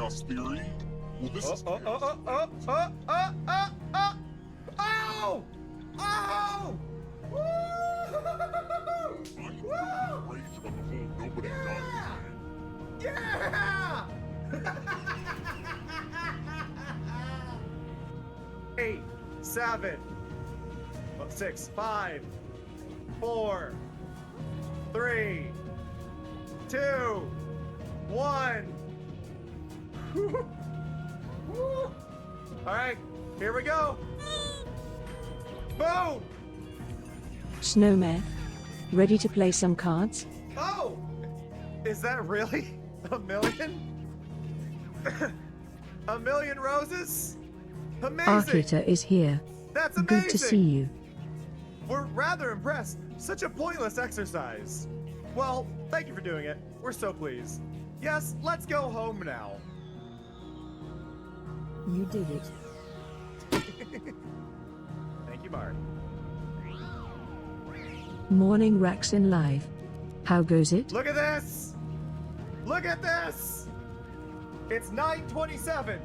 chaos theory? Well, this is Oh! Woo! I'm rage about the whole nobody dies. Yeah! 8, 7, 6, 5, 4, 3, 2, 1. All right, here we go. Boom! Snowman, ready to play some cards? Oh! Is that really a million? A million roses? Amazing! Arcata is here. That's amazing! Good to see you. We're rather impressed. Such a pointless exercise. Well, thank you for doing it. We're so pleased. Yes, let's go home now. You did it. Thank you, Mark. Morning Racks in live. How goes it? Look at this! Look at this! It's 9:27.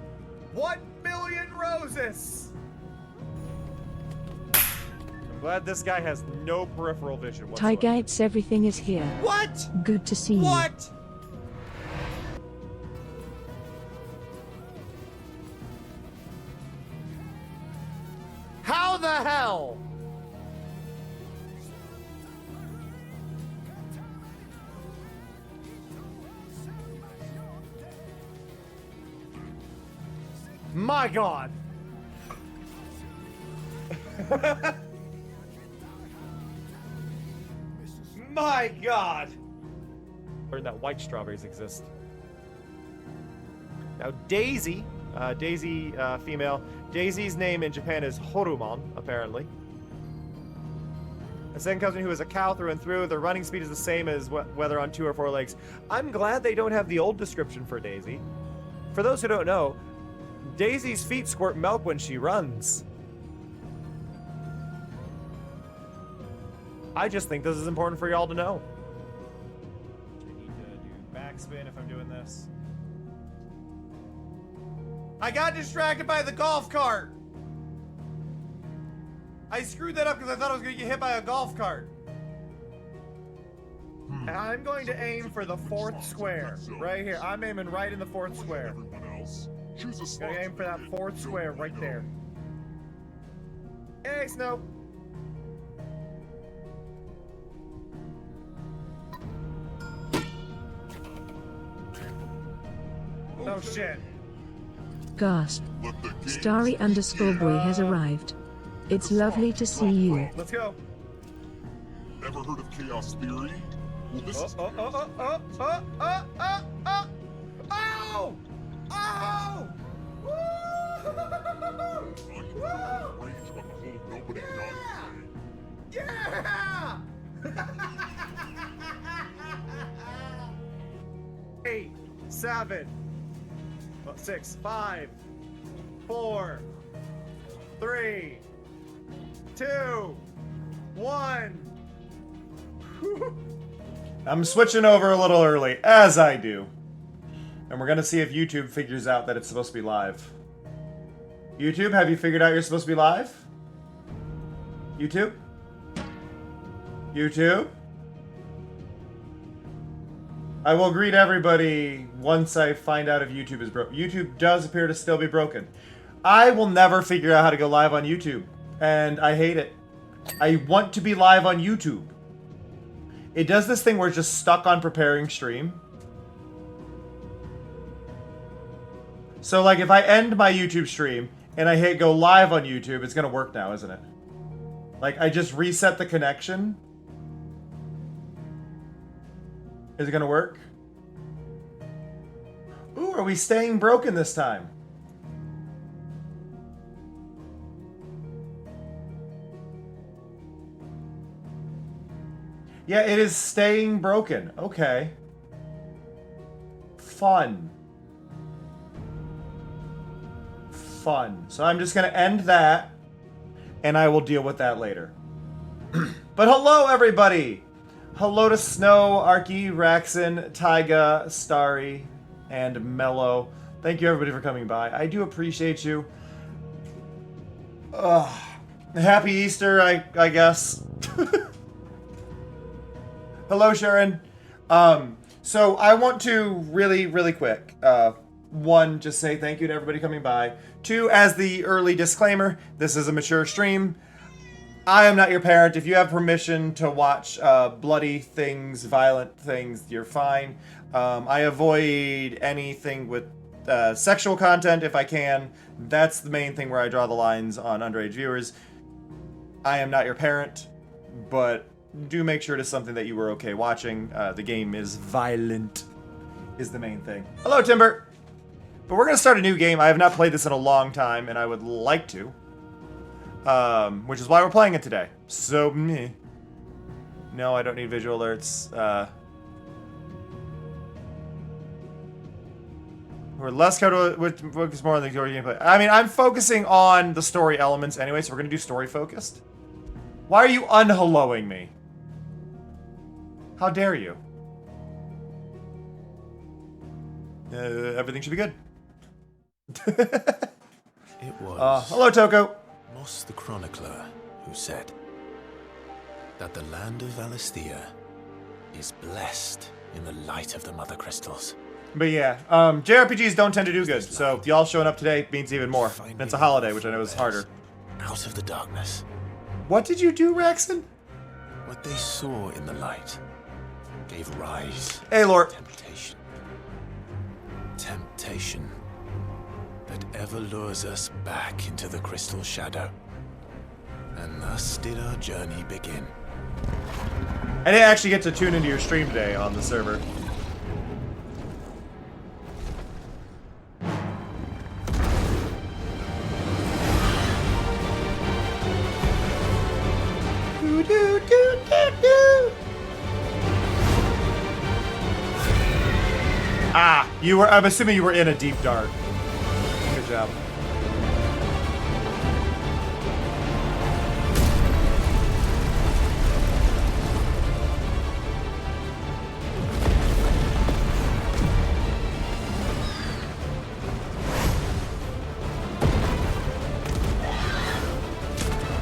1 million roses! I'm glad this guy has no peripheral vision whatsoever. Tygates, everything is here. What? Good to see you. What? How the hell? My God. My God. Learned that white strawberries exist. Now Daisy, female. Daisy's name in Japan is Horumon, apparently. A second cousin who is a cow through and through. Their running speed is the same as whether on 2 or 4 legs. I'm glad they don't have the old description for Daisy. For those who don't know, Daisy's feet squirt milk when she runs. I just think this is important for y'all to know. I need to do backspin if I'm doing this. I got distracted by the golf cart. I screwed that up because I thought I was going to get hit by a golf cart. And I'm going to aim for the 4th square. Right here. I'm aiming right in the 4th square. Gonna aim for that 4th square right there. Hey, Snow. Oh shit. Gasp. Starry _ boy has arrived. It's lovely to see you. Let's go. Ever heard of chaos theory? Well, this is Oh! Oh! Woo! I'm rage about the whole nobody dies. Yeah! 8, 7, 6, 5, 4, 3, 2, 1. I'm switching over a little early, as I do. And we're gonna see if YouTube figures out that it's supposed to be live. YouTube, have you figured out you're supposed to be live? YouTube? YouTube? I will greet everybody once I find out if YouTube is broken. YouTube does appear to still be broken. I will never figure out how to go live on YouTube, and I hate it. I want to be live on YouTube. It does this thing where it's just stuck on preparing stream. So like if I end my YouTube stream and I hit go live on YouTube, it's gonna work now, isn't it? Like I just reset the connection. Is it gonna work? Ooh, are we staying broken this time? Yeah, it is staying broken. Okay. Fun. Fun. So I'm just going to end that, and I will deal with that later. But hello, everybody! Hello to Snow, Arky, Raxon, Taiga, Starry, and Mellow. Thank you, everybody, for coming by. I do appreciate you. Happy Easter, I guess. Hello, Sharon. So I want to really quick, one, just say thank you to everybody coming by. Two, as the early disclaimer, this is a mature stream. I am not your parent. If you have permission to watch bloody things, violent things, you're fine. I avoid anything with sexual content if I can. That's the main thing where I draw the lines on underage viewers. I am not your parent, but do make sure it is something that you were okay watching. The game is violent, is the main thing. Hello, Timber! But we're going to start a new game. I have not played this in a long time, and I would like to. Which is why we're playing it today. So, meh. No, I don't need visual alerts. We're less focus more on the story gameplay. I mean, I'm focusing on the story elements anyway, so we're going to do story focused. Why are you unhelloing me? How dare you? Everything should be good. It was hello, Toko. Moss the Chronicler who said that the land of Valisthea is blessed in the light of the Mother Crystals. But yeah, JRPGs don't tend to do good, so y'all showing up today means even more. And it's a holiday, which I know is harder. Out of the darkness. What did you do, Raxon? What they saw in the light gave rise Hey, Lord. to temptation. Temptation that ever lures us back into the crystal shadow. And thus did our journey begin. I didn't actually get to tune into your stream today on the server. Ah, you were. I'm assuming you were in a deep dark. Good job.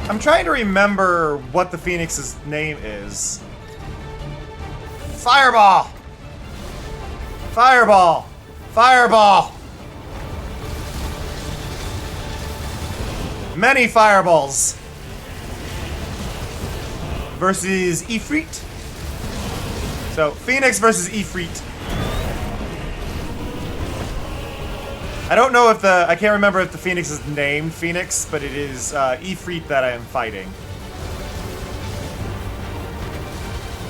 I'm trying to remember what the Phoenix's name is. Fireball! Fireball! Fireball! Many fireballs. Versus Ifrit. So, Phoenix versus Ifrit. I don't know if I can't remember if the Phoenix is named Phoenix, but it is Ifrit that I am fighting.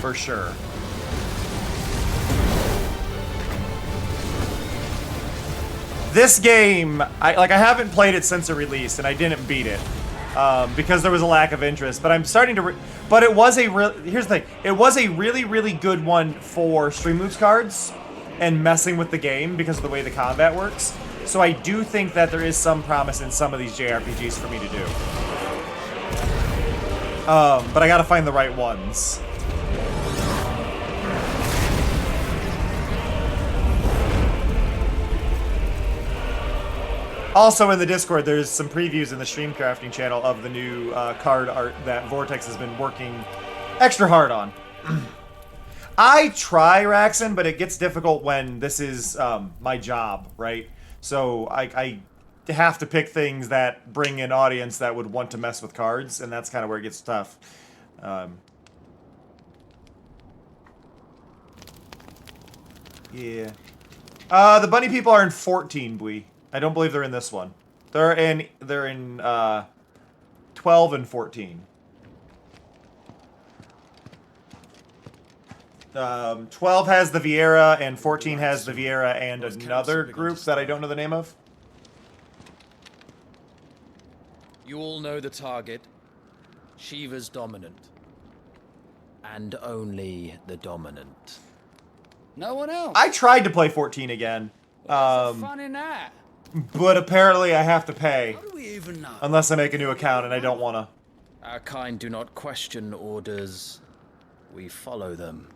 For sure. This game, I haven't played it since it released, and I didn't beat it because there was a lack of interest. But I'm starting to, but it was here's the thing, it was a really good one for Stream Loops cards and messing with the game because of the way the combat works. So I do think that there is some promise in some of these JRPGs for me to do. But I gotta find the right ones. Also in the Discord, there's some previews in the stream crafting channel of the new card art that Vortex has been working extra hard on. I try, Raxon, but it gets difficult when this is my job, right? So I have to pick things that bring an audience that would want to mess with cards, and that's kind of where it gets tough. Yeah. The bunny people are in 14, Bui. I don't believe they're in this one. They're in 12 and 14. 12 has the Vieira, and 14 has the Vieira and another group that I don't know the name of. You all know the target. Shiva's dominant. And only the dominant. No one else? I tried to play 14 again. What's the fun in that? But apparently I have to pay. How do we even know? Unless I make a new account, and I don't want to. Our kind do not question orders. We follow them.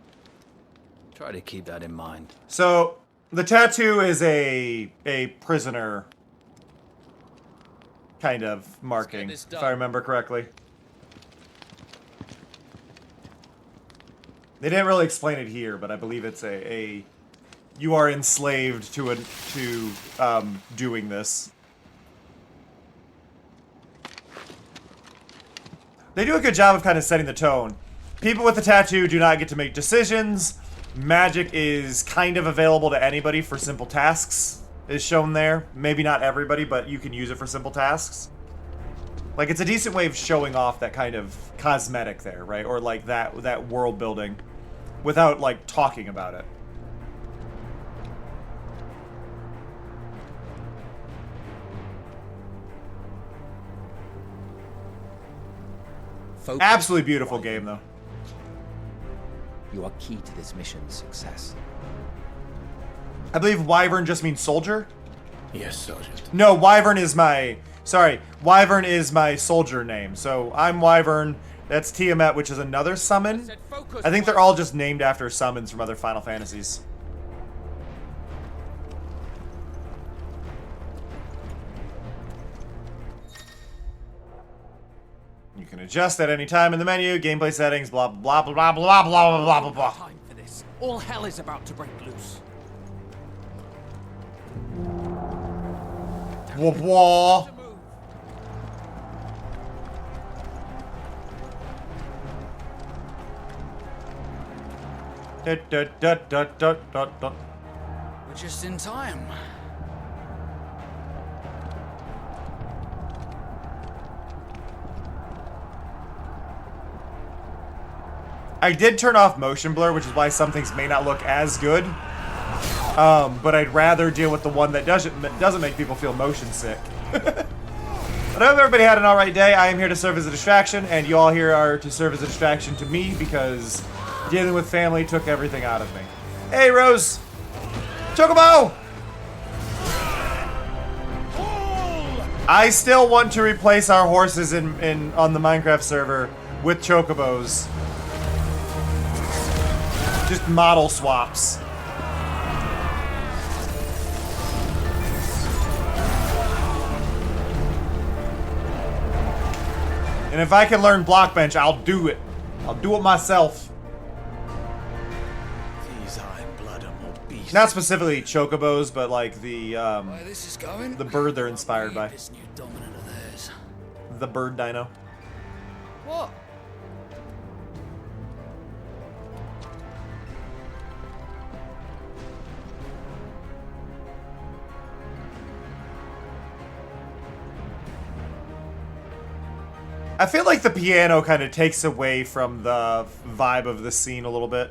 Try to keep that in mind. So, The tattoo is a prisoner kind of marking, if I remember correctly. They didn't really explain it here, but I believe it's you are enslaved to doing this. They do a good job of kind of setting the tone. People with the tattoo do not get to make decisions. Magic is kind of available to anybody for simple tasks, is shown there. Maybe not everybody, but you can use it for simple tasks. Like, it's a decent way of showing off that kind of cosmetic there, right? Or like that world building without like talking about it. Focus. Absolutely beautiful game though. You are key to this mission's success. I believe Wyvern just means soldier. Yes, Sergeant. No, Wyvern is my... Sorry, Wyvern is my soldier name. So I'm Wyvern. That's Tiamat, which is another summon. I think they're all just named after summons from other Final Fantasies. You can adjust at any time in the menu, gameplay settings, blah blah blah blah blah blah blah blah blah blah. Time for this. All hell is about to break loose. Wah wah. Da, da, da, da, da, da, da. We're just in time. I did turn off motion blur, which is why some things may not look as good. But I'd rather deal with the one that doesn't make people feel motion sick. But I hope everybody had an alright day. I am here to serve as a distraction, and you all here are to serve as a distraction to me because dealing with family took everything out of me. Hey, Rose! Chocobo! I still want to replace our horses on the Minecraft server with chocobos. Just model swaps. And if I can learn Blockbench, I'll do it. I'll do it myself. These iron blood are more beasts. Not specifically chocobos, but like the Where this is going? the bird they're inspired by. This new dominant of theirs. The bird dino. What? I feel like the piano kind of takes away from the vibe of the scene a little bit.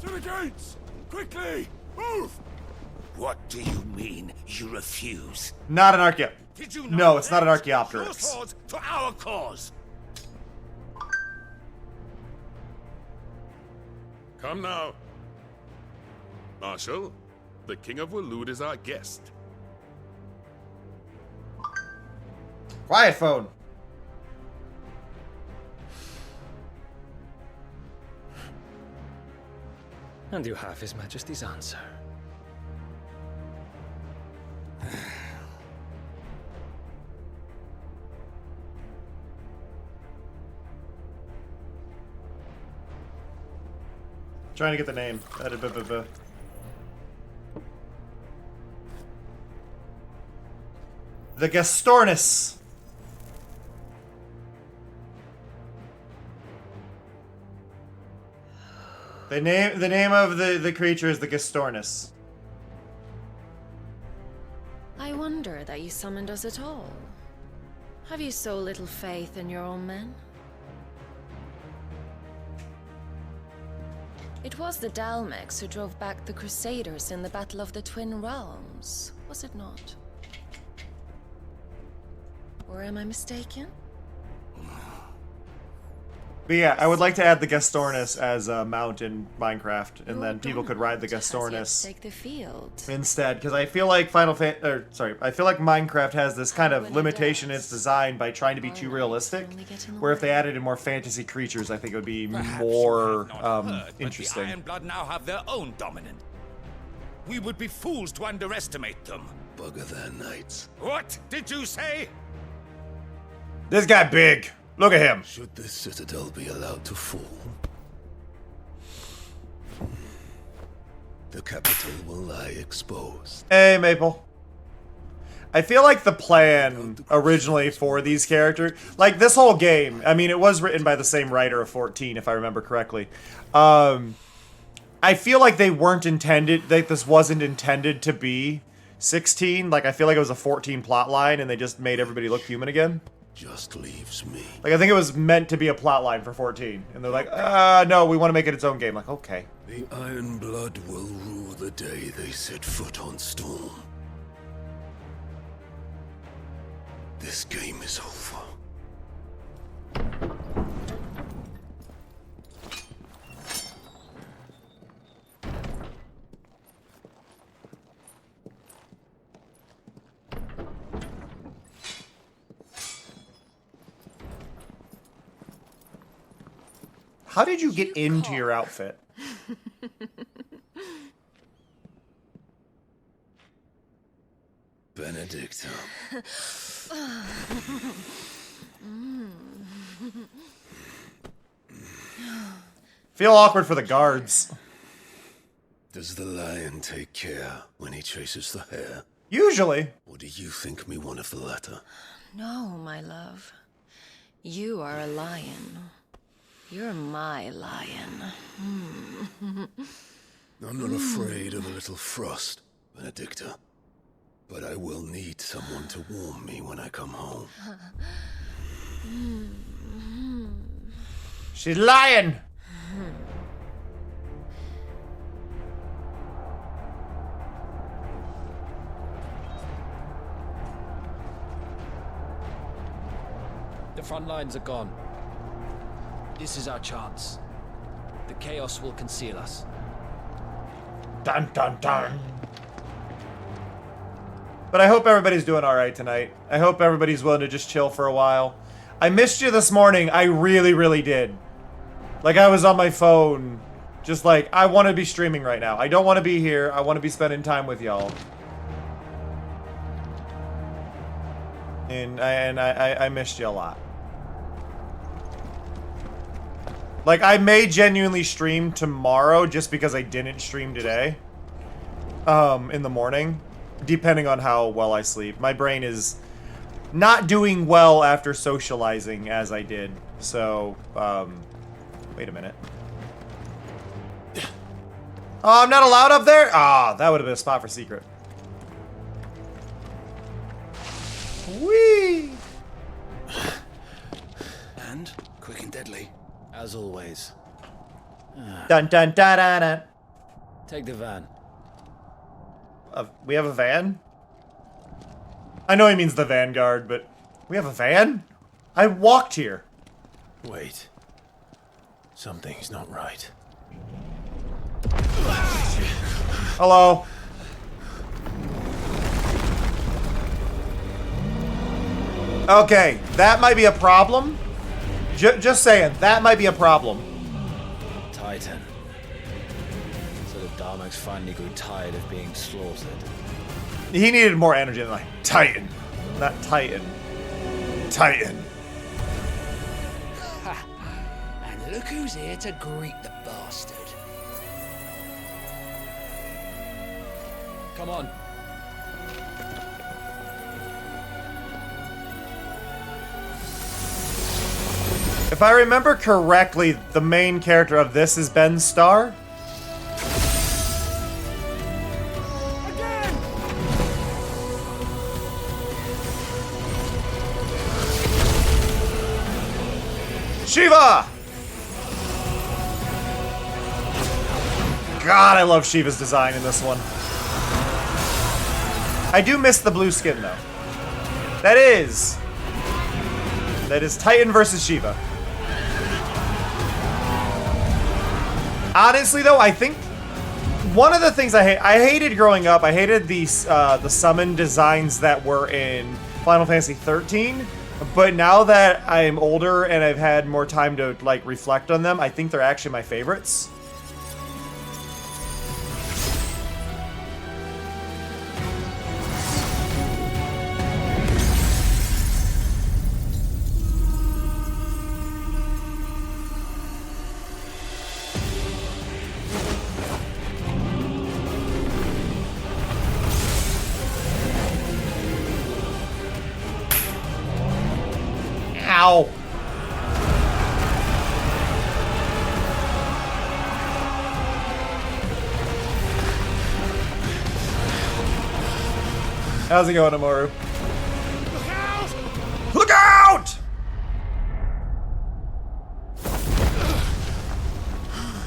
To the gates! Quickly! Move! What do you mean you refuse? Not an Archaeo. Did you No, it's not an pledge Archaeopteryx. your swords to our cause? Come now. Marshal, the King of Waloed is our guest. Quiet phone. And you have His Majesty's answer. Trying to get the name. The Gastornis. The name of the creature is the Gastornis. I wonder that you summoned us at all. Have you so little faith in your own men? It was the Dalmex who drove back the Crusaders in the Battle of the Twin Realms, was it not? Or am I mistaken? But yeah, I would like to add the Gastornis as a mount in Minecraft, and then people could ride the Has yet to Gastornis take the field. instead, because I feel like I feel like Minecraft has this kind of limitation in its design by trying to be too realistic, where if they added in more fantasy creatures, I think it would be more interesting. The Ironblood now have their own dominant. We would be fools to underestimate them. Bugger their knights. What did you say? This guy big. Look at him. Should this citadel be allowed to fall, the capital will lie exposed. Hey, Maple. I feel like the plan originally for these characters, like this whole game, I mean, it was written by the same writer of 14, if I remember correctly. I feel like they weren't intended, like this wasn't intended to be 16. Like, I feel like it was a 14 plot line and they just made everybody look human again. Just leaves me. Like, I think it was meant to be a plot line for 14. And they're like, no, we want to make it its own game. Like, okay. The Ironblood will rule the day they set foot on Storm. This game is over. How did you get into your outfit? Benedicta. Feel awkward for the guards. Does the lion take care when he chases the hare? Usually. Or do you think me one of the latter? No, my love. You are a lion. You're my lion. I'm not afraid of a little frost, Benedicta. But I will need someone to warm me when I come home. She's lying. The front lines are gone. This is our chance. The chaos will conceal us. Dun dun dun. But I hope everybody's doing alright tonight. I hope everybody's willing to just chill for a while. I missed you this morning. I really, really did. Like, I was on my phone. Just like, I want to be streaming right now. I don't want to be here. I want to be spending time with y'all. And I missed you a lot. Like, I may genuinely stream tomorrow just because I didn't stream today. In the morning. Depending on how well I sleep. My brain is not doing well after socializing as I did. So, wait a minute. Oh, I'm not allowed up there? Ah, that would have been a spot for secret. Whee! And quick and deadly. As always. Dun dun dun dun dun. Take the van. We have a van? I know he means the Vanguard, but we have a van? I walked here. Wait. Something's not right. Hello. Okay, that might be a problem. Just saying, that might be a problem. Titan. So the Darmaks finally grew tired of being slaughtered. He needed more energy than like, Titan. Not Titan. Titan. Ha! And look who's here to greet the bastard. Come on. If I remember correctly, the main character of this is Ben Starr. Shiva! God, I love Shiva's design in this one. I do miss the blue skin, though. That is Titan versus Shiva. Honestly, though, I think one of the things I hated growing up, I hated these the summon designs that were in Final Fantasy 13. But now that I'm older and I've had more time to like reflect on them, I think they're actually my favorites. Ow. How's it going, Amoru? Look out! Look out!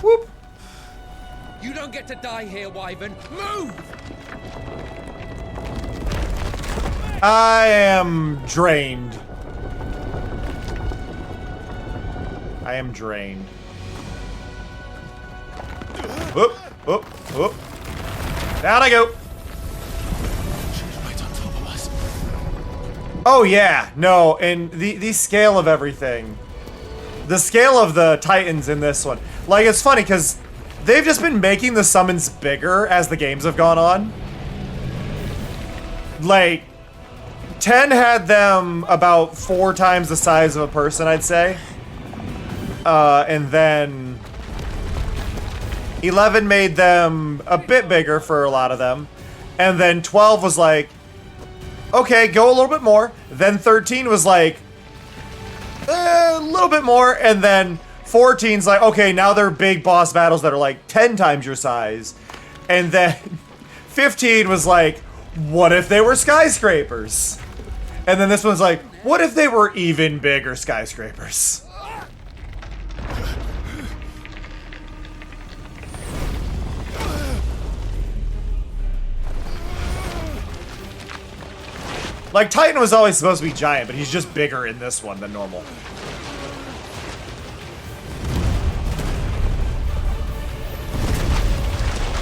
Whoop. You don't get to die here, Wyvern. Move! I am drained. I am drained. Whoop, whoop, whoop. Down I go. She's right on top of us. Oh yeah, no, and the scale of everything. The scale of the Titans in this one. Like, it's funny, because they've just been making the summons bigger as the games have gone on. Like, 10 had them about 4 times the size of a person, I'd say. And then 11 made them a bit bigger for a lot of them. And then 12 was like, okay, go a little bit more. Then 13 was like, a little bit more. And then 14's like, okay, now they're big boss battles that are like 10 times your size. And then 15 was like, what if they were skyscrapers? And then this one's like, what if they were even bigger skyscrapers? Like, Titan was always supposed to be giant, but he's just bigger in this one than normal.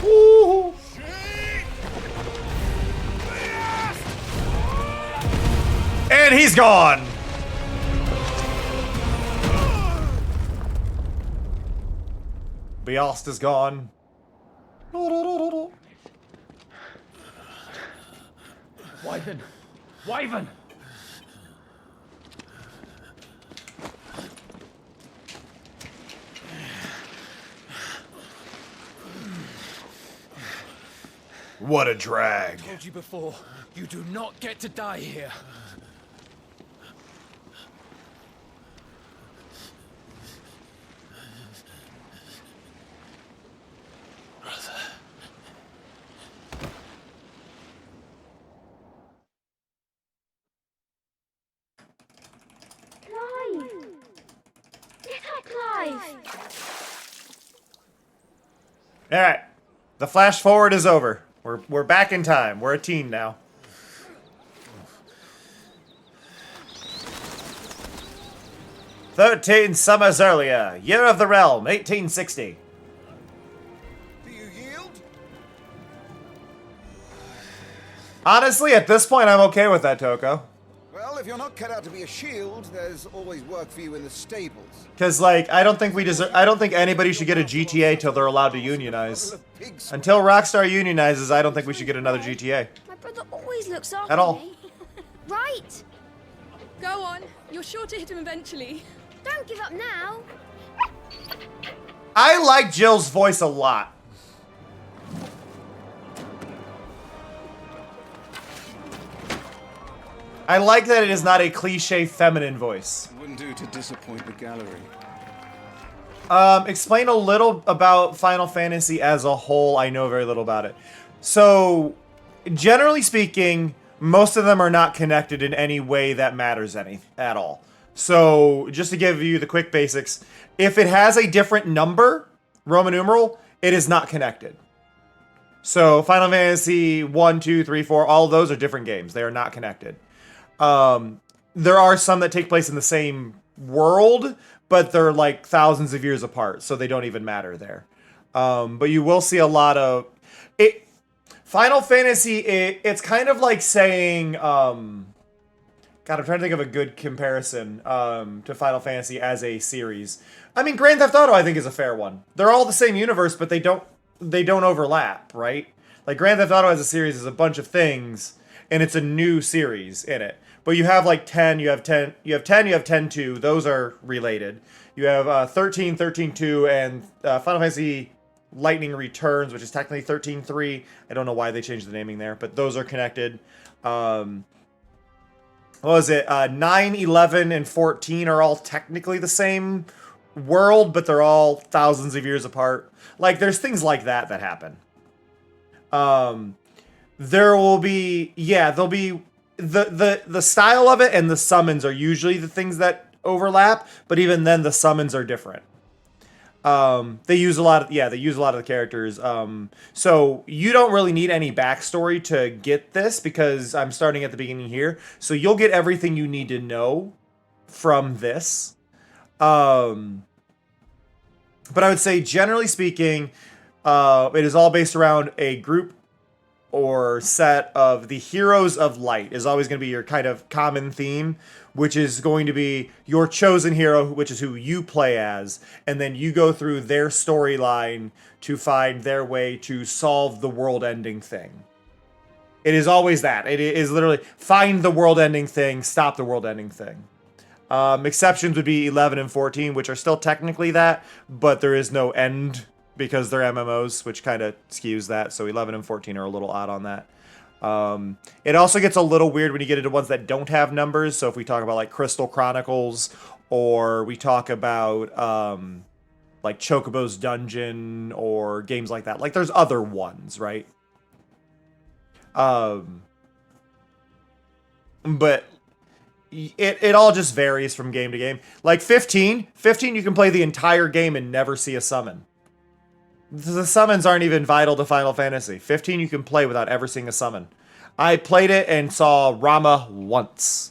Woo! And he's gone! Beost is gone. Wyvern! Wyvern! What a drag. I told you before, you do not get to die here. Alright. The flash forward is over. We're back in time. We're a teen now. "13 summers earlier. Year of the Realm, 1860. Do you yield? Honestly, at this point, I'm okay with that, Toko. Well, if you're not cut out to be a shield, there's always work for you in the stables. Because, like, I don't think anybody should get a GTA till they're allowed to unionize. Until Rockstar unionizes, I don't think we should get another GTA. My brother always looks after At all. me. Right. Go on. You're sure to hit him eventually. Don't give up now. I like Jill's voice a lot. I like that it is not a cliche feminine voice. Wouldn't do to disappoint the gallery. Explain a little about Final Fantasy as a whole. I know very little about it. So, generally speaking, most of them are not connected in any way that matters at all. So, just to give you the quick basics, if it has a different number, Roman numeral, it is not connected. So, Final Fantasy 1, 2, 3, 4, all of those are different games. They are not connected. There are some that take place in the same world, but they're like thousands of years apart, so they don't even matter there. But you will see a lot of it. Final Fantasy, it's kind of like saying, God, I'm trying to think of a good comparison to Final Fantasy as a series. I mean, Grand Theft Auto, I think, is a fair one. They're all the same universe, but they don't overlap, right? Like, Grand Theft Auto as a series is a bunch of things, and it's a new series in it. But you have, like, 10, you have 10-2, those are related. You have 13, 13-2, and Final Fantasy Lightning Returns, which is technically 13-3. I don't know why they changed the naming there, but those are connected. What was it? 9, 11, and 14 are all technically the same world, but they're all thousands of years apart. Like, there's things like that happen. There will be, there'll be the style of it, and the summons are usually the things that overlap, but even then the summons are different. They use a lot of the characters. So you don't really need any backstory to get this, because I'm starting at the beginning here. So you'll get everything you need to know from this. But I would say, generally speaking, it is all based around a group or set of the heroes of light is always going to be your kind of common theme, which is going to be your chosen hero, which is who you play as, and then you go through their storyline to find their way to solve the world-ending thing. It is always that. It is literally find the world-ending thing, stop the world-ending thing. Exceptions would be 11 and 14, which are still technically that, but there is no end because they're MMOs, which kind of skews that. So 11 and 14 are a little odd on that. It also gets a little weird when you get into ones that don't have numbers. So if we talk about like Crystal Chronicles, or we talk about like Chocobo's Dungeon, or games like that. Like, there's other ones, right? But it all just varies from game to game. Like 15 you can play the entire game and never see a summon. The summons aren't even vital to Final Fantasy. 15 you can play without ever seeing a summon. I played it and saw Rama once.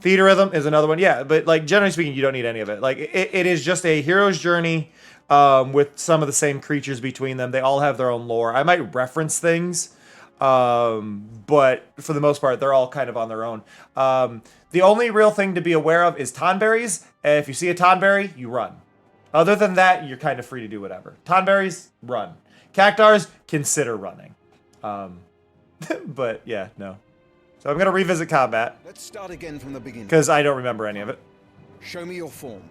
Theatrhythm is another one. Yeah, but like, generally speaking, you don't need any of it. Like, it is just a hero's journey with some of the same creatures between them. They all have their own lore. I might reference things, but for the most part, they're all kind of on their own. The only real thing to be aware of is tonberries. If you see a tonberry, you run. Other than that, you're kind of free to do whatever. Tonberries, run. Cactars, consider running. But yeah, no. So I'm going to revisit combat. Let's start again from the beginning. Because I don't remember any of it. Show me your form.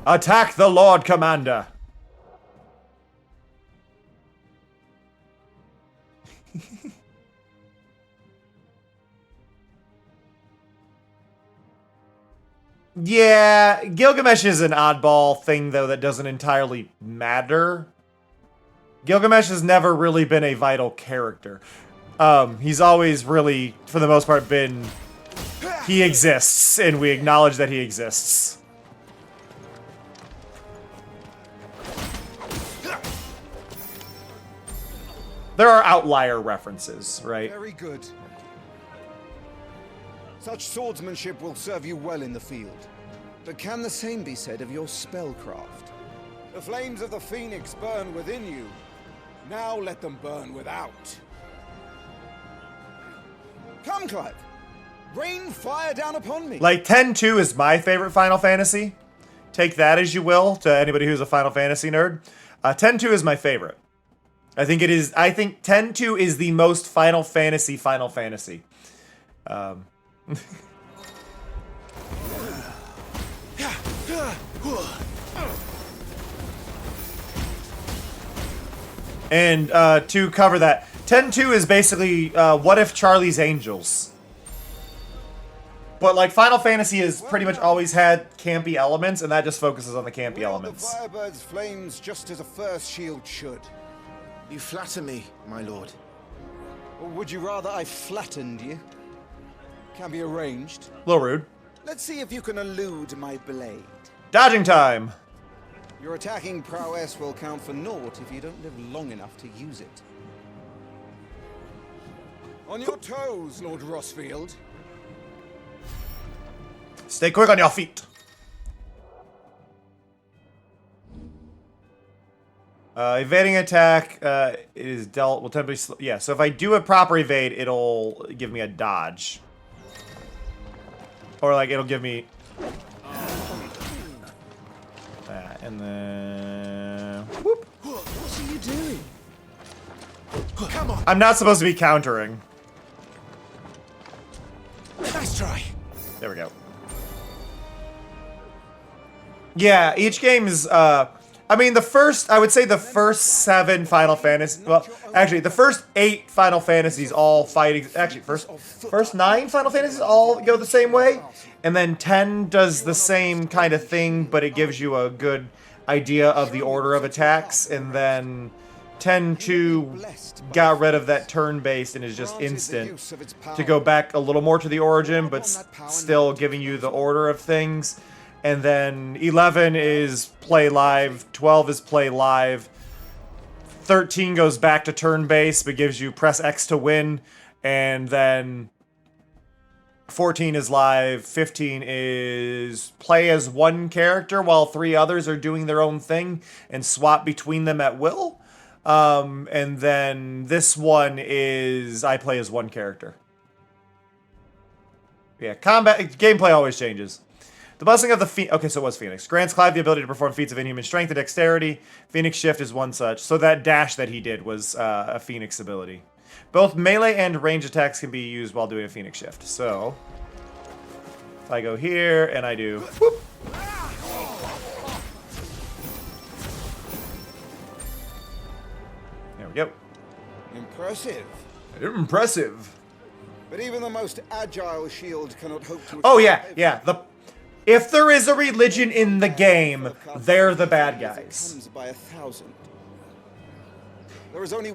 Attack the Lord Commander. Yeah, Gilgamesh is an oddball thing, though, that doesn't entirely matter. Gilgamesh has never really been a vital character. He's always really, for the most part, been... He exists, and we acknowledge that he exists. There are outlier references, right? Very good. Such swordsmanship will serve you well in the field. But can the same be said of your spellcraft? The flames of the Phoenix burn within you. Now let them burn without. Come, Clive. Rain fire down upon me. Like, 10-2 is my favorite Final Fantasy. Take that as you will, to anybody who's a Final Fantasy nerd. 10-2 is my favorite. I think 10-2 is the most Final Fantasy. And to cover that, 10-2 is basically what if Charlie's Angels? But like, Final Fantasy has pretty much always had campy elements, and that just focuses on the campy elements. The Firebird's flames just as a first shield should. You flatter me, my lord. Or would you rather I flattened you? Can be arranged. A little rude. Let's see if you can elude my blade. Dodging time! Your attacking prowess will count for naught if you don't live long enough to use it. On your toes, Lord Rossfield. Stay quick on your feet. Evading attack is dealt will temporarily yeah, so if I do a proper evade, it'll give me a dodge. Or like it'll give me that, and then whoop. What are you doing? Come on. I'm not supposed to be countering. Nice try. There we go. Yeah, each game is I mean, I would say the first 7 Final Fantasy, well, actually, the first 8 Final Fantasies all fighting, actually, first 9 Final Fantasies all go the same way, and then 10 does the same kind of thing, but it gives you a good idea of the order of attacks, and then 10-2 got rid of that turn-based and is just instant to go back a little more to the origin, but still giving you the order of things. And then 11 is play live, 12 is play live, 13 goes back to turn-based but gives you press X to win, and then 14 is live, 15 is play as one character while 3 others are doing their own thing and swap between them at will. And then this one is I play as one character. Yeah, gameplay always changes. The Blessing of the Phoenix. Okay, so it was Phoenix. Grants Clive the ability to perform feats of inhuman strength and dexterity. Phoenix Shift is one such. So that dash that he did was a Phoenix ability. Both melee and range attacks can be used while doing a Phoenix Shift. So if I go here and I do whoop. There we go. Impressive. Impressive. But even the most agile shield cannot hope to... Oh yeah, yeah. If there is a religion in the game, they're the bad guys.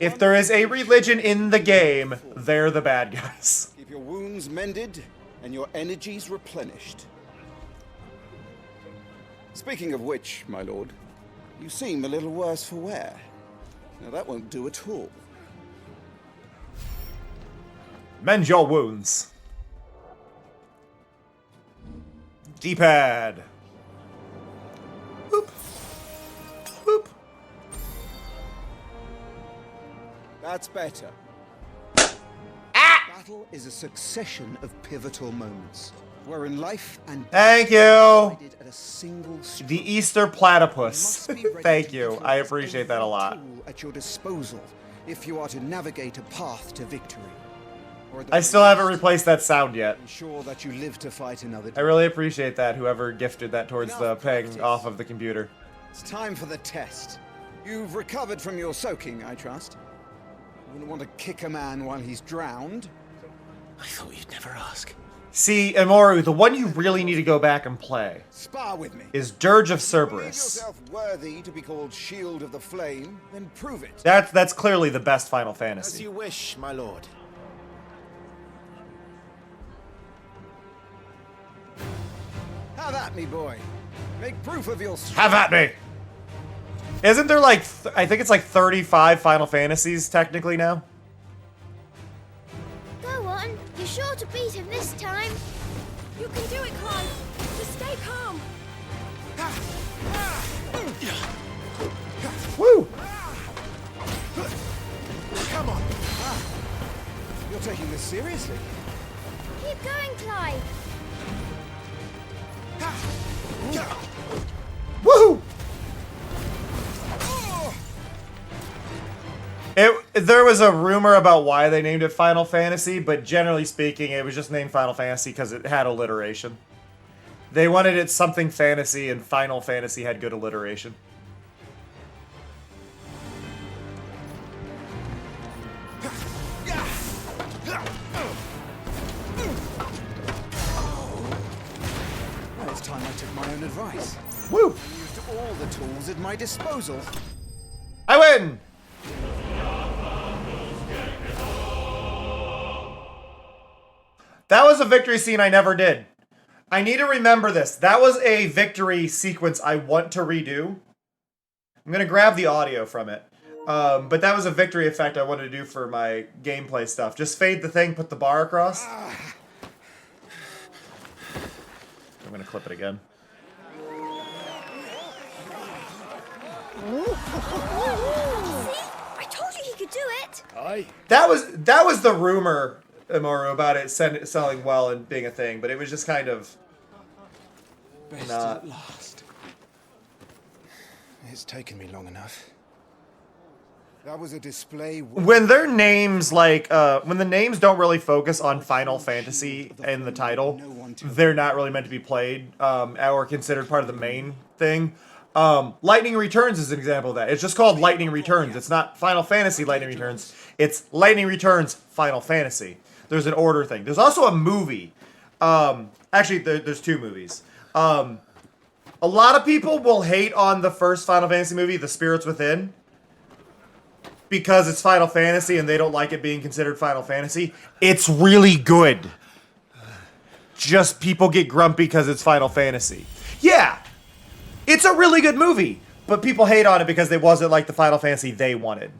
If there is a religion in the game, they're the bad guys. Keep your wounds mended and your energies replenished. Speaking of which, my lord, you seem a little worse for wear. Now that won't do at all. Mend your wounds. D-pad. Boop. Boop. That's better. Battle is a succession of pivotal moments, wherein life and thank you. At a single the Easter platypus. Thank you. I appreciate that a lot. At your disposal, if you are to navigate a path to victory. I still haven't replaced that sound yet. Ensure that you live to fight another day. I really appreciate that, whoever gifted that towards the ping off of the computer. It's time for the test. You've recovered from your soaking, I trust. You wouldn't want to kick a man while he's drowned. I thought you'd never ask. See, Amoru, the one you really need to go back and play Spar with me. is Dirge of Believe Cerberus. yourself worthy to be called Shield of the Flame, then prove it. That's clearly the best Final Fantasy. As you wish, my lord. Have at me, boy. Make proof of your strength. Have at me! Isn't there like, I think it's like 35 Final Fantasies technically now? Go on. You're sure to beat him this time. You can do it, Clive. Just stay calm. Woo! Come on. You're taking this seriously. Keep going, Clive. Woohoo! There was a rumor about why they named it Final Fantasy, but generally speaking, it was just named Final Fantasy because it had alliteration. They wanted it something fantasy, and Final Fantasy had good alliteration. Well, it's time I took my own advice. Woo! I used all the tools at my disposal. I win! That was a victory scene I never did. I need to remember this. That was a victory sequence I want to redo. I'm going to grab the audio from it. But that was a victory effect I wanted to do for my gameplay stuff. Just fade the thing, put the bar across. I'm going to clip it again. I told you he could do it. Aye. That was the rumor, Imoru, about it selling well and being a thing, but it was just kind of not. At last. It's taken me long enough. That was a display. When their names when the names don't really focus on Final Fantasy in the title, they're not really meant to be played or considered part of the main thing. Lightning Returns is an example of that. It's just called Lightning Returns. It's not Final Fantasy Lightning Returns. It's Lightning Returns Final Fantasy. There's an order thing. There's also a movie. Actually, there's two movies. A lot of people will hate on the first Final Fantasy movie, The Spirits Within, because it's Final Fantasy and they don't like it being considered Final Fantasy. It's really good. Just people get grumpy because it's Final Fantasy. Yeah, it's a really good movie, but people hate on it because it wasn't like the Final Fantasy they wanted.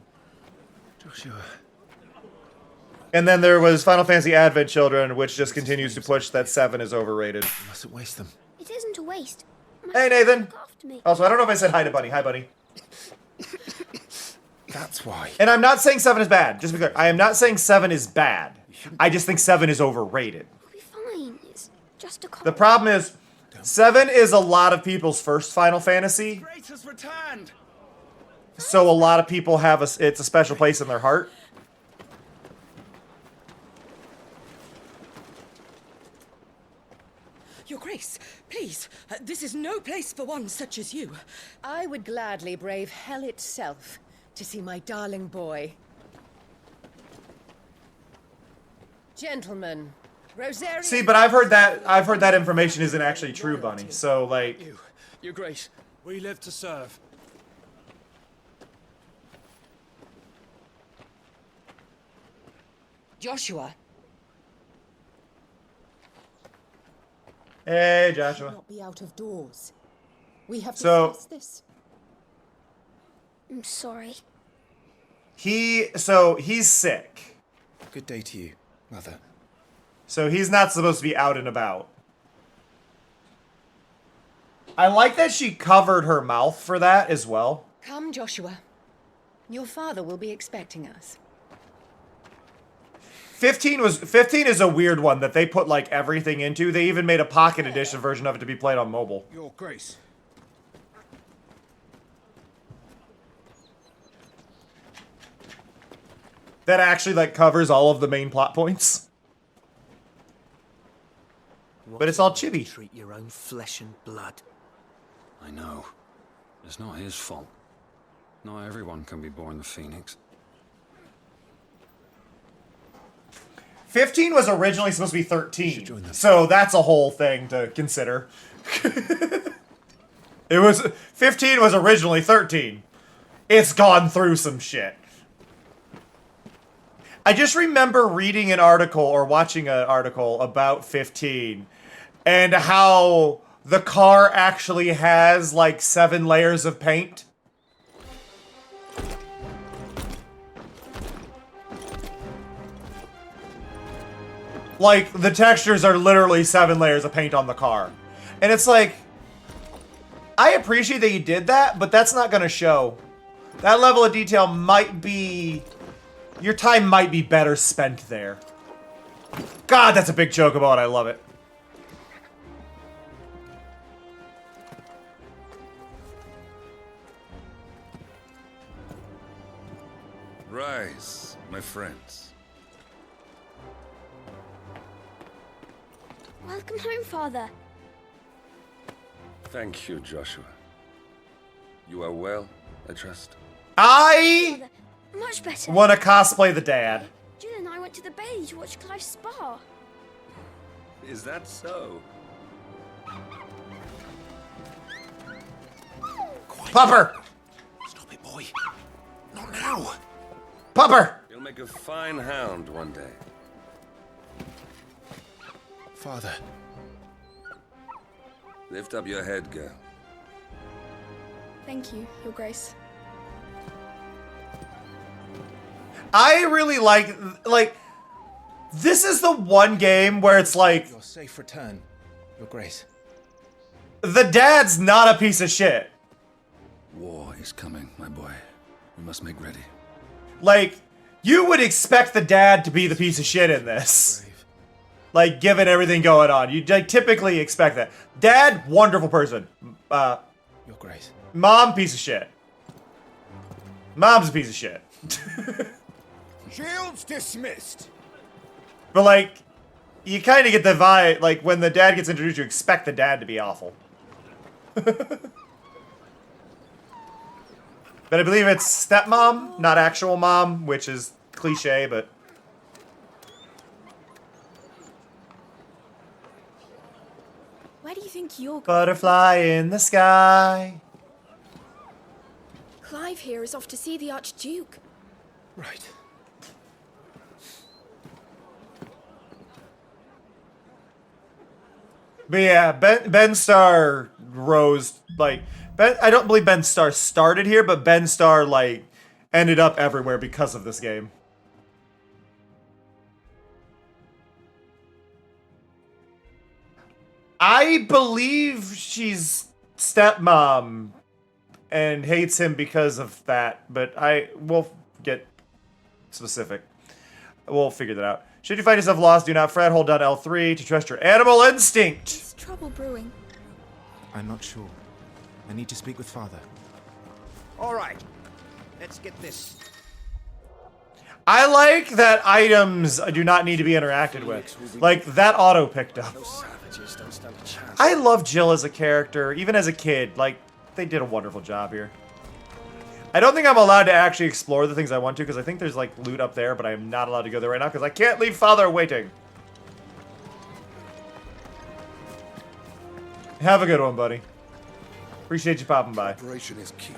Joshua. And then there was Final Fantasy Advent Children, which just continues to push that 7 is overrated. You mustn't waste them. It isn't a waste. Hey, Nathan. Look after me. Also, I don't know if I said hi to Bunny. Hi, Bunny. That's why. And I'm not saying 7 is bad. Just to be clear, I am not saying 7 is bad. I just think 7 is overrated. We'll be fine. It's just a cold. The problem is, 7 is a lot of people's first Final Fantasy. Grace has returned. So a lot of people have it's a special place in their heart. Your Grace, please, this is no place for one such as you. I would gladly brave hell itself to see my darling boy. Gentlemen, Rosaria... See, but I've heard that information isn't actually true, Bunny. So, like... Your Grace, we live to serve. Joshua. Hey, Joshua. Not be out of doors. We have discussed this. I'm sorry. He's sick. Good day to you, Mother. So he's not supposed to be out and about. I like that she covered her mouth for that as well. Come, Joshua. Your father will be expecting us. 15 is a weird one that they put like everything into. They even made a pocket edition version of it to be played on mobile. Your Grace. That actually like covers all of the main plot points. But it's all chibi. Treat your own flesh and blood. I know. It's not his fault. Not everyone can be born the Phoenix. 15 was originally supposed to be 13, so that's a whole thing to consider. 15 was originally 13. It's gone through some shit. I just remember reading an article or watching an article about 15 and how the car actually has like 7 layers of paint. Like, the textures are literally 7 layers of paint on the car. And it's like, I appreciate that you did that, but that's not gonna show. That level of detail might be... Your time might be better spent there. God, that's a big chocobo and I love it. Rise, my friends. Welcome home, Father. Thank you, Joshua. You are well, I trust. I Much better. want to cosplay the dad. Jill and I went to the Bay to watch Clive's spa. Is that so? Pupper! Stop it, boy. Not now. Pupper! You'll make a fine hound one day. Father. Lift up your head, girl. Thank you, Your Grace. I really like, this is the one game where it's like, Your safe return, Your Grace. the dad's not a piece of shit. War is coming, my boy. We must make ready. Like, you would expect the dad to be the piece of shit in this. Like, given everything going on. You'd like, typically expect that. Dad, wonderful person. Your Grace. Mom, piece of shit. Mom's a piece of shit. Shields dismissed. But, like, you kind of get the vibe, like, when the dad gets introduced, you expect the dad to be awful. But I believe it's stepmom, not actual mom, which is cliche, but... Where do you think you're going? Butterfly in the sky. Clive here is off to see the Archduke. Right. But yeah, Ben Starr rose, like... I don't believe Ben Starr started here, but Ben Starr, like, ended up everywhere because of this game. I believe she's stepmom and hates him because of that, but we'll get specific. We'll figure that out. Should you find yourself lost, do not fret. Hold down L3 to trust your animal instinct. Is trouble brewing? I'm not sure. I need to speak with Father. All right, let's get this. I like that items do not need to be interacted with. Like, that auto picked up. Savages don't stand a chance. I love Jill as a character, even as a kid. Like, they did a wonderful job here. I don't think I'm allowed to actually explore the things I want to, because I think there's, like, loot up there, but I am not allowed to go there right now, because I can't leave Father waiting. Have a good one, buddy. Appreciate you popping by. Preparation is key.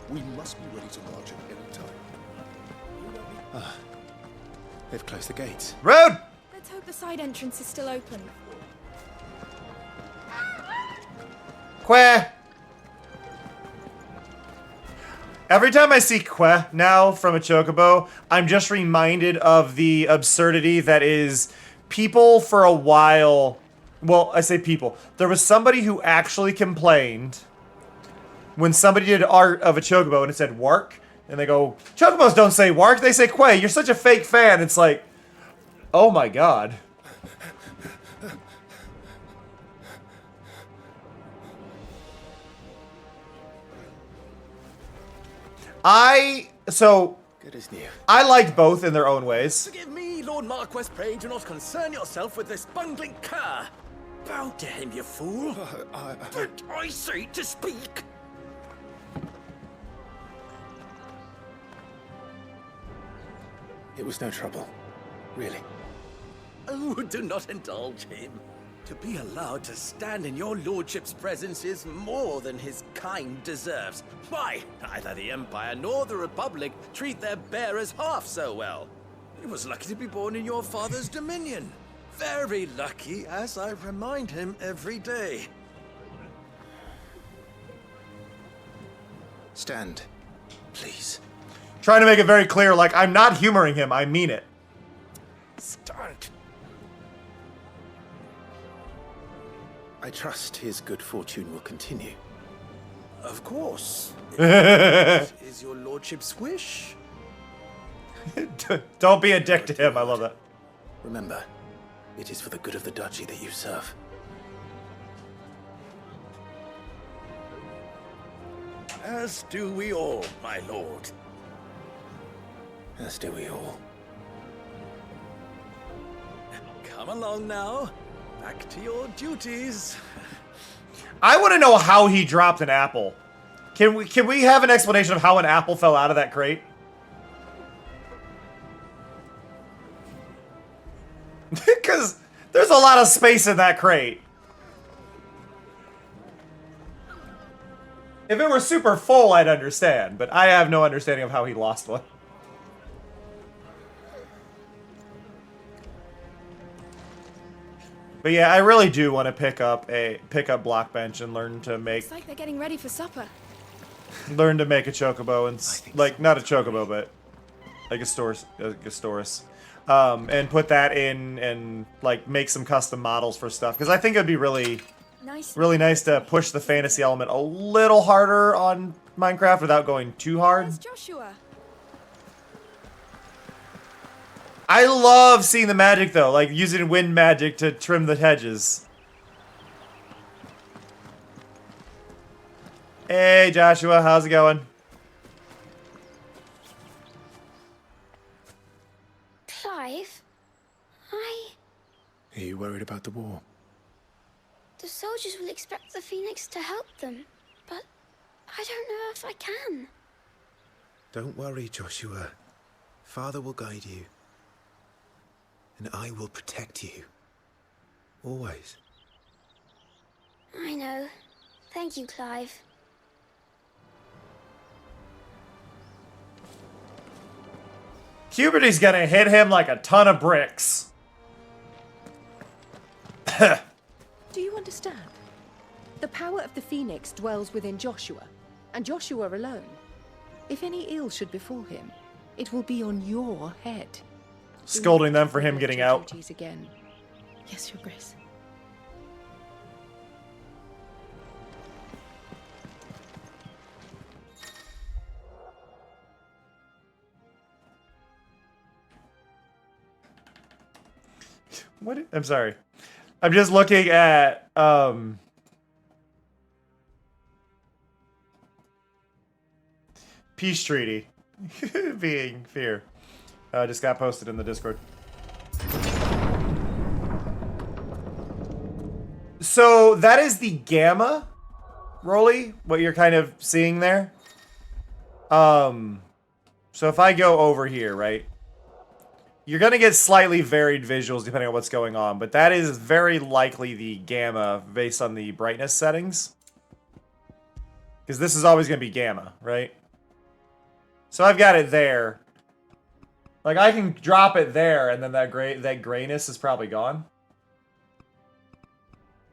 We must be ready to march at any time. They've closed the gates. Road! Let's hope the side entrance is still open. Queh! Every time I see Queh now from a Chocobo, I'm just reminded of the absurdity that is people for a while. Well, I say people. There was somebody who actually complained when somebody did art of a Chocobo and it said Wark, and they go, Chocobos don't say Wark, they say Queh. You're such a fake fan. It's like, oh my god. Good as new. I liked both in their own ways. Forgive me, Lord Marquess, pray do not concern yourself with this bungling cur. Bow to him, you fool. Did I say to speak? It was no trouble. Really. Oh, do not indulge him. To be allowed to stand in your lordship's presence is more than his kind deserves. Why, neither the Empire nor the Republic treat their bearers half so well. He was lucky to be born in your father's dominion. Very lucky, as I remind him every day. Stand, please. Trying to make it very clear, like, I'm not humoring him, I mean it. Stand. I trust his good fortune will continue. Of course. Is your lordship's wish? Don't be a dick to him, I love that. Remember, it is for the good of the duchy that you serve. As do we all, my lord. As do we all. Come along now. Back to your duties. I want to know how he dropped an apple. Can we have an explanation of how an apple fell out of that crate? Because there's a lot of space in that crate. If it were super full, I'd understand, but I have no understanding of how he lost one. But yeah, I really do want to pick up Blockbench and learn to make. It's like they're getting ready for supper. Learn to make a chocobo and like not a chocobo, but like a Storis, and put that in and like make some custom models for stuff because I think it'd be really Nice. Really nice to push the fantasy element a little harder on Minecraft without going too hard. Where's Joshua? I love seeing the magic though, like using wind magic to trim the hedges. Hey Joshua, how's it going? Clive, Are you worried about the war? the soldiers will expect the Phoenix to help them, but I don't know if I can. Don't worry, Joshua. Father will guide you. And I will protect you. Always. I know. Thank you, Clive. Puberty's gonna hit him like a ton of bricks. Do you understand? The power of the Phoenix dwells within Joshua, and Joshua alone. If any ill should befall him, it will be on your head. Scolding them for him getting out. Duties again. Yes, Your Grace. What? I'm sorry. I'm just looking at peace treaty being fear. Just got posted in the Discord. So that is the gamma, Rolly, what you're kind of seeing there. So if I go over here, right? You're going to get slightly varied visuals depending on what's going on, but that is very likely the gamma based on the brightness settings. Because this is always going to be gamma, right? So I've got it there. Like, I can drop it there, and then that grayness is probably gone.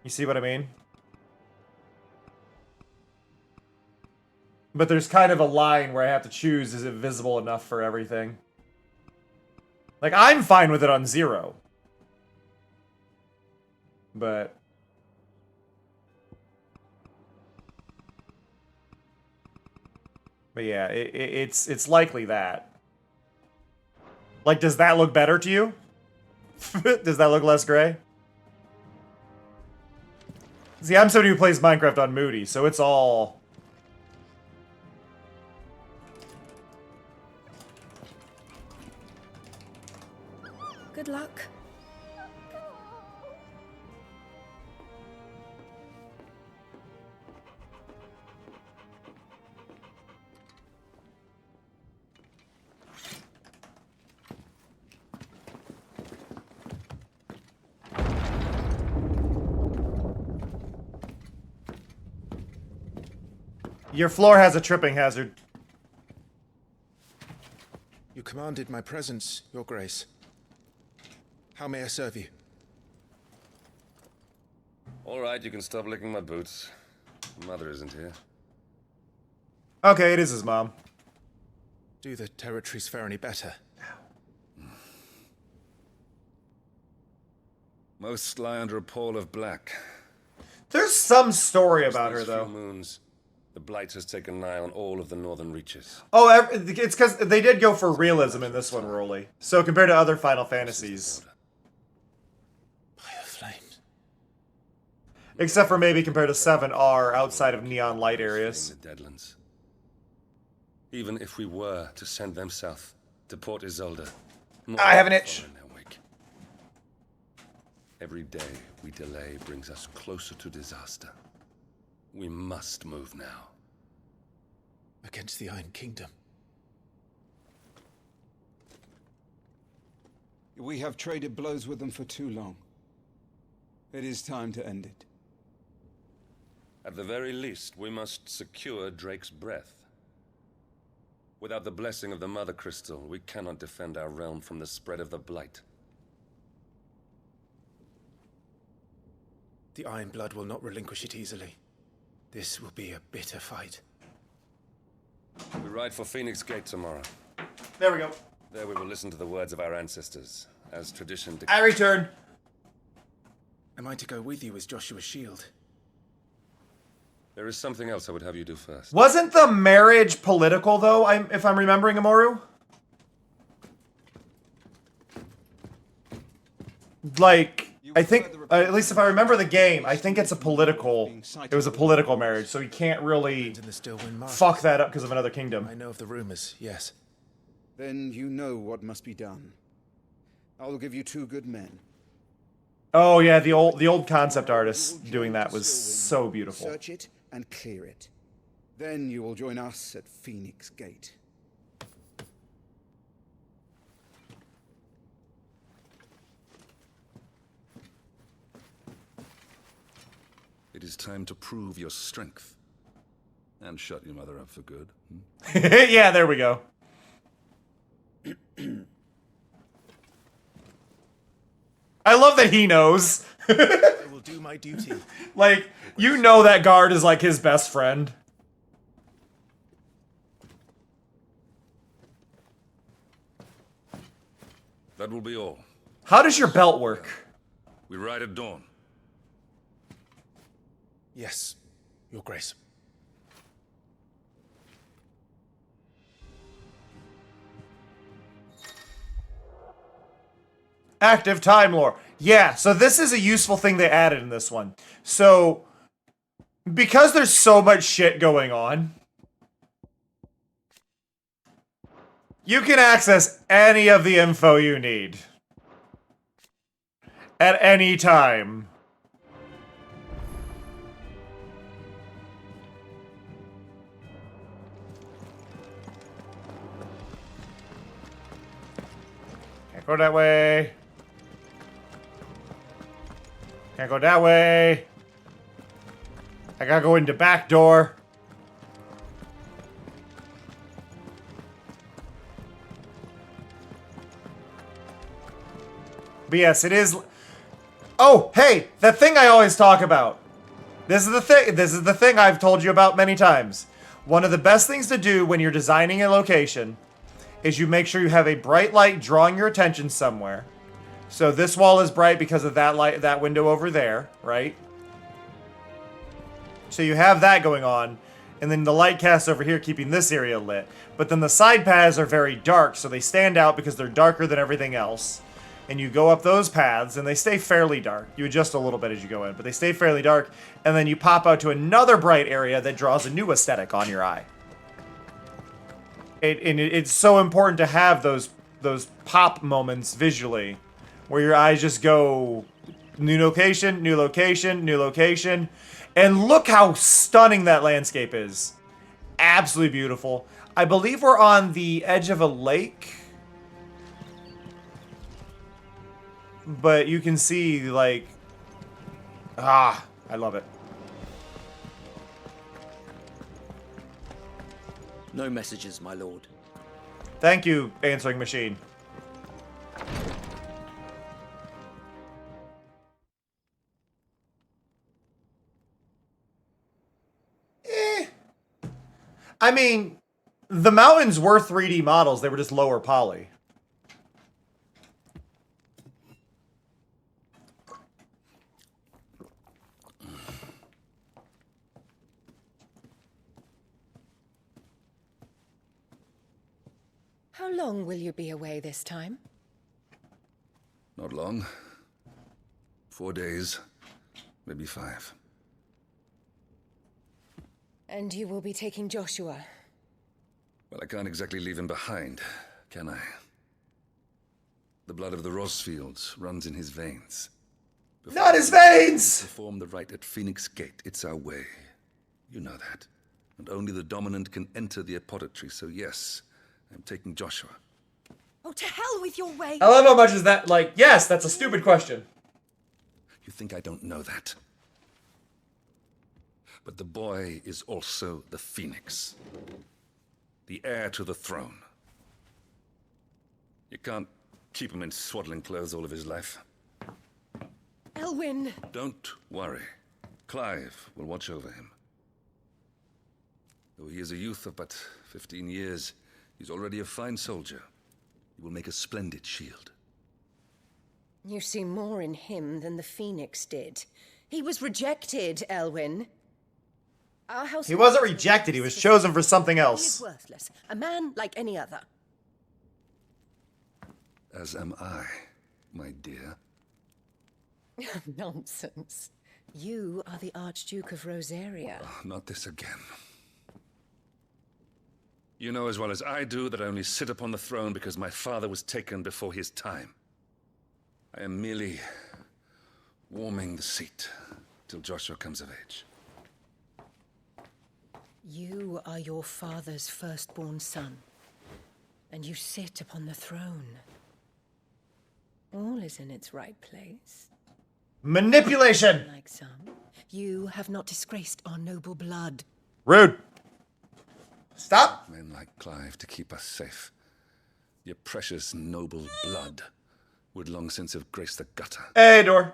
You see what I mean? But there's kind of a line where I have to choose, is it visible enough for everything? Like, I'm fine with it on 0. But... But yeah, it's likely that. Like, does that look better to you? Does that look less gray? See, I'm somebody who plays Minecraft on Moody, so it's all... Good luck. Your floor has a tripping hazard. You commanded my presence, Your Grace. How may I serve you? All right, you can stop licking my boots. Mother isn't here. Okay, it is his mom. Do the territories fare any better? Most lie under a pall of black. There's some story about her, These though. few moons, the Blight has taken an eye on all of the northern reaches. Oh, it's because they did go for realism in this one, Rolly. So compared to other Final Fantasies. Except for maybe compared to 7R outside of neon light areas. The Deadlands. Even if we were to send them south to Port Isolde, I have an itch. in their wake. Every day we delay brings us closer to disaster. We must move now. Against the Iron Kingdom. We have traded blows with them for too long. It is time to end it. At the very least, we must secure Drake's breath. Without the blessing of the Mother Crystal, we cannot defend our realm from the spread of the Blight. The Iron Blood will not relinquish it easily. This will be a bitter fight. We ride for Phoenix Gate tomorrow. There we go. There we will listen to the words of our ancestors, as tradition I return. Am I to go with you as Joshua's shield? There is something else I would have you do first. Wasn't the marriage political, though, if I'm remembering, Amoru? Like, I think, at least if I remember the game, I think it's a political, it was a political marriage, so he can't really fuck that up because of another kingdom. I know of the rumors, yes. Then you know what must be done. I will give you 2 good men. Oh yeah, the old concept artist doing that was so beautiful. Search it and clear it. Then you will join us at Phoenix Gate. It is time to prove your strength. And shut your mother up for good. Yeah, there we go. I love that he knows. I will do my duty. Like, you know that guard is like his best friend. That will be all. How does your belt work? We ride at dawn. Yes, Your Grace. Active time lore. Yeah, so this is a useful thing they added in this one. So, because there's so much shit going on, you can access any of the info you need. At any time. Can't go that way. Can't go that way. I gotta go in the back door. But yes, it is. Oh, hey, the thing I always talk about. This is the thing I've told you about many times. One of the best things to do when you're designing a location is you make sure you have a bright light drawing your attention somewhere. So this wall is bright because of that light, that window over there, right? So you have that going on, and then the light casts over here keeping this area lit. But then the side paths are very dark, so they stand out because they're darker than everything else. And you go up those paths, and they stay fairly dark. You adjust a little bit as you go in, but they stay fairly dark. And then you pop out to another bright area that draws a new aesthetic on your eye. It's so important to have those pop moments visually, where your eyes just go new location, new location, new location. And look how stunning that landscape is. Absolutely beautiful. I believe we're on the edge of a lake. But you can see, like... I love it. No messages, my lord. Thank you, answering machine. I mean, the mountains were 3D models. They were just lower poly. How long will you be away this time? Not long. 4 days, maybe 5. And you will be taking Joshua? Well, I can't exactly leave him behind, can I? The blood of the Rosfields runs in his veins. Not his veins! Perform the rite at Phoenix Gate. It's our way. You know that. And only the dominant can enter the apothecary, so yes, I'm taking Joshua. Oh, to hell with your way! I love how much is that, like, yes, that's a stupid question. You think I don't know that? But the boy is also the Phoenix. The heir to the throne. You can't keep him in swaddling clothes all of his life. Elwyn! Don't worry. Clive will watch over him. Though he is a youth of but 15 years, he's already a fine soldier. He will make a splendid shield. You see more in him than the Phoenix did. He was rejected, Elwyn. Our house He wasn't rejected, he was chosen for something He is else. worthless. A man like any other. As am I, my dear. Nonsense. You are the Archduke of Rosaria. Not this again. You know as well as I do that I only sit upon the throne because my father was taken before his time. I am merely warming the seat till Joshua comes of age. You are your father's firstborn son, and you sit upon the throne. All is in its right place. Manipulation! Like some, you have not disgraced our noble blood. Rude. Stop. Men like Clive to keep us safe. Your precious noble blood would long since have graced the gutter. Hey, Dor.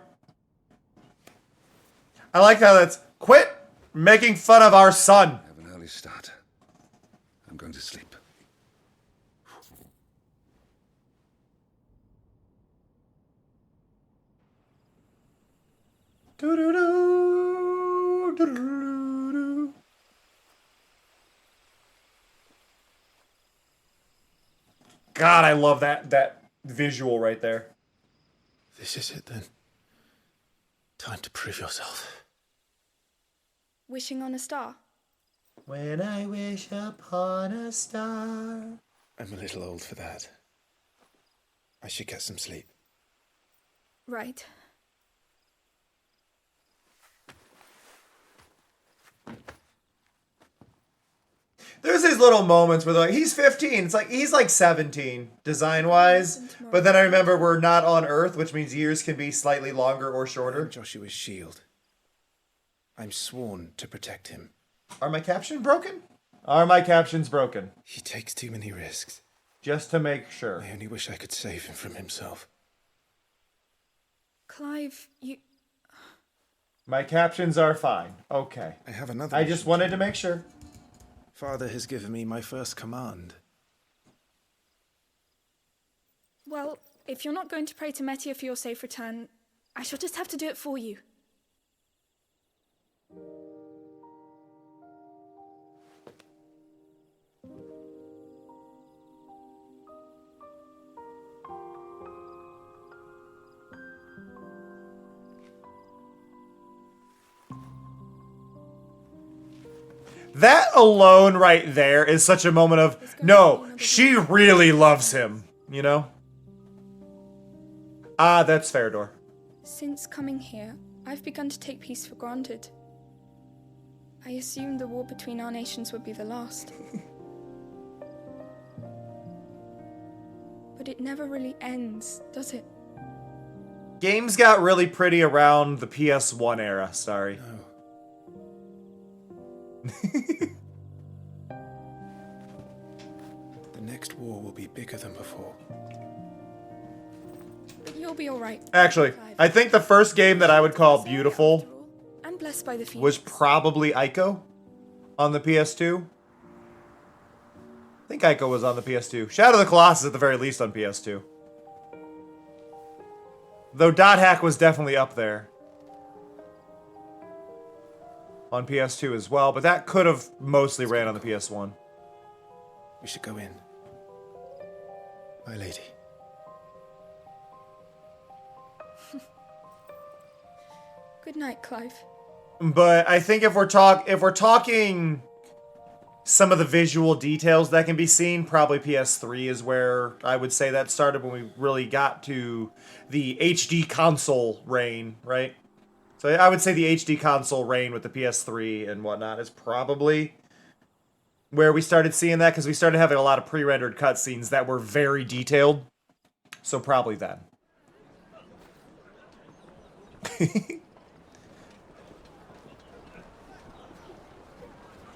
I like how that's quit making fun of our son. Have an early start. I'm going to sleep. God, I love that visual right there. This is it then. Time to prove yourself. Wishing on a star. When I wish upon a star. I'm a little old for that. I should get some sleep. Right. There's these little moments where they're like, he's 15. It's like, he's like 17, design-wise. But then I remember we're not on Earth, which means years can be slightly longer or shorter. I'm Joshua's shield. I'm sworn to protect him. Are my captions broken? Are my captions broken? He takes too many risks. Just to make sure. I only wish I could save him from himself. Clive, you... My captions are fine. Okay. I have another I just wanted to make sure. Father has given me my first command. Well, if you're not going to pray to Metia for your safe return, I shall just have to do it for you. That alone right there is such a moment of, no, she really loves him, you know? Ah, that's fair, Dor. Since coming here, I've begun to take peace for granted. I assumed the war between our nations would be the last. But it never really ends, does it? Games got really pretty around the PS1 era, sorry. The next war will be bigger than before. But you'll be alright. Actually, I think the first game that I would call beautiful And blessed by the Phoenix. was probably Ico on the PS2. I think Ico was on the PS2. Shadow of the Colossus at the very least on PS2. Though Dot Hack was definitely up there. On PS2 as well, but that could have mostly ran on the PS1. We should go in. My lady. Good night, Clive. But I think if we're talking some of the visual details that can be seen, probably PS3 is where I would say that started when we really got to the HD console reign, right? So I would say the HD console reign with the PS3 and whatnot is probably where we started seeing that, because we started having a lot of pre-rendered cutscenes that were very detailed. So probably then.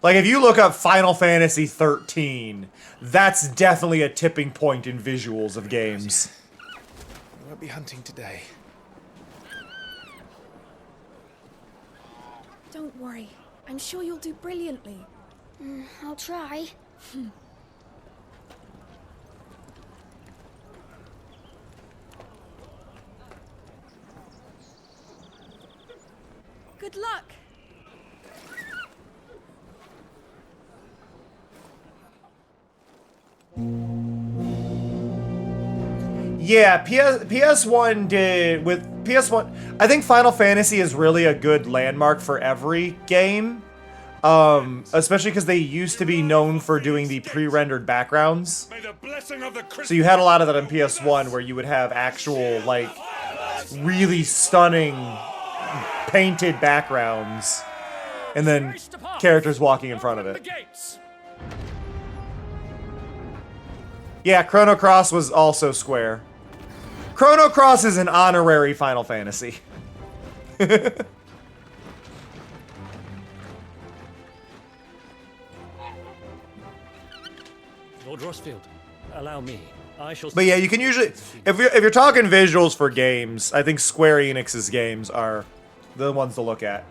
Like, if you look up Final Fantasy 13, that's definitely a tipping point in visuals of games. We won't be hunting today. Don't worry. I'm sure you'll do brilliantly. I'll try. Good luck. Yeah, PS1 did with PS1. I think Final Fantasy is really a good landmark for every game, especially because they used to be known for doing the pre-rendered backgrounds. So you had a lot of that on PS1 where you would have actual like really stunning painted backgrounds, and then characters walking in front of it. Yeah, Chrono Cross was also Square. Chrono Cross is an honorary Final Fantasy. Lord Rossfield, allow me. I shall. But yeah, you can usually, if you're talking visuals for games, I think Square Enix's games are the ones to look at.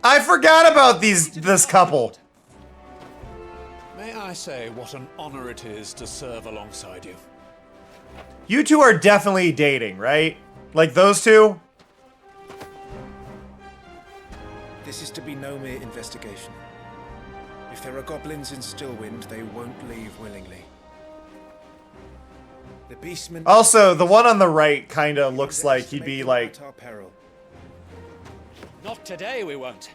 I forgot about this couple. May I say what an honor it is to serve alongside you? You two are definitely dating, right? Like those two? This is to be no mere investigation. If there are goblins in Stillwind, they won't leave willingly. The beastmen... Also, the one on the right kind of looks like he'd be like... Not today, we won't.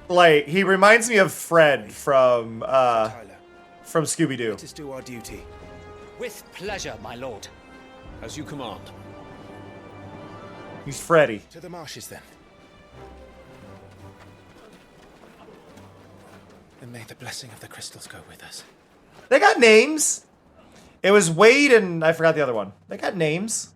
Like, he reminds me of Fred from Scooby-Doo. Let us do our duty. With pleasure, my lord. As you command. He's Freddy. To the marshes, then. And may the blessing of the crystals go with us. They got names. It was Wade and I forgot the other one. They got names.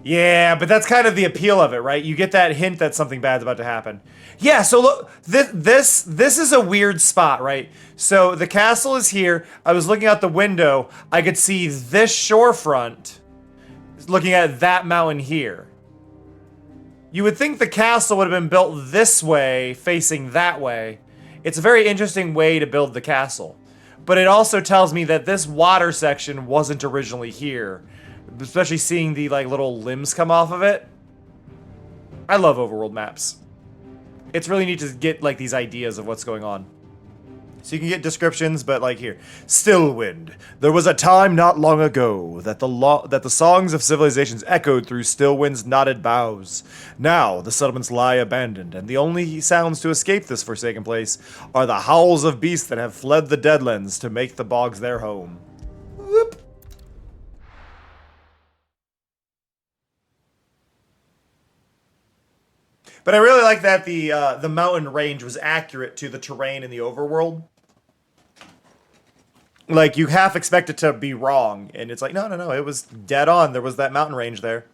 Yeah, but that's kind of the appeal of it, right? You get that hint that something bad's about to happen. Yeah, so look, this is a weird spot, right? So the castle is here. I was looking out the window. I could see this shorefront looking at that mountain here. You would think the castle would have been built this way, facing that way. It's a very interesting way to build the castle. But it also tells me that this water section wasn't originally here. Especially seeing the like little limbs come off of it. I love overworld maps. It's really neat to get like these ideas of what's going on. So you can get descriptions, but like here. Stillwind. There was a time not long ago that the songs of civilizations echoed through Stillwind's knotted boughs. Now the settlements lie abandoned, and the only sounds to escape this forsaken place are the howls of beasts that have fled the deadlands to make the bogs their home. Whoop. But I really like that the mountain range was accurate to the terrain in the overworld. Like, you half expect it to be wrong, and it's like, no, it was dead on. There was that mountain range there.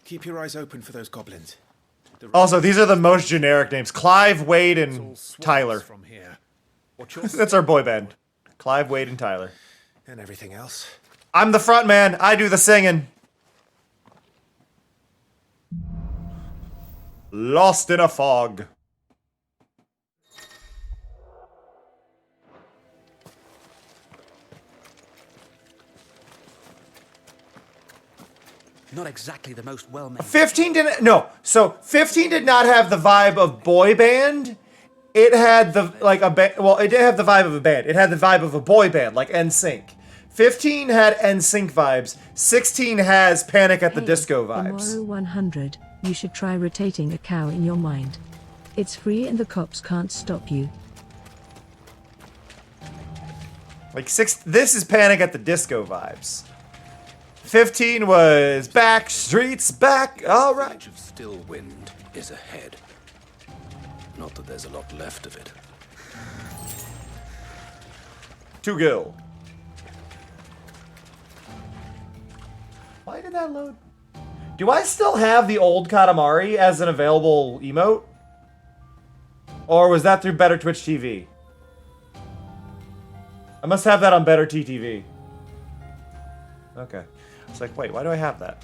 Keep your eyes open for those goblins. Also, these are the most generic names. Clive, Wade, and Tyler. From here. That's our boy band. Clive, Wade, and Tyler. And everything else. I'm the front man. I do the singing. Lost in a fog. Not exactly the most well-made. 15 didn't. No. So 15 did not have the vibe of boy band. It had the like a well, it did have the vibe of a band. It had the vibe of a boy band, like NSYNC. 15 had NSYNC vibes. 16 has Panic at the Disco vibes. Tomorrow 100, you should try rotating a cow in your mind. It's free and the cops can't stop you. Like this is Panic at the Disco vibes. 15 was back streets back. All right. The age of Stillwind is ahead. Not that there's a lot left of it. To go. Why did that load? Do I still have the old Katamari as an available emote? Or was that through Better Twitch TV? I must have that on Better TTV. Okay. It's like, wait, why do I have that?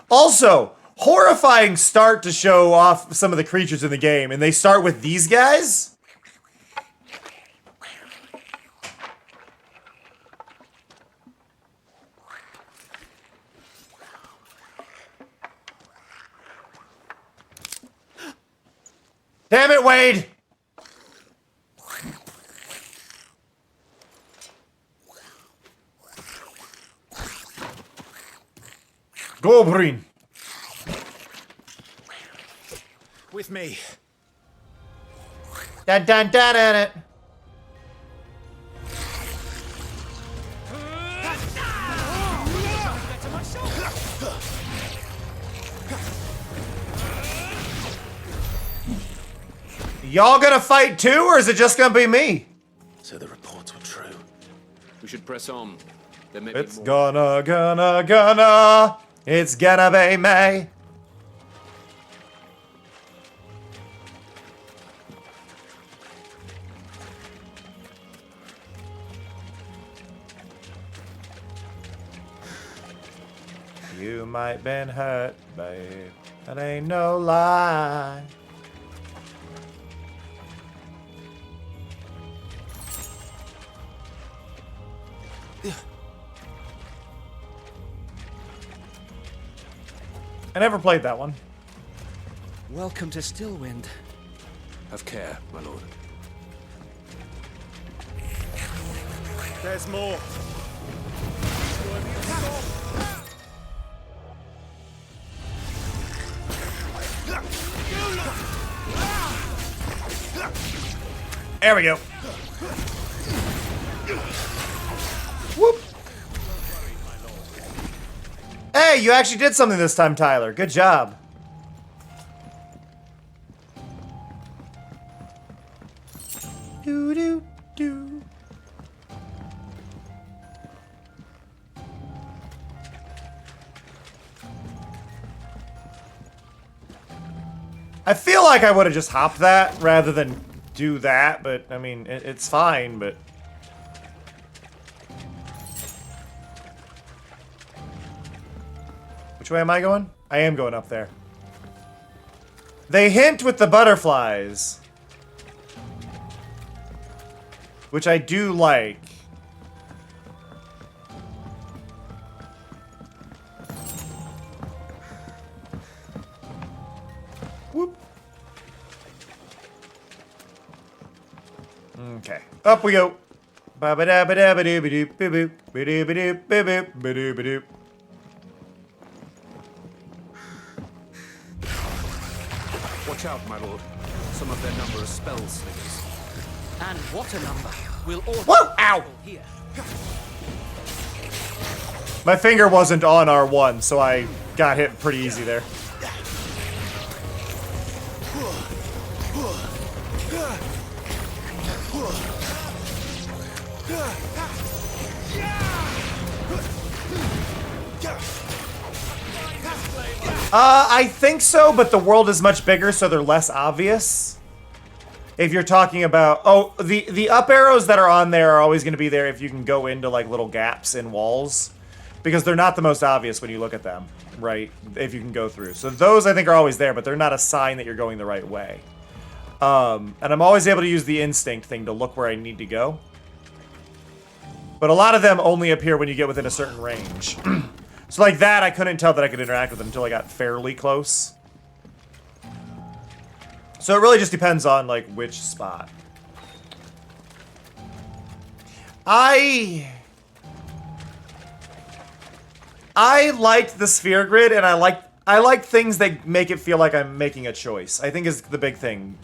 Also, horrifying start to show off some of the creatures in the game, and they start with these guys? Damn it, Wade! Goblin. With me. Dun dun dun dun it. Y'all gonna fight too, or is it just gonna be me? So the reports were true. We should press on. There may It's be more. gonna. It's gonna be me. You might been hurt, babe. That ain't no lie. I never played that one. Welcome to Stillwind. Have care, my lord. There's more. There we go. Whoop. Hey, you actually did something this time, Tyler. Good job. Do. I feel like I would have just hopped that rather than do that, but I mean, it's fine, but... Which way am I going? I am going up there. They hint with the butterflies. Which I do like. Whoop. Okay. Up we go. Ba-ba-da-ba-da-ba-doo-ba-doo, ba-doo, ba-doo, ba-doo. Watch out, my lord. Some of their number are spell slingers. And what a number. We'll all Whoa! Ow! here. My finger wasn't on R1, so I got hit pretty easy there. I think so, but the world is much bigger, so they're less obvious. If you're talking about... Oh, the up arrows that are on there are always going to be there if you can go into, like, little gaps in walls. Because they're not the most obvious when you look at them, right? If you can go through. So those, I think, are always there, but they're not a sign that you're going the right way. And I'm always able to use the instinct thing to look where I need to go. But a lot of them only appear when you get within a certain range. So like that, I couldn't tell that I could interact with them until I got fairly close. So it really just depends on, like, which spot. I liked the sphere grid, and I like things that make it feel like I'm making a choice. I think is the big thing.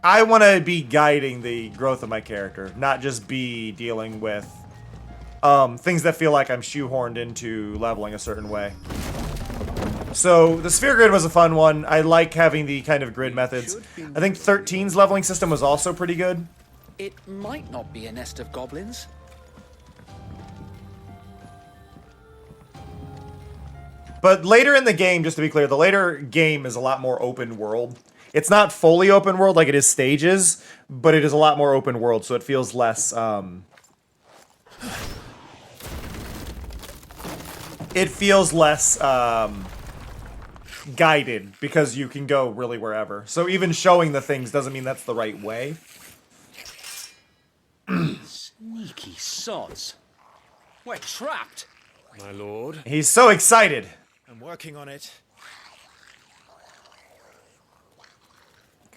I want to be guiding the growth of my character, not just be dealing with things that feel like I'm shoehorned into leveling a certain way. So the sphere grid was a fun one. I like having the kind of grid methods. I think 13's leveling system was also pretty good. It might not be a nest of goblins. But later in the game, just to be clear, the later game is a lot more open world. It's not fully open world like it is stages, but it is a lot more open world, so it feels less, it feels less, guided because you can go really wherever. So even showing the things doesn't mean that's the right way. Sneaky sods. We're trapped. My lord. He's so excited. I'm working on it.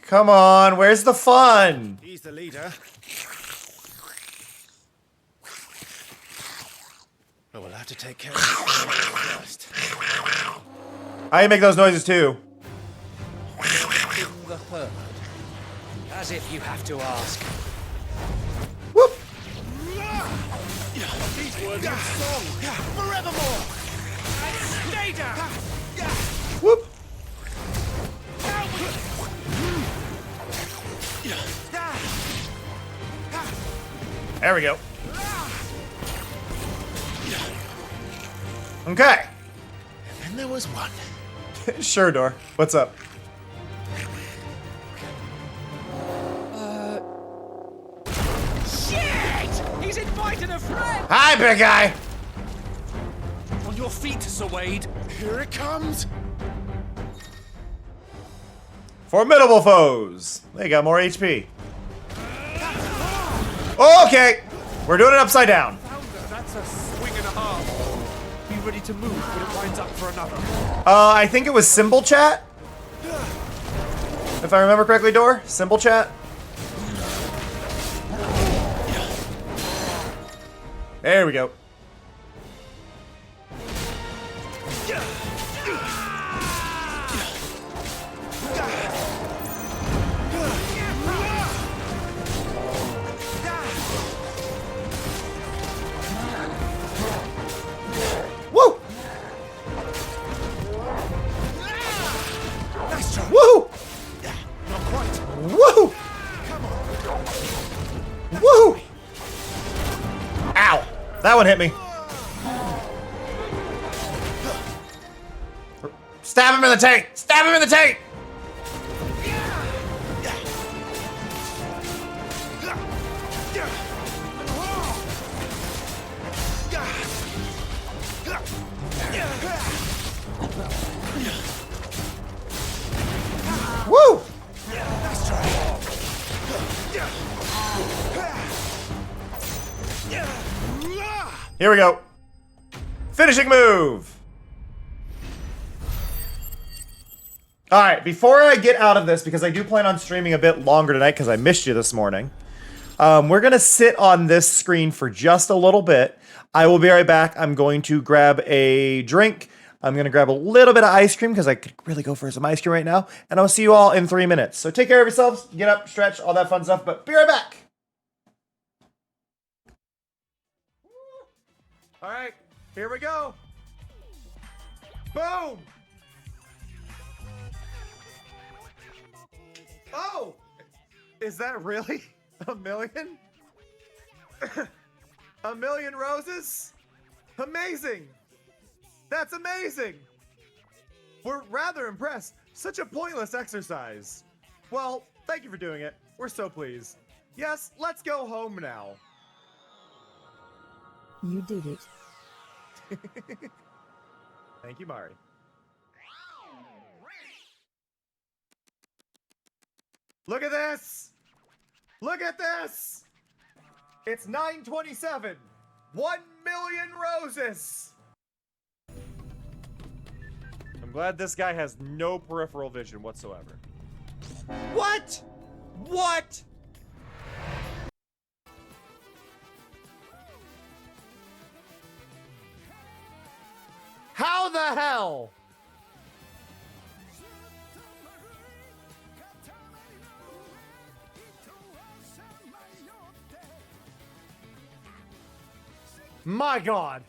Come on, where's the fun? He's the leader. But we'll have to take care of it first. I make those noises too. In the herd. As if you have to ask. Whoop! These words in song forevermore. Stay down. Whoop! There we go. Okay. And there was one. Sure, Door. What's up? Shit! He's invited a friend! Hi, big guy! On your feet, Sir Wade. Here it comes. Formidable foes. They got more HP. Okay. We're doing it upside down. That's a swing and a half. Be ready to move when it winds up for another. I think it was symbol chat. If I remember correctly, Door. Symbol chat. There we go. Woo! Nice try. Woo! Not quite. Woo! Woo! Ow! That one hit me. Stab him in the tank! Stab him in the tank! Woo! Here we go. Finishing move. All right, before I get out of this, because I do plan on streaming a bit longer tonight because I missed you this morning, we're going to sit on this screen for just a little bit. I will be right back. I'm going to grab a drink. I'm going to grab a little bit of ice cream because I could really go for some ice cream right now. And I'll see you all in 3 minutes. So take care of yourselves. Get up, stretch, all that fun stuff. But be right back. All right, here we go. Boom. Oh, is that really a million? A million roses? Amazing. That's amazing. We're rather impressed. Such a pointless exercise. Well, thank you for doing it. We're so pleased. Yes, let's go home now. You did it. Thank you, Mari. Look at this! Look at this! It's 9:27. 1 million roses! I'm glad this guy has no peripheral vision whatsoever. What? What? How the hell? My God.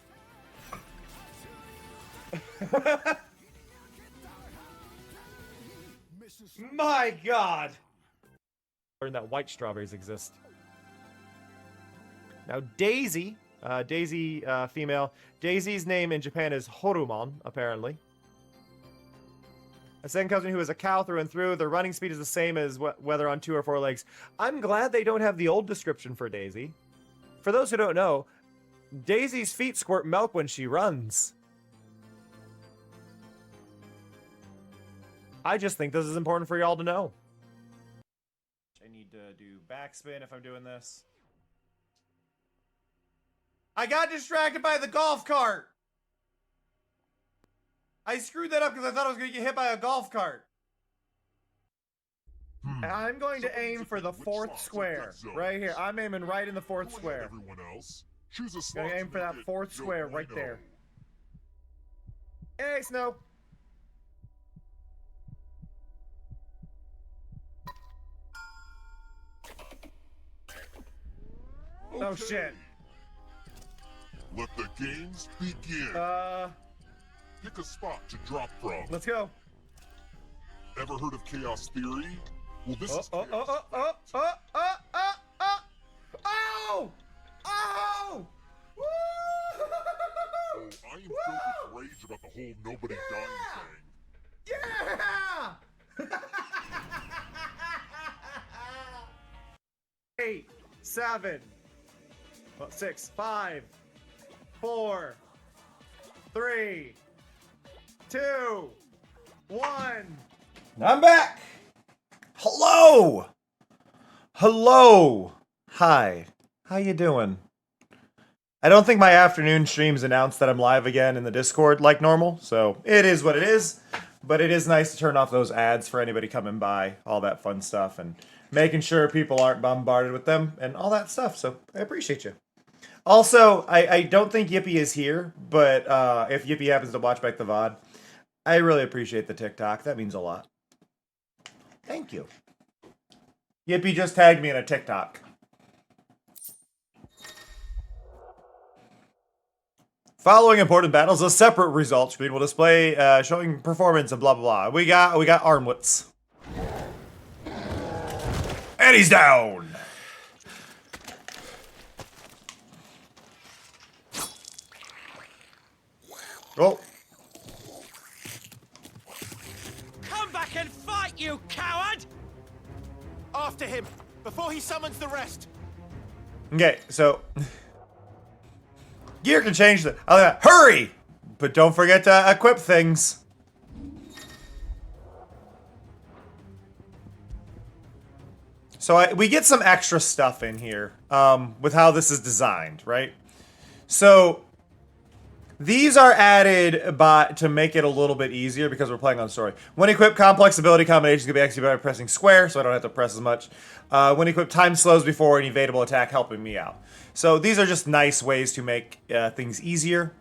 My God. Learned that white strawberries exist. Now Daisy, female. Daisy's name in Japan is Horumon, apparently. A second cousin who is a cow through and through. Their running speed is the same as whether on 2 or 4 legs. I'm glad they don't have the old description for Daisy. For those who don't know, Daisy's feet squirt milk when she runs. I just think this is important for y'all to know. I need to do backspin if I'm doing this. I got distracted by the golf cart! I screwed that up because I thought I was going to get hit by a golf cart. I'm going to aim for the fourth square. Right here. I'm aiming right in the fourth square. Everyone else, choose a slot. Gonna aim for that fourth square right there. Hey, Snow. Okay. Oh, shit. Let the games begin. Pick a spot to drop from. Let's go. Ever heard of chaos theory? Well, this is chaos. Oh! Woo! Oh, I am filled with rage about the whole nobody dying thing. Yeah! 8, 7, 6, 5, 4, 3, 2, 1. I'm back! Hello! Hello! Hi. How you doing? I don't think my afternoon streams announced that I'm live again in the Discord like normal, so it is what it is. But it is nice to turn off those ads for anybody coming by, all that fun stuff, and making sure people aren't bombarded with them, and all that stuff, so I appreciate you. Also, I don't think Yippee is here, but if Yippee happens to watch back the VOD, I really appreciate the TikTok. That means a lot. Thank you. Yippee just tagged me in a TikTok. Following important battles, a separate results screen will display showing performance and blah blah blah. We got armlets. And he's down. Oh. Come back and fight, you coward! After him, before he summons the rest. Okay, so gear can change the. Hurry! But don't forget to equip things. So we get some extra stuff in here with how this is designed, right? So these are added to make it a little bit easier because we're playing on story. When equipped, complex ability combinations can be executed by pressing square, so I don't have to press as much. When equipped, time slows before an evadable attack, helping me out. So these are just nice ways to make things easier.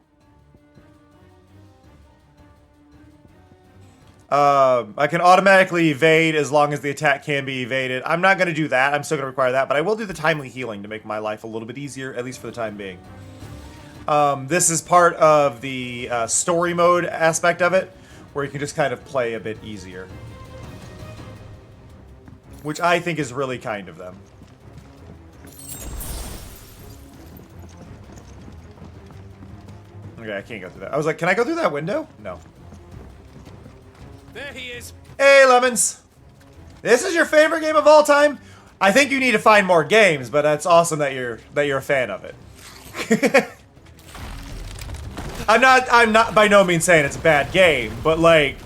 I can automatically evade as long as the attack can be evaded. I'm not going to do that. I'm still going to require that, but I will do the timely healing to make my life a little bit easier, at least for the time being. This is part of the story mode aspect of it, where you can just kind of play a bit easier. Which I think is really kind of them. Okay, I can't go through that. I was like, can I go through that window? No. There he is. Hey, Lemons. This is your favorite game of all time? I think you need to find more games, but that's awesome that you're a fan of it. I'm not by no means saying it's a bad game, but like,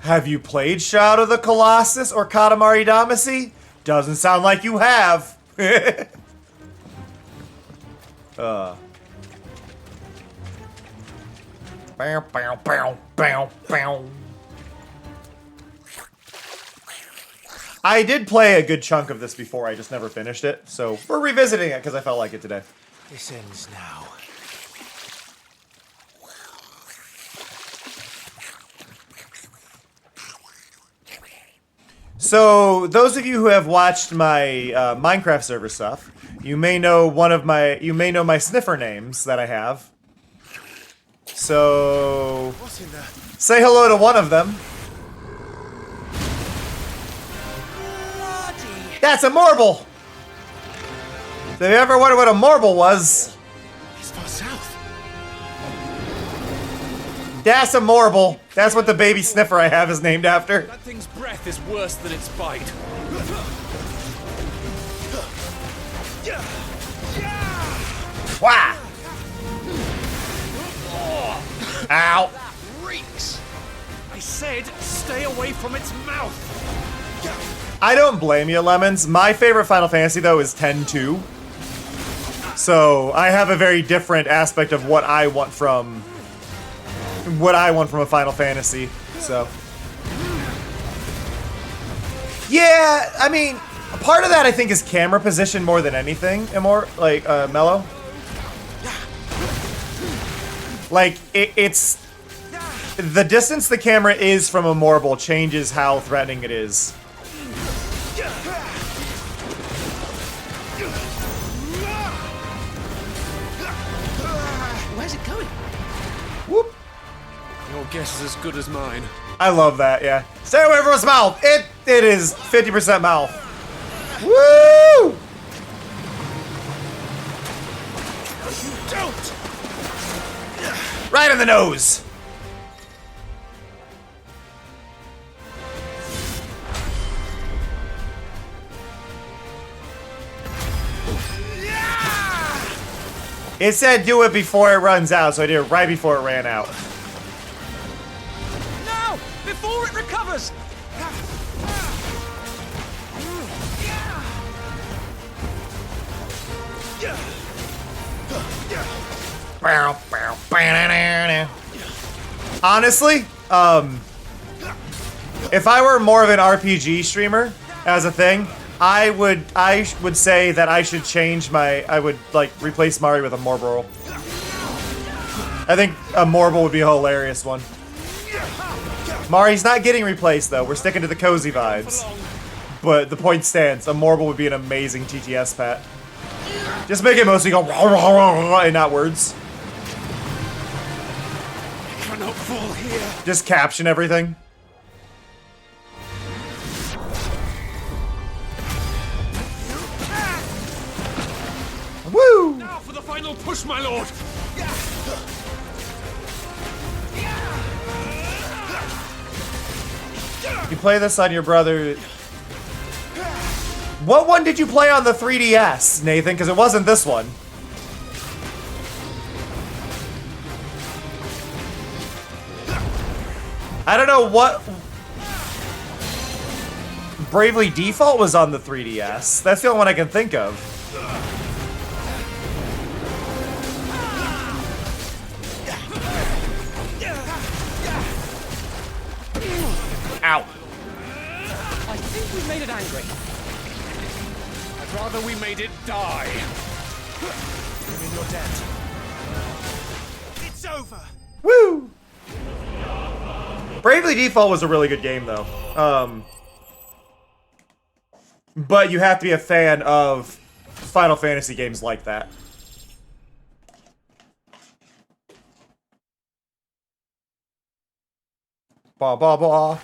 have you played Shadow of the Colossus or Katamari Damacy? Doesn't sound like you have. Bow, bow, bow, bow, bow. I did play a good chunk of this before, I just never finished it, so we're revisiting it because I felt like it today. This ends now. So, those of you who have watched my Minecraft server stuff, you may know my sniffer names that I have. So, say hello to one of them. That's a marble! So if you ever wondered what a marble was, He's far south. that's a marble. That's what the baby sniffer I have is named after. That thing's breath is worse than its bite. Wah! Ow! That reeks. I said stay away from its mouth. I don't blame you, Lemons. My favorite Final Fantasy, though, is 10-2. So, I have a very different aspect of what I want from a Final Fantasy, so. Yeah, I mean, part of that I think is camera position more than anything, and more, like, Mellow. Like, it's... The distance the camera is from a Morble changes how threatening it is. Where's it going? Whoop. Your guess is as good as mine. I love that, yeah. Stay away from its mouth! It is 50% mouth. Woo! Don't! Right in the nose! It said do it before it runs out, so I did it right before it ran out. Now! Before it recovers! Honestly, if I were more of an RPG streamer as a thing, I would say that I should change I would like replace Mari with a Morble. I think a Morble would be a hilarious one. Mari's not getting replaced though. We're sticking to the cozy vibes. But the point stands. A Morble would be an amazing TTS pet. Just make it mostly go rah, rah, rah, rah, and not words. I cannot fall here. Just caption everything. Woo! Now for the final push, my lord. You play this on your brother. What one did you play on the 3DS, Nathan? Because it wasn't this one. I don't know what... Bravely Default was on the 3DS. That's the only one I can think of. Ow. I think we made it angry. I'd rather we made it die. You're in your debt. It's over. Woo! Bravely Default was a really good game, though. But you have to be a fan of Final Fantasy games like that. Ba ba ba.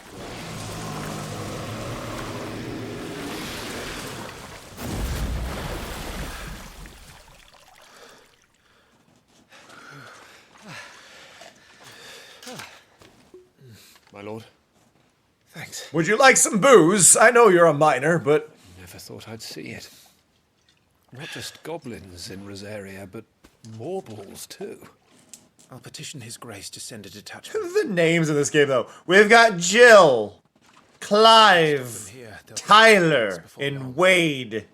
My lord. Thanks. Would you like some booze? I know you're a minor, but... Never thought I'd see it. Not just goblins in Rosaria, but Morbles too. I'll petition his grace to send a detachment. The names in this game, though. We've got Jill, Clive, Tyler, and Wade.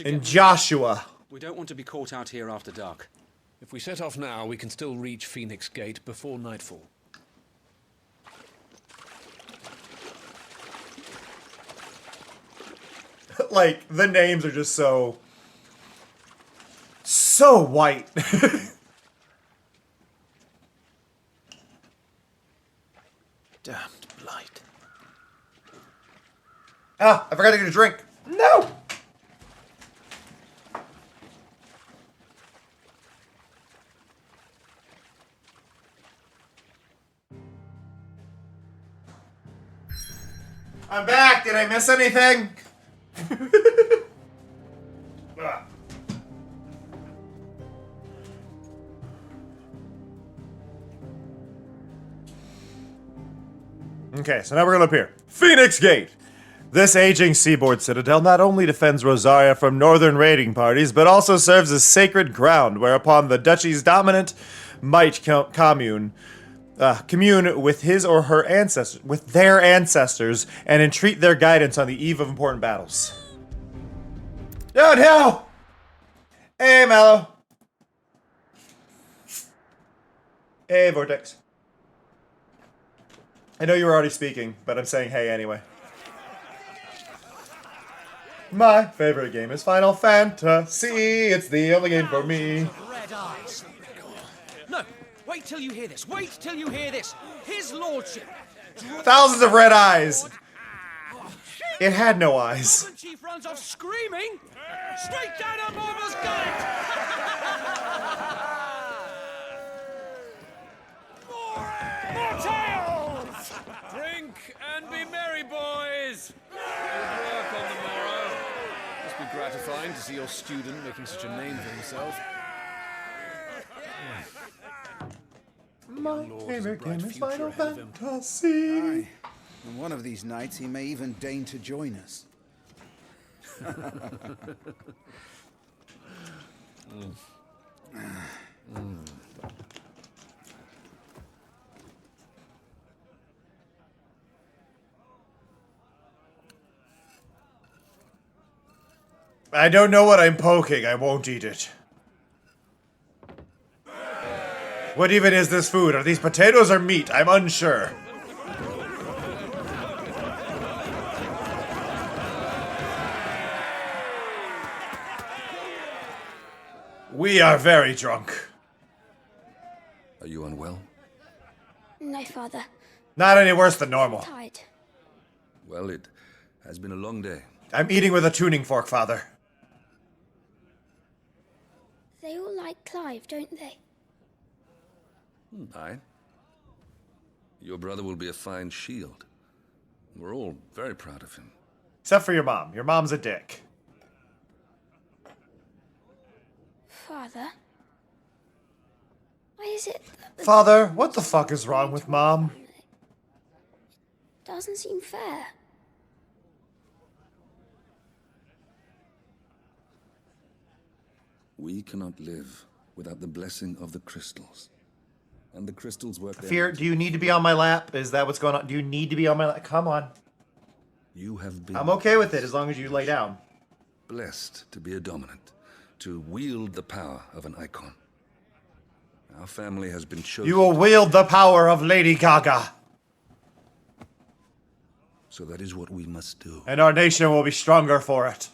And Joshua. We don't want to be caught out here after dark. If we set off now, we can still reach Phoenix Gate before nightfall. Like, the names are just so white. Damned blight. Ah, I forgot to get a drink. No! I'm back. Did I miss anything? Okay, so now we're gonna up here. Phoenix Gate! This aging seaboard citadel not only defends Rosaria from northern raiding parties, but also serves as sacred ground, whereupon the duchy's dominant might commune with his or her ancestors, with their ancestors, and entreat their guidance on the eve of important battles. No! Hey, Mallow. Hey, Vortex. I know you were already speaking, but I'm saying hey anyway. My favorite game is Final Fantasy. It's the only game for me. Red eyes. No, wait till you hear this. Wait till you hear this. His lordship. Thousands of red eyes. It had no eyes. The chief runs off screaming. Straight down a mobber's gullet. More tales. Drink and be merry, boys. Good work on the morrow. Must be gratifying to see your student making such a name for himself. My favorite game is Final Fantasy. Aye. And one of these nights he may even deign to join us. I don't know what I'm poking. I won't eat it. What even is this food? Are these potatoes or meat? I'm unsure. We are very drunk. Are you unwell? No, Father. Not any worse than normal. Tired. Well, it has been a long day. I'm eating with a tuning fork, Father. They all like Clive, don't they? Aye. Your brother will be a fine shield. We're all very proud of him. Except for your mom. Your mom's a dick. Father? Why is it that Father, what the fuck is wrong with Mom? doesn't seem fair? We cannot live without the blessing of the crystals. And the crystals work their Fear, do you need to be on my lap? Is that what's going on? Do you need to be on my lap? Come on. You have been I'm okay with it as long as you lay down. blessed to be a dominant, to wield the power of an icon. Our family has been chosen. You will wield the power of Lady Gaga. So that is what we must do. And our nation will be stronger for it.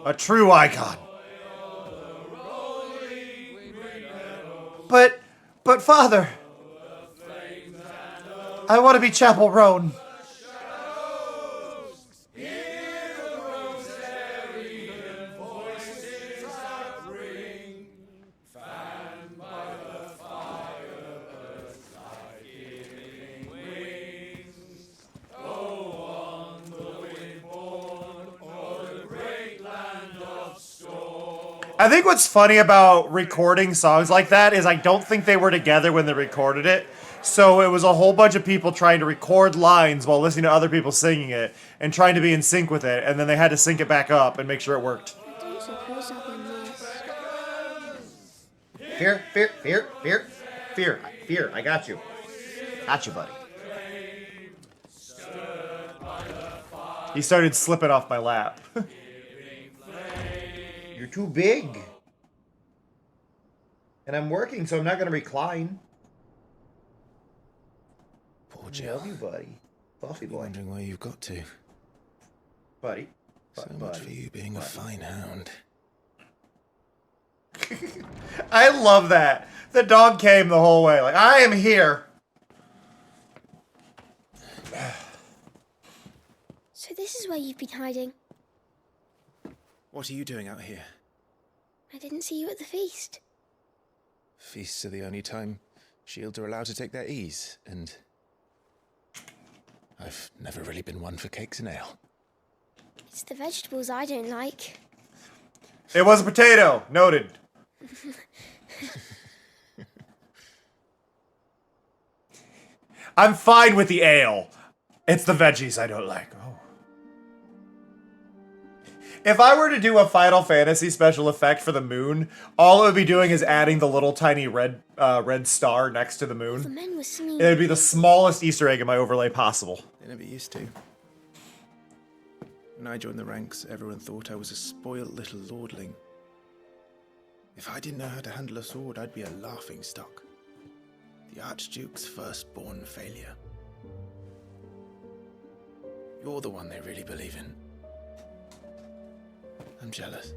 A true icon. But Father, I want to be Chapel Roan. I think what's funny about recording songs like that is I don't think they were together when they recorded it. So it was a whole bunch of people trying to record lines while listening to other people singing it and trying to be in sync with it, and then they had to sync it back up and make sure it worked. I don't suppose I've been lost. Fear, I got you. Got you, buddy. He started slipping off my lap. You're too big. And I'm working, so I'm not going to recline. Poor I Jill. love you, buddy. Fluffy boy. Wondering where you've got to. Buddy. So much for you being a fine hound. I love that. The dog came the whole way. Like, I am here. So this is where you've been hiding. What are you doing out here? I didn't see you at the feast. Feasts are the only time shields are allowed to take their ease, and I've never really been one for cakes and ale. It's the vegetables I don't like. It was a potato. Noted. I'm fine with the ale. It's the veggies I don't like. Oh. If I were to do a Final Fantasy special effect for the moon, all it would be doing is adding the little tiny red star next to the moon. The men were singing. It would be the smallest Easter egg in my overlay possible. They never used to. When I joined the ranks, everyone thought I was a spoiled little lordling. If I didn't know how to handle a sword, I'd be a laughing stock. The Archduke's firstborn failure. You're the one they really believe in. I'm jealous.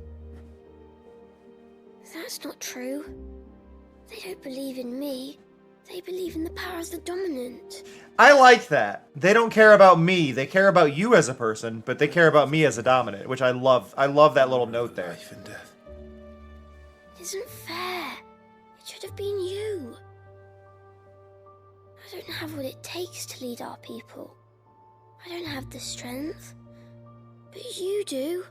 That's not true. They don't believe in me. They believe in the power of the dominant. I like that. They don't care about me. They care about you as a person, but they care about me as a dominant, which I love. I love that little note there. Life and death. It isn't fair. It should have been you. I don't have what it takes to lead our people. I don't have the strength. But you do.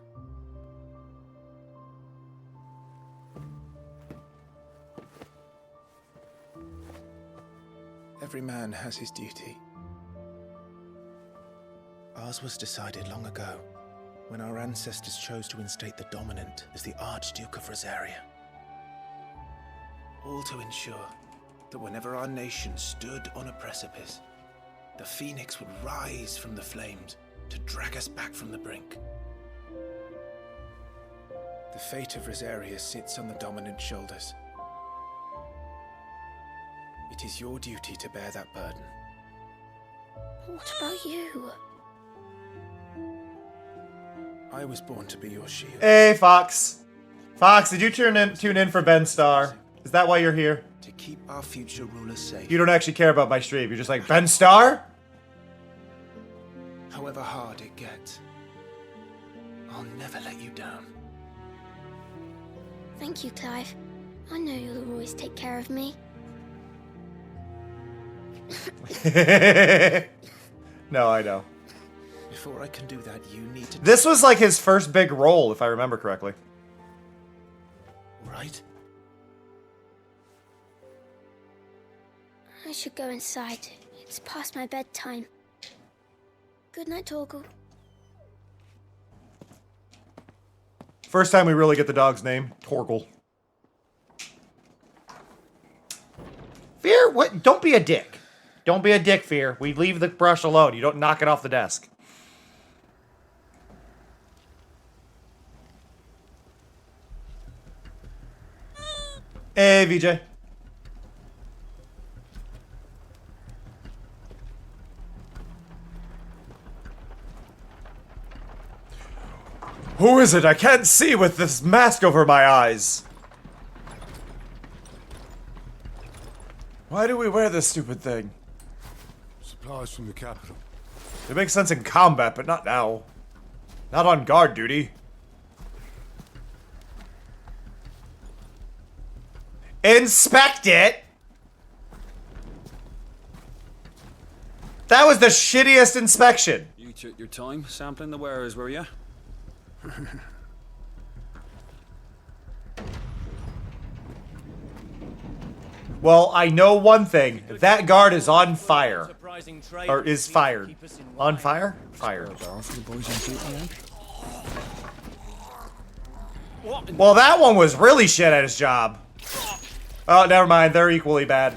Every man has his duty. Ours was decided long ago, when our ancestors chose to instate the dominant as the Archduke of Rosaria. All to ensure that whenever our nation stood on a precipice, the Phoenix would rise from the flames to drag us back from the brink. The fate of Rosaria sits on the dominant's shoulders. It is your duty to bear that burden. What about you? I was born to be your shield. Hey, Fox. Fox, did you tune in for Ben Starr? Is that why you're here? To keep our future rulers safe. You don't actually care about my stream. You're just like, Ben Starr? However hard it gets, I'll never let you down. Thank you, Clive. I know you'll always take care of me. No, I know. Before I can do that, you need to... This was like his first big role, if I remember correctly. Right? I should go inside. It's past my bedtime. Good night, Torgal. First time we really get the dog's name. Torgal. Fear? What? Don't be a dick. Don't be a dick, Fear. We leave the brush alone. You don't knock it off the desk. Hey, VJ. Who is it? I can't see with this mask over my eyes. Why do we wear this stupid thing? Supplies from the capital. It makes sense in combat, but not now. Not on guard duty. Inspect it! That was the shittiest inspection. You took your time sampling the wares, were you? Well, I know one thing. That guard is on fire. Or is fired. On fire? Fired. Well, that one was really shit at his job. Oh, never mind. They're equally bad.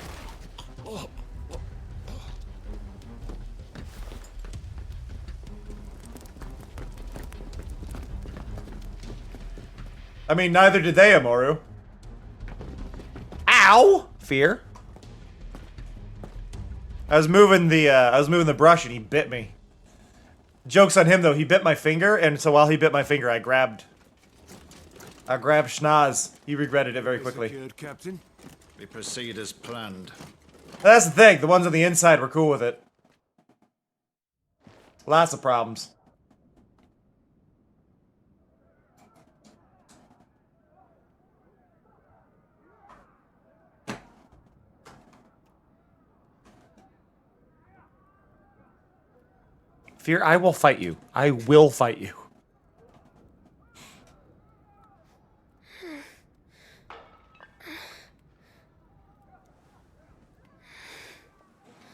I mean, neither did they, Amoru. Ow! Fear. I was moving the brush and he bit me. Joke's on him though, he bit my finger, and so while he bit my finger, I grabbed Schnoz. He regretted it very quickly. Secured, Captain. We proceed as planned. That's the thing, the ones on the inside were cool with it. Lots of problems. Fear, I will fight you. I will fight you.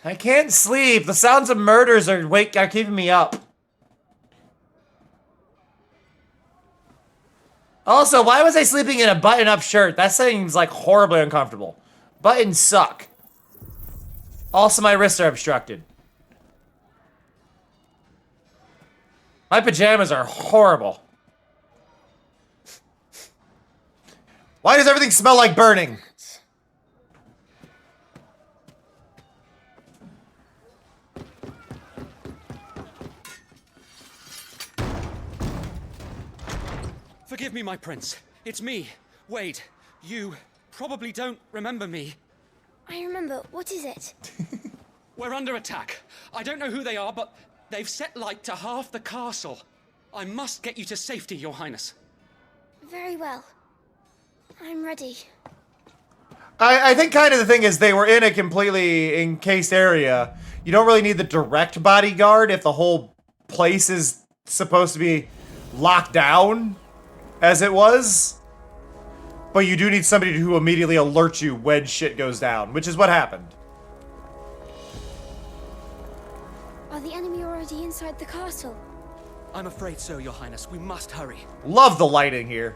I can't sleep. The sounds of murders are keeping me up. Also, why was I sleeping in a button-up shirt? That seems like horribly uncomfortable. Buttons suck. Also, my wrists are obstructed. My pajamas are horrible. Why does everything smell like burning? Forgive me, my prince. It's me, Wade. You probably don't remember me. I remember. What is it? We're under attack. I don't know who they are, but they've set light to half the castle. I must get you to safety, Your Highness. Very well. I'm ready. I think kind of the thing is they were in a completely encased area. You don't really need the direct bodyguard if the whole place is supposed to be locked down, as it was. But you do need somebody who immediately alerts you when shit goes down, which is what happened. Are the enemy already inside the castle? I'm afraid so, Your Highness. We must hurry. Love the lighting here.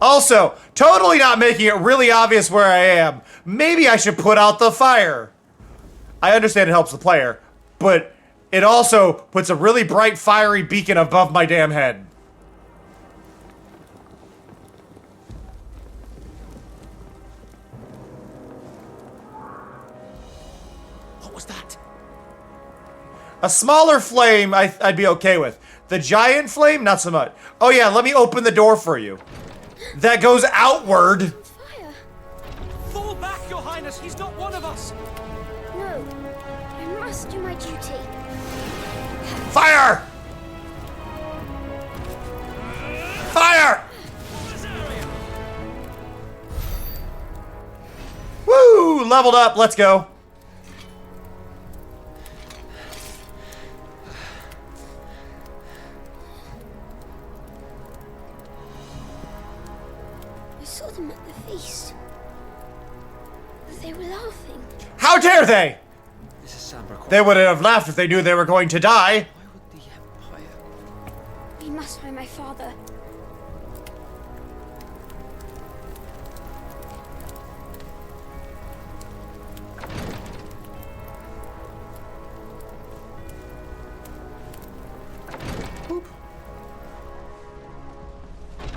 Also, totally not making it really obvious where I am. Maybe I should put out the fire. I understand it helps the player, but it also puts a really bright, fiery beacon above my damn head. What was that? A smaller flame, I'd be okay with. The giant flame, not so much. Oh yeah, let me open the door for you. That goes outward. Fire! Fall back, Your Highness. He's not one of us. No. I must do my duty. Fire! Fire! Woo! Leveled up. Let's go. I saw them at the feast. They were laughing. How dare they? This is Sambra. They wouldn't have laughed if they knew they were going to die. We must find my father.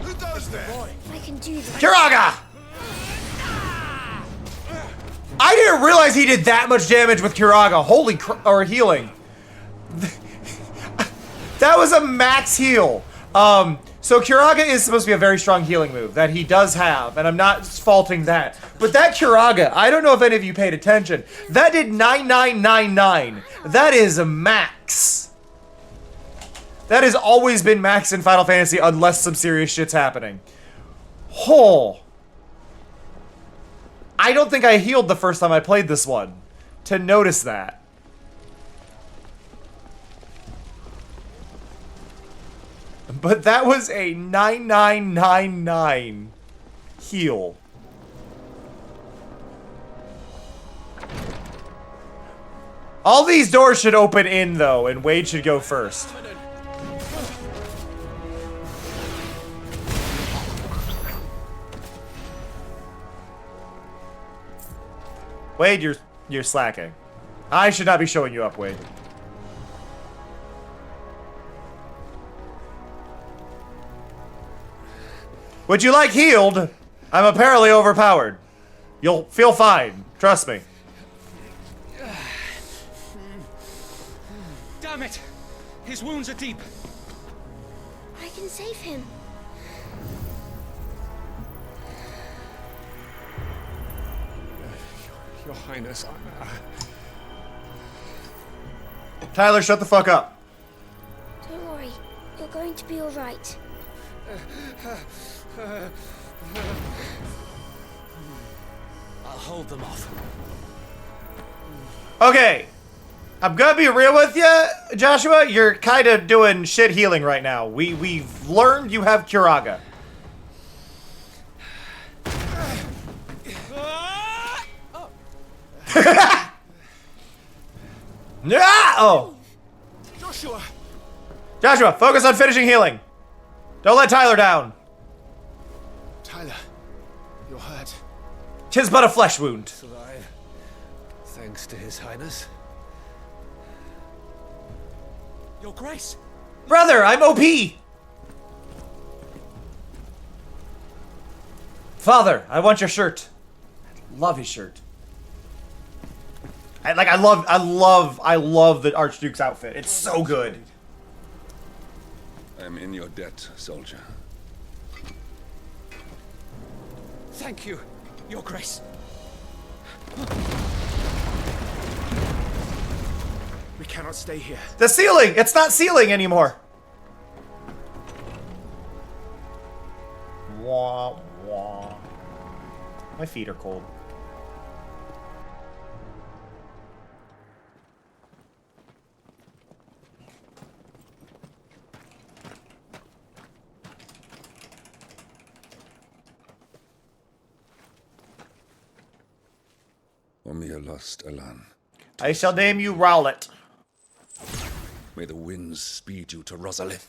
Who does that? I can do this. Kiraga! I didn't realize he did that much damage with Kiraga. Holy or healing. That was a max heal. So Kiraga is supposed to be a very strong healing move that he does have, and I'm not faulting that. But that Kiraga, I don't know if any of you paid attention. That did 9999. That is a max. That has always been max in Final Fantasy unless some serious shit's happening. Oh. I don't think I healed the first time I played this one to notice that. But that was a 9999 heal. All these doors should open in though, and Wade should go first. Wade, you're slacking. I should not be showing you up, Wade. Would you like healed? I'm apparently overpowered. You'll feel fine. Trust me. Damn it! His wounds are deep. I can save him. Your Highness, Tyler, shut the fuck up. Don't worry. You're going to be all right. I'll hold them off. Okay. I'm gonna be real with you, Joshua. You're kind of doing shit healing right now. We've learned you have Kiraga. Yeah! Oh. Joshua! Joshua, focus on finishing healing. Don't let Tyler down. You're hurt. 'Tis but a flesh wound. Survive. Thanks to His Highness. Your Grace! Brother, I'm OP! Father, I want your shirt. I love his shirt. I love the Archduke's outfit. It's so good. I am in your debt, soldier. Thank you, Your Grace. We cannot stay here. The ceiling! It's not ceiling anymore. Wah, wah. My feet are cold. Omir lost Alan. I shall name you Rowlet. May the winds speed you to Rosalith.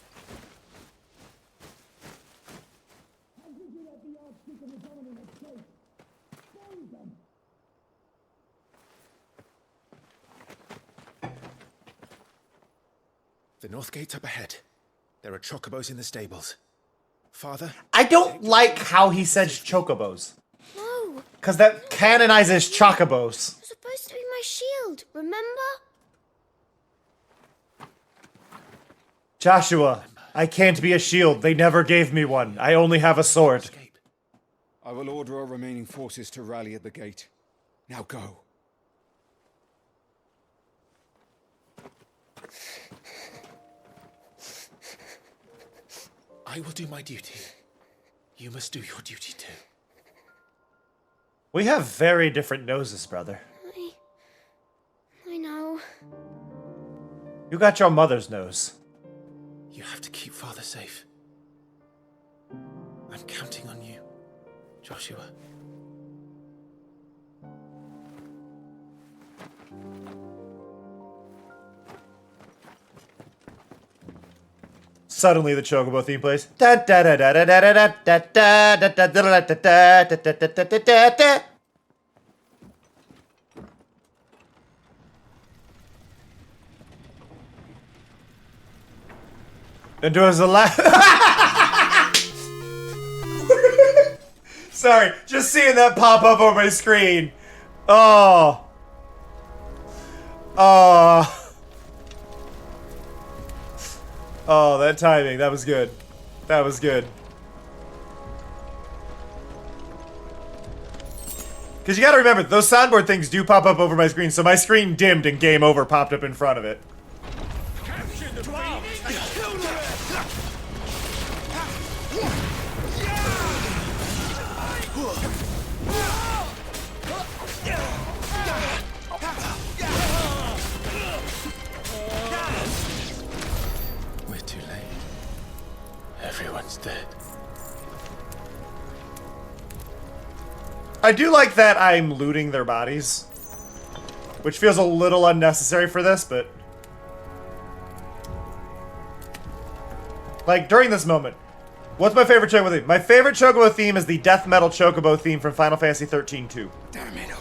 The north gate's up ahead. There are chocobos in the stables. Father? I don't like how he says chocobos. No. Because that canonizes chocobos. It's supposed to be my shield, remember? Joshua, I can't be a shield. They never gave me one. I only have a sword. I will order our remaining forces to rally at the gate. Now go. I will do my duty. You must do your duty too. We have very different noses, brother. I know. You got your mother's nose. You have to keep Father safe. I'm counting on you, Joshua. Suddenly the Chocobo theme plays. And was a laugh. Sorry, just seeing that pop up on my screen. Oh. Oh. Oh, that timing. That was good. That was good. Because you gotta remember, those soundboard things do pop up over my screen, so my screen dimmed and game over popped up in front of it. We're too late. Everyone's dead. I do like that I'm looting their bodies, which feels a little unnecessary for this, but like during this moment, what's my favorite Chocobo theme? My favorite Chocobo theme is the death metal Chocobo theme from Final Fantasy 13-2. Damn it all.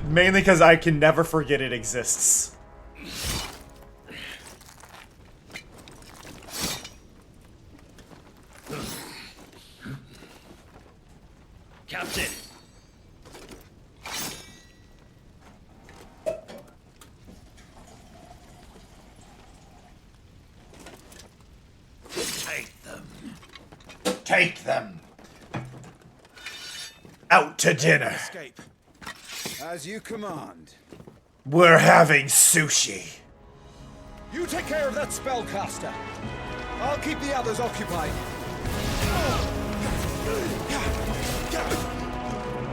Mainly because I can never forget it exists. Captain! Take them. Take them. Out to dinner. Escape. As you command. We're having sushi. You take care of that spellcaster. I'll keep the others occupied.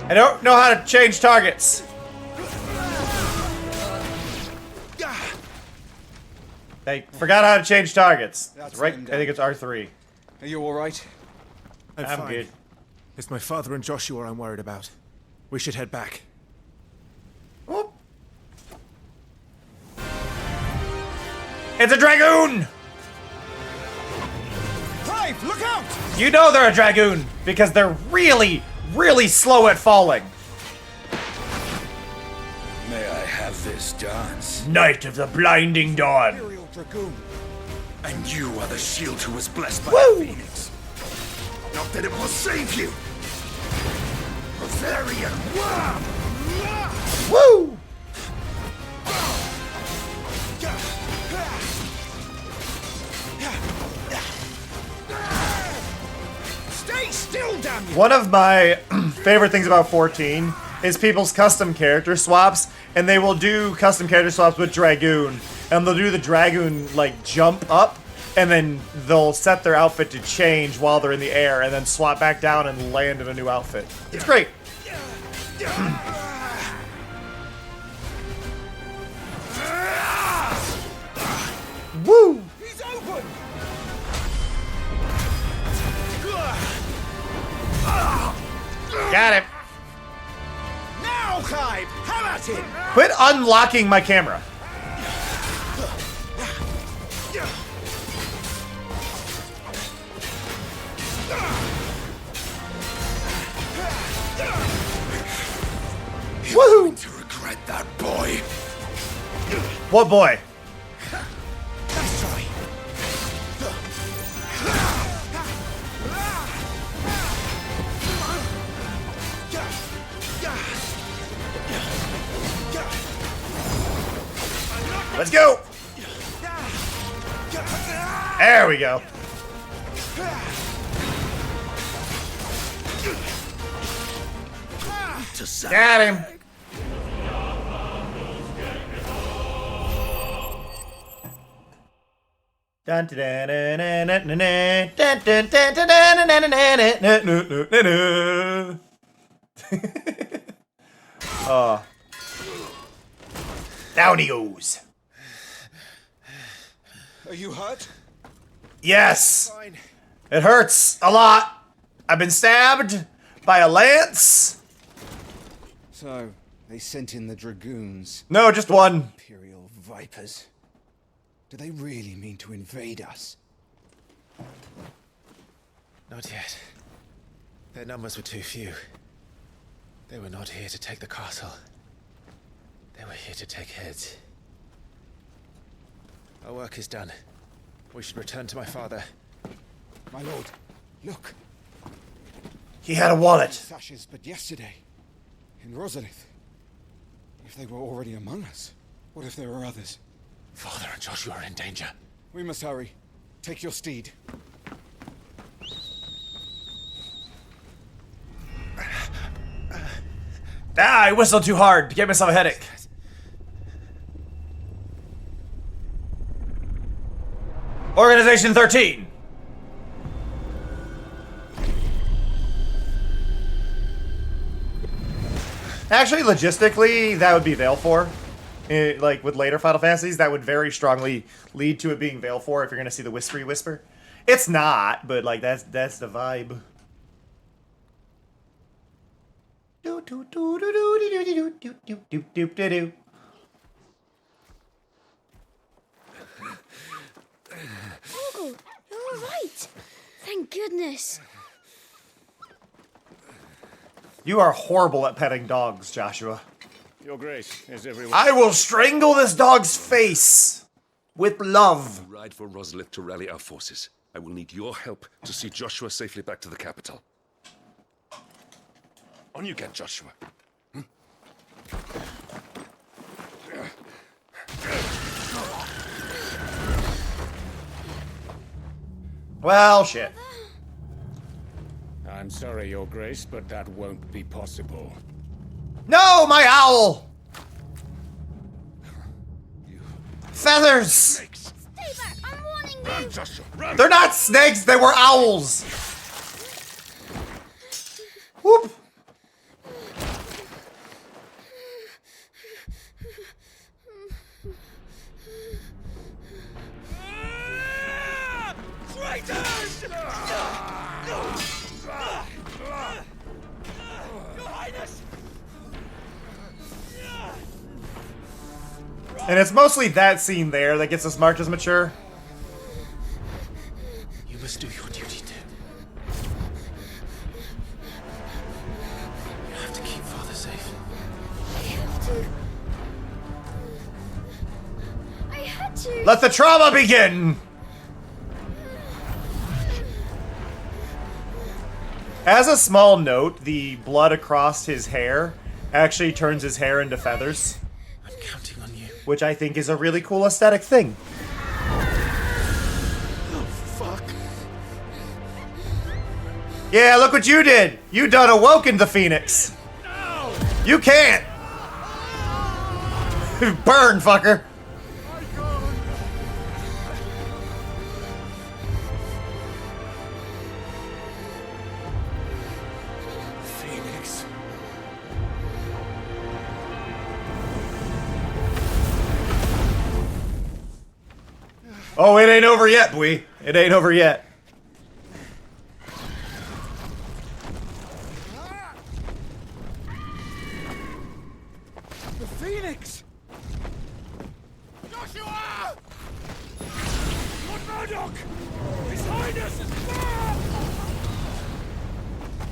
I don't know how to change targets. I forgot how to change targets. That's Right? him I think it's R3. Are you all right? I'm I'm fine. good. It's my father and Joshua I'm worried about. We should head back. It's a dragoon! Clive, look out! You know they're a dragoon because they're really, really slow at falling. May I have this dance? Night of the blinding dawn. Imperial Dragoon. And you are the shield who was blessed by Woo! the Phoenix. Not that it will save you. Bavarian worm! Woo! Stay still, damn you! One of my favorite things about 14 is people's custom character swaps, and they will do custom character swaps with Dragoon, and they'll do the Dragoon, like, jump up, and then they'll set their outfit to change while they're in the air, and then swap back down and land in a new outfit. It's great. Woo! He's open! Got him. Now, Clive! Have at him! Quit unlocking my camera. You're going to regret that, boy. What boy? Let's try. Let's go. There we go. Got him. Dun, dun, dun, dun, dun, dun, dun, dun, dun, dun, dun, dun, dun, dun. Down he goes. Are you hurt? Yes. Fine. It hurts a lot. I've been stabbed by a lance. So, they sent in the dragoons. No, just one. Imperial vipers. Do they really mean to invade us? Not yet. Their numbers were too few. They were not here to take the castle. They were here to take heads. Our work is done. We should return to my father. My lord, look. He had a wallet. Sashes, but yesterday, in Rosalith. If they were already among us, what if there were others? Father and Joshua are in danger. We must hurry. Take your steed. I whistled too hard to get myself a headache. Organization 13. Actually, logistically, that would be Veil 4. Like, with later Final Fantasies, that would very strongly lead to it being Veil 4 if you're going to see the Whispery Whisper. It's not, but, like, that's the vibe. Uncle, you're all right. Thank goodness. You are horrible at petting dogs, Joshua. Your Grace, is everyone... I will strangle this dog's face with love. Ride for Rosalith to rally our forces. I will need your help to see Joshua safely back to the capital. On you get, Joshua. Well, shit. I'm sorry, Your Grace, but that won't be possible. No, my owl! Feathers! Stay back, I'm warning you. Run, Joshua, run! They're not snakes, they were owls! Whoop! Traitors! Your Highness! And it's mostly that scene there that gets us marked as mature. You must do your duty too. You have to keep Father safe. I had to. Let the trauma begin! As a small note, the blood across his hair actually turns his hair into feathers. I'm counting on you. Which I think is a really cool aesthetic thing. Oh, fuck. Yeah, look what you did! You done awoken the Phoenix! No! You can't! Burn, fucker! Phoenix. Oh, it ain't over yet, boy. It ain't over yet. The Phoenix! Joshua! Lord Murdoch! His Highness is there!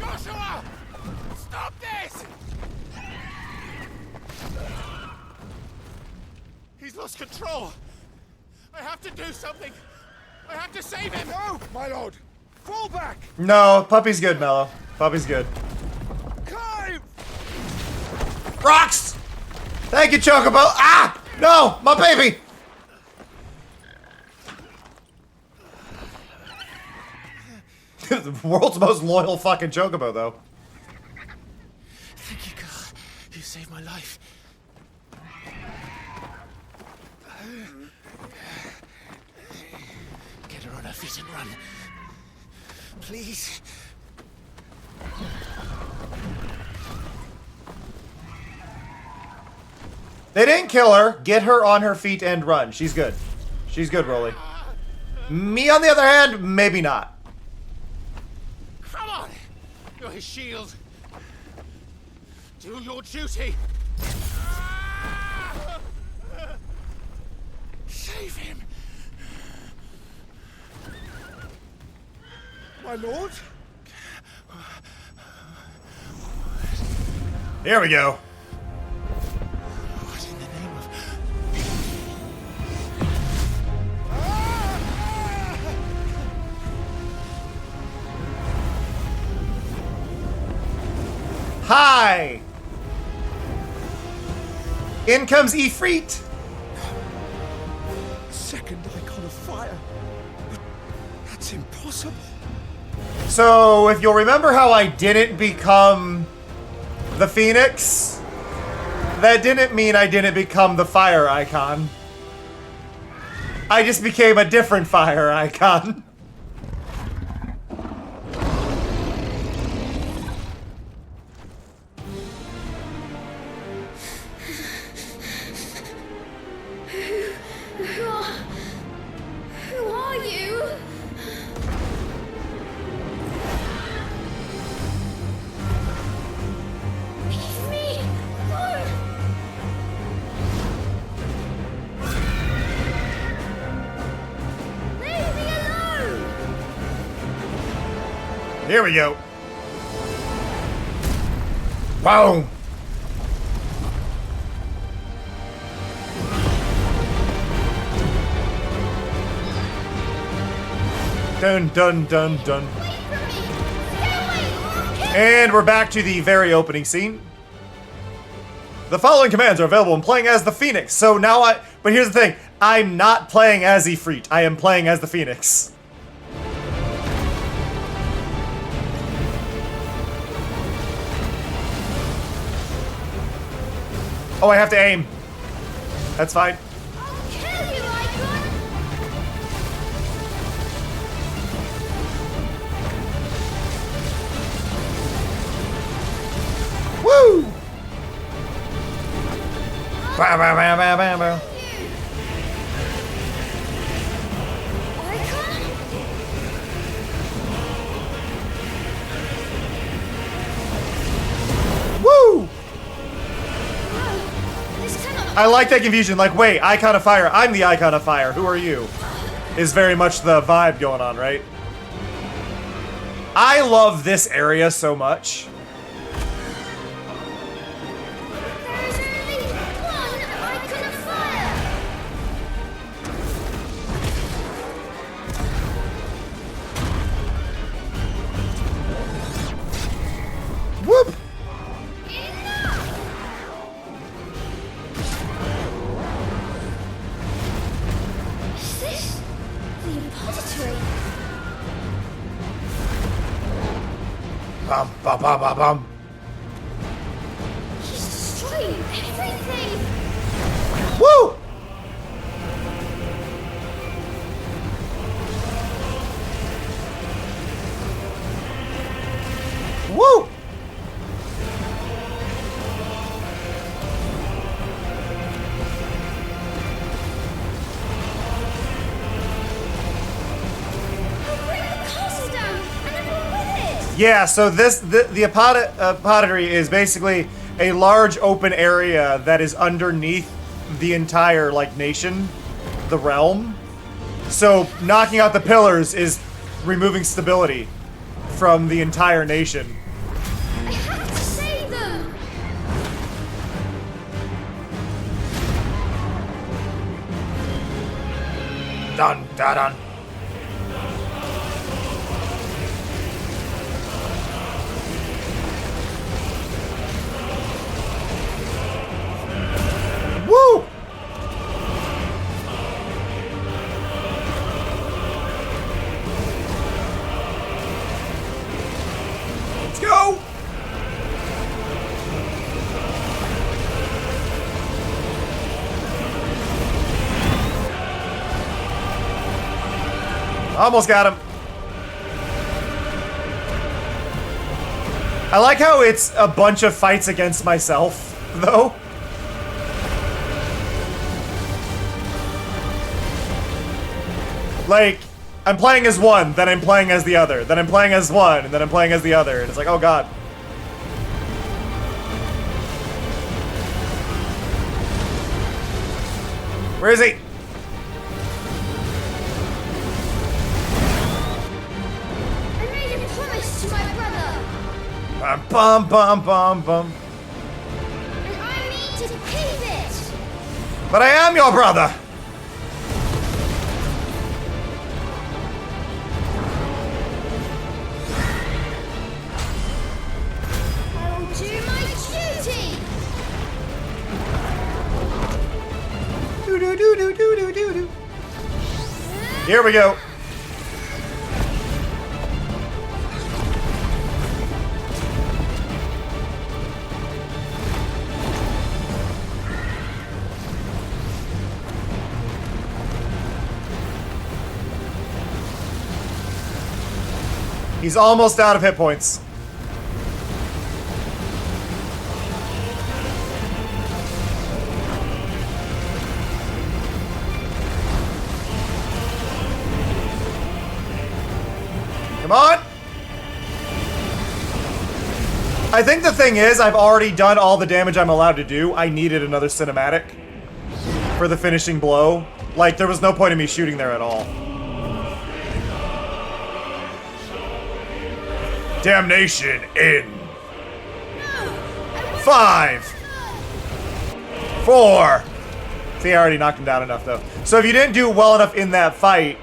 Joshua! Stop this! He's lost control! I have to do something! I have to save him! No, my lord! Fall back! No, Puppy's good, Mello. Puppy's good. Climb! Rocks! Thank you, Chocobo! Ah! No! My baby! The world's most loyal fucking Chocobo, though. Thank you, God. You saved my life. Get her on her feet and run. Please. They didn't kill her. Get her on her feet and run. She's good. She's good, Rolly. Me, on the other hand, maybe not. Come on! You're his shield. Do your duty. Save him. My lord? Here we go. What in the name of... Hi! In comes Ifrit. Second icon of fire. That's impossible. So, if you'll remember how I didn't become the Phoenix, that didn't mean I didn't become the fire icon. I just became a different fire icon. Who are you? Leave me alone. Leave me alone. Here we go. Boom. Dun dun dun dun. And we're back to the very opening scene. The following commands are available when playing as the Phoenix. So now but here's the thing. I'm not playing as Ifrit. I am playing as the Phoenix. Oh, I have to aim. That's fine. Woo! Bow, bow, bow, bow, bow, bow. Woo! This cannot I like that confusion. Like, wait, icon of fire. I'm the icon of fire. Who are you? Is very much the vibe going on, right? I love this area so much. Whoop! Is this the repository? Bum, bum, bum, bum, bum. He's destroying everything! Woo! Woo! Yeah, so the apothecary is basically a large open area that is underneath the entire like nation, the realm. So knocking out the pillars is removing stability from the entire nation. I have to save them! Dun dun dun. Woo! Let's go! Almost got him. I like how it's a bunch of fights against myself, though. Like, I'm playing as one, then I'm playing as the other, then I'm playing as one, and then I'm playing as the other, and it's like, oh god. Where is he? I made a promise to my brother, Bum bum bum bum. and I need to keep it! But I am your brother! I will do my duty! Do do do do do do do do. Here we go. He's almost out of hit points. Come on! I think the thing is, I've already done all the damage I'm allowed to do. I needed another cinematic for the finishing blow. Like, there was no point in me shooting there at all. Damnation in 5, 4. See, I already knocked him down enough, though. So if you didn't do well enough in that fight...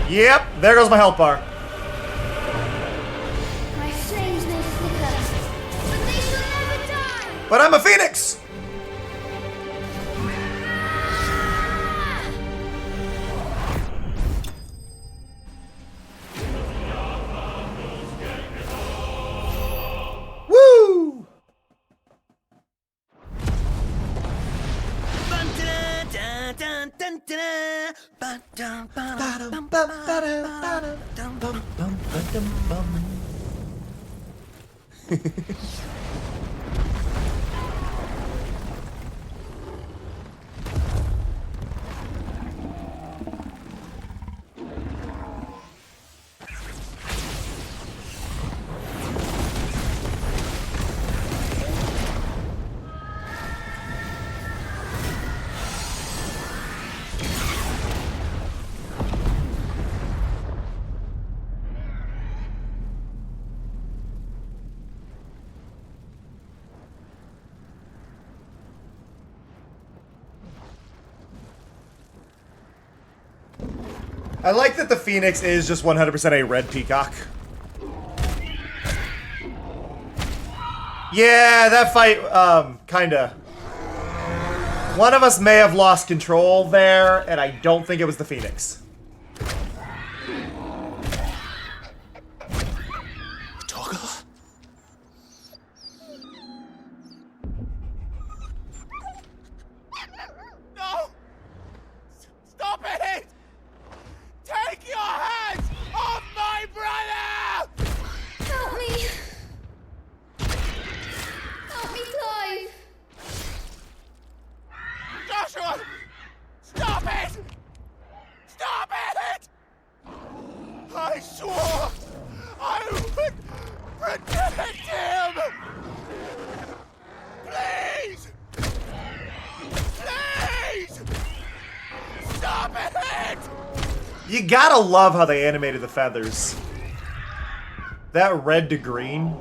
Yep, there goes my health bar. My flames may flicker, but they shall never die! But I'm a phoenix! Woo! I like that the Phoenix is just 100% a red peacock. Yeah, that fight, kinda. One of us may have lost control there, and I don't think it was the Phoenix. No! Stop it! Take your hands off my brother! Help me! Help me, Clive! Joshua! Stop it! Stop it! I swore I would protect him! Please! Please! Stop it! You gotta love how they animated the feathers. That red to green.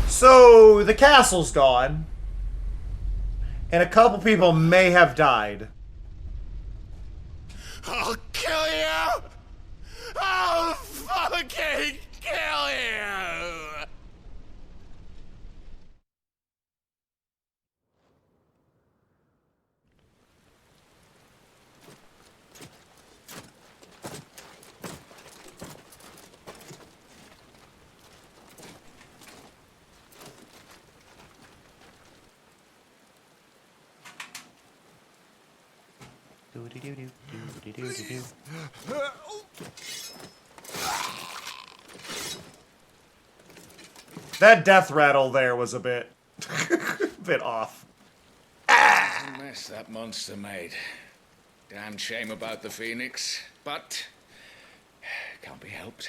So, the castle's gone. And a couple people may have died. I'll kill you! I'll fucking kill you! That death rattle there was a bit... bit off. A mess that monster made. Damn shame about the Phoenix, but... can't be helped.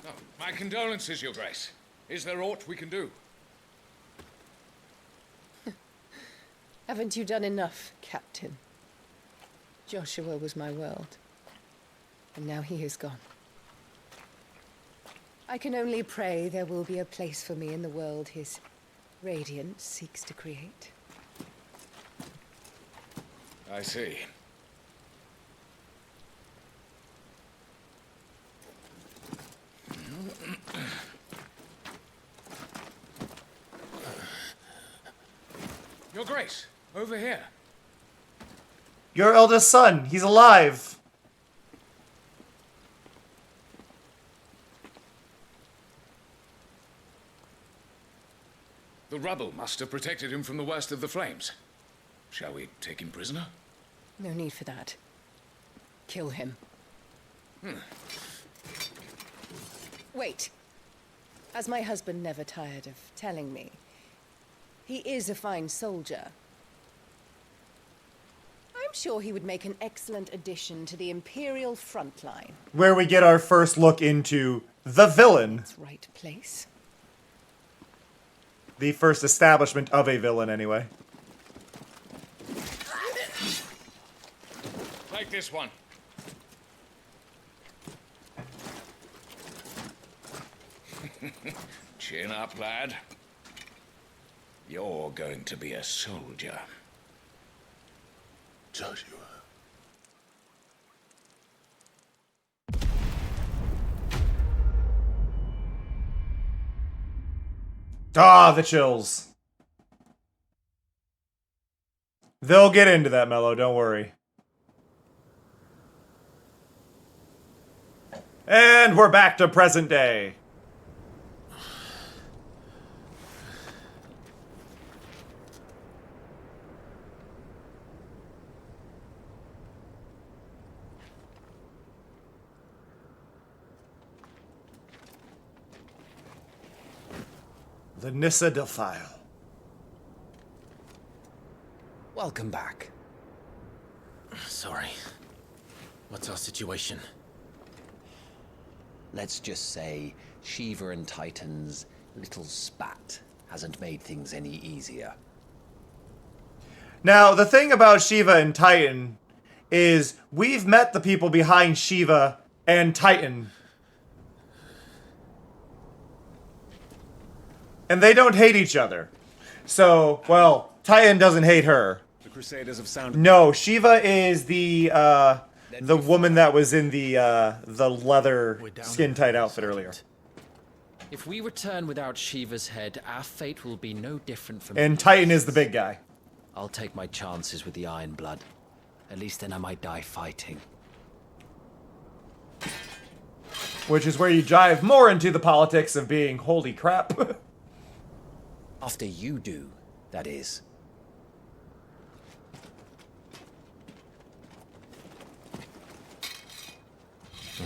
Oh, my condolences, Your Grace. Is there aught we can do? Haven't you done enough, Captain? Joshua was my world, and now he is gone. I can only pray there will be a place for me in the world his radiance seeks to create. I see. Your Grace, over here. Your eldest son, he's alive. The rubble must have protected him from the worst of the flames. Shall we take him prisoner? No need for that. Kill him. Wait. As my husband never tired of telling me, he is a fine soldier. I'm sure he would make an excellent addition to the Imperial front line. Where we get our first look into the villain. That's right place. The first establishment of a villain, anyway. Take this one. Chin up, lad. You're going to be a soldier. Joshua. Ah, the chills. They'll get into that, Mello, don't worry. And we're back to present day. The Nissa Defile. Welcome back. Sorry. What's our situation? Let's just say Shiva and Titan's little spat hasn't made things any easier. Now, the thing about Shiva and Titan is we've met the people behind Shiva and Titan. And they don't hate each other. So, well, Titan doesn't hate her. The Crusaders have sounded... No, Shiva is the woman that was in the leather skin-tight outfit earlier. If we return without Shiva's head, our fate will be no different from... And Titan is the big guy. I'll take my chances with the Iron Blood. At least then I might die fighting. Which is where you dive more into the politics of being holy crap. After you do, that is.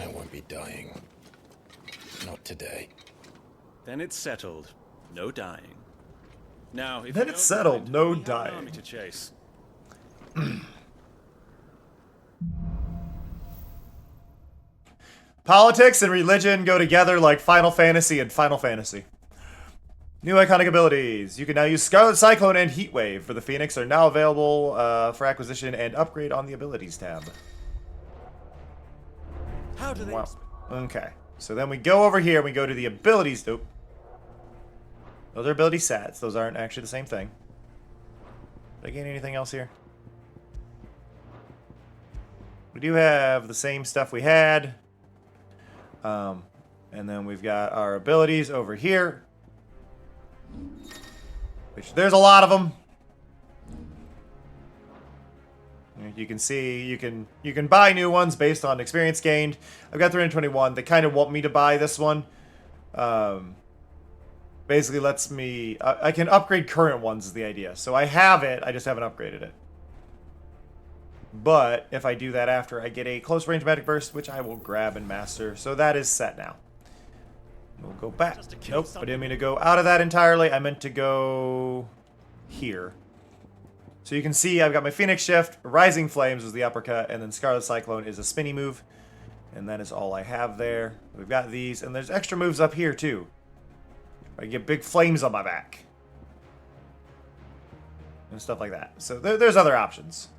I won't be dying. Not today. Then it's settled. No dying. Now, if Then you it's don't settled. mind, No we have an dying. army to chase. Politics and religion go together like Final Fantasy and Final Fantasy. New iconic abilities. You can now use Scarlet Cyclone and Heat Wave for the Phoenix are now available for acquisition and upgrade on the abilities tab. How do they... Wow. Okay. So then we go over here and we go to the abilities. Oop. Those are ability stats. Those aren't actually the same thing. Did I gain anything else here? We do have the same stuff we had. And then we've got our abilities over here. Which, there's a lot of them. You can see, you can buy new ones based on experience gained. I've got 321. They kind of want me to buy this one. Basically lets me, I can upgrade current ones is the idea. So I have it, I just haven't upgraded it. But if I do that after, I get a close range magic burst, which I will grab and master. So that is set now. We'll go back. Nope, I didn't mean to go out of that entirely. I meant to go here. So you can see I've got my Phoenix Shift, Rising Flames was the uppercut, and then Scarlet Cyclone is a spinny move. And that is all I have there. We've got these, and there's extra moves up here too. I get big flames on my back. And stuff like that. So there's other options.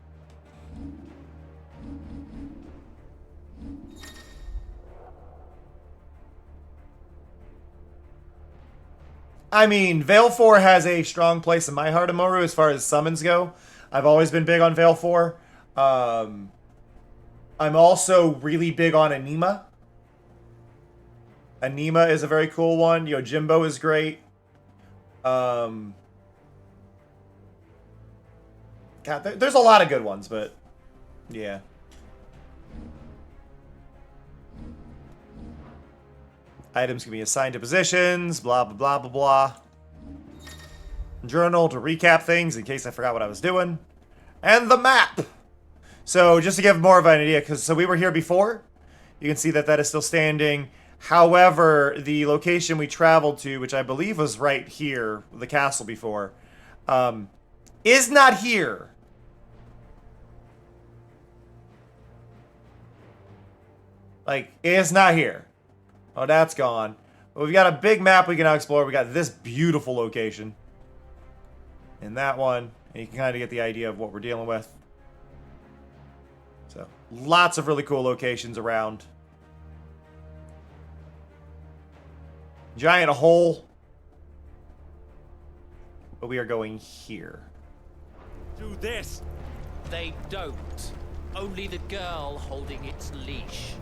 I mean, Veil 4 has a strong place in my heart, Amoru, as far as summons go. I've always been big on Veil 4. I'm also really big on Anima. Anima is a very cool one. Yojimbo is great. God, there's a lot of good ones, but yeah. Items can be assigned to positions, blah, blah, blah, blah, blah. Journal to recap things in case I forgot what I was doing. And the map! So, just to give more of an idea, so we were here before. You can see that that is still standing. However, the location we traveled to, which I believe was right here, the castle before, is not here. Like, it's not here. Oh, that's gone. But we've got a big map we can now explore. We got this beautiful location. And that one. And you can kind of get the idea of what we're dealing with. So, lots of really cool locations around. Giant hole. But we are going here. Do this. They don't. Only the girl holding its leash.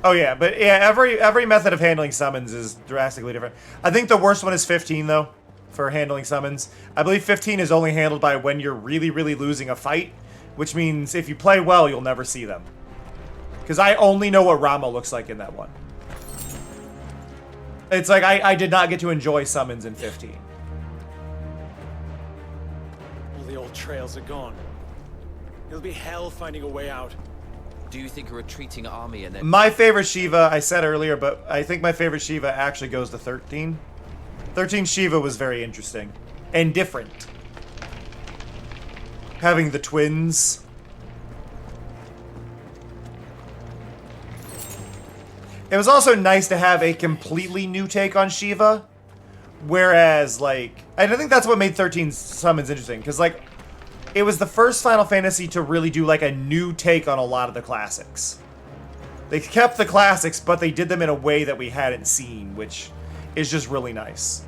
Oh yeah, but yeah, every method of handling summons is drastically different. I think the worst one is 15 though, for handling summons. I believe 15 is only handled by when you're really, really losing a fight, which means if you play well, you'll never see them. Because I only know what Rama looks like in that one. It's like I did not get to enjoy summons in 15. All the old trails are gone. It'll be hell finding a way out. Do you think a retreating army and then... My favorite Shiva, I said earlier, but I think my favorite Shiva actually goes to 13. 13 Shiva was very interesting. And different. Having the twins. It was also nice to have a completely new take on Shiva. Whereas, like... I think that's what made 13 Summons interesting. Because, like, it was the first Final Fantasy to really do, like, a new take on a lot of the classics. They kept the classics, but they did them in a way that we hadn't seen, which is just really nice.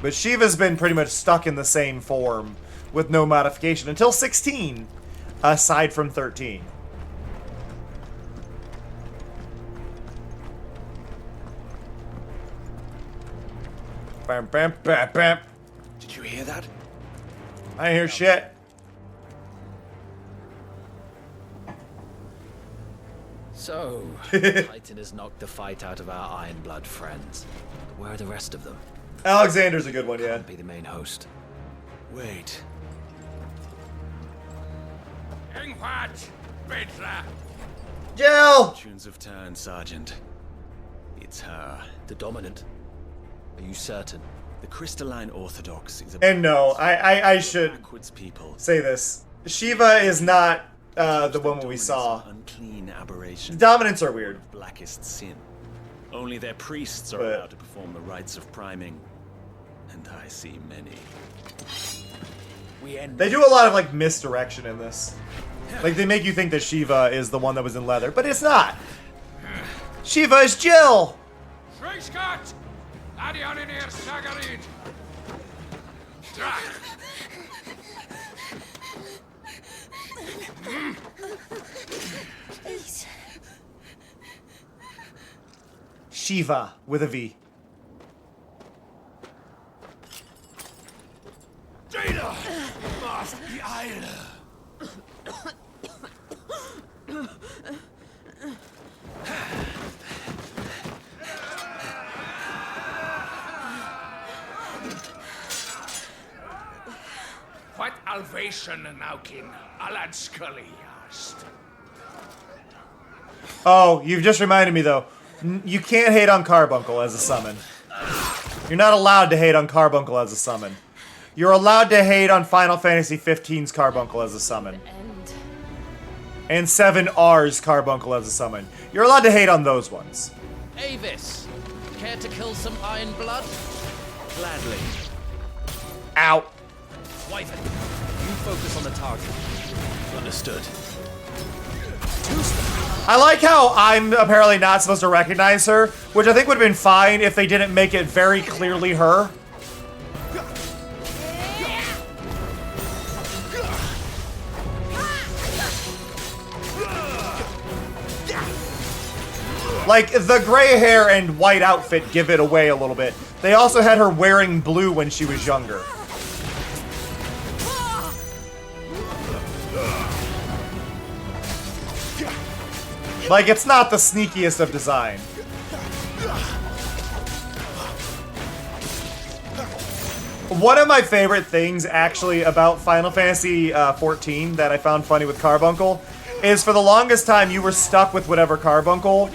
But Shiva's been pretty much stuck in the same form with no modification until 16, aside from 13. Bam, bam, bam, bam. Did you hear that? I hear shit. So, Titan has knocked the fight out of our Ironblood friends. But where are the rest of them? Alexander's a good one, yeah. Can't be the main host. Wait. Jill! Fortunes have turned, Sergeant. It's her. The Dominant? Are you certain? The Crystalline Orthodox is a And no, I should backwards people. say this. Shiva is not the woman we saw. Unclean aberration. Dominants are weird. Blackest sin. Only their priests are But- allowed to perform the rites of priming. And I see many. They do a lot of, like, misdirection in this. Like, they make you think that Shiva is the one that was in leather, but it's not. Shiva is Jill! Please. Shiva with a V. Data! Master the Isle! What Alvation Naukin Alad Scully asked. Oh, you've just reminded me, though. You can't hate on Carbuncle as a summon. You're not allowed to hate on Carbuncle as a summon. You're allowed to hate on Final Fantasy XV's Carbuncle as a summon. And 7R's Carbuncle as a summon. You're allowed to hate on those ones. Avis, care to kill some Ironblood? Gladly. Ow. Wyvern, you focus on the target. Understood. I like how I'm apparently not supposed to recognize her, which I think would have been fine if they didn't make it very clearly her. Like, the gray hair and white outfit give it away a little bit. They also had her wearing blue when she was younger. Like, it's not the sneakiest of design. One of my favorite things, actually, about Final Fantasy XIV that I found funny with Carbuncle is for the longest time you were stuck with whatever Carbuncle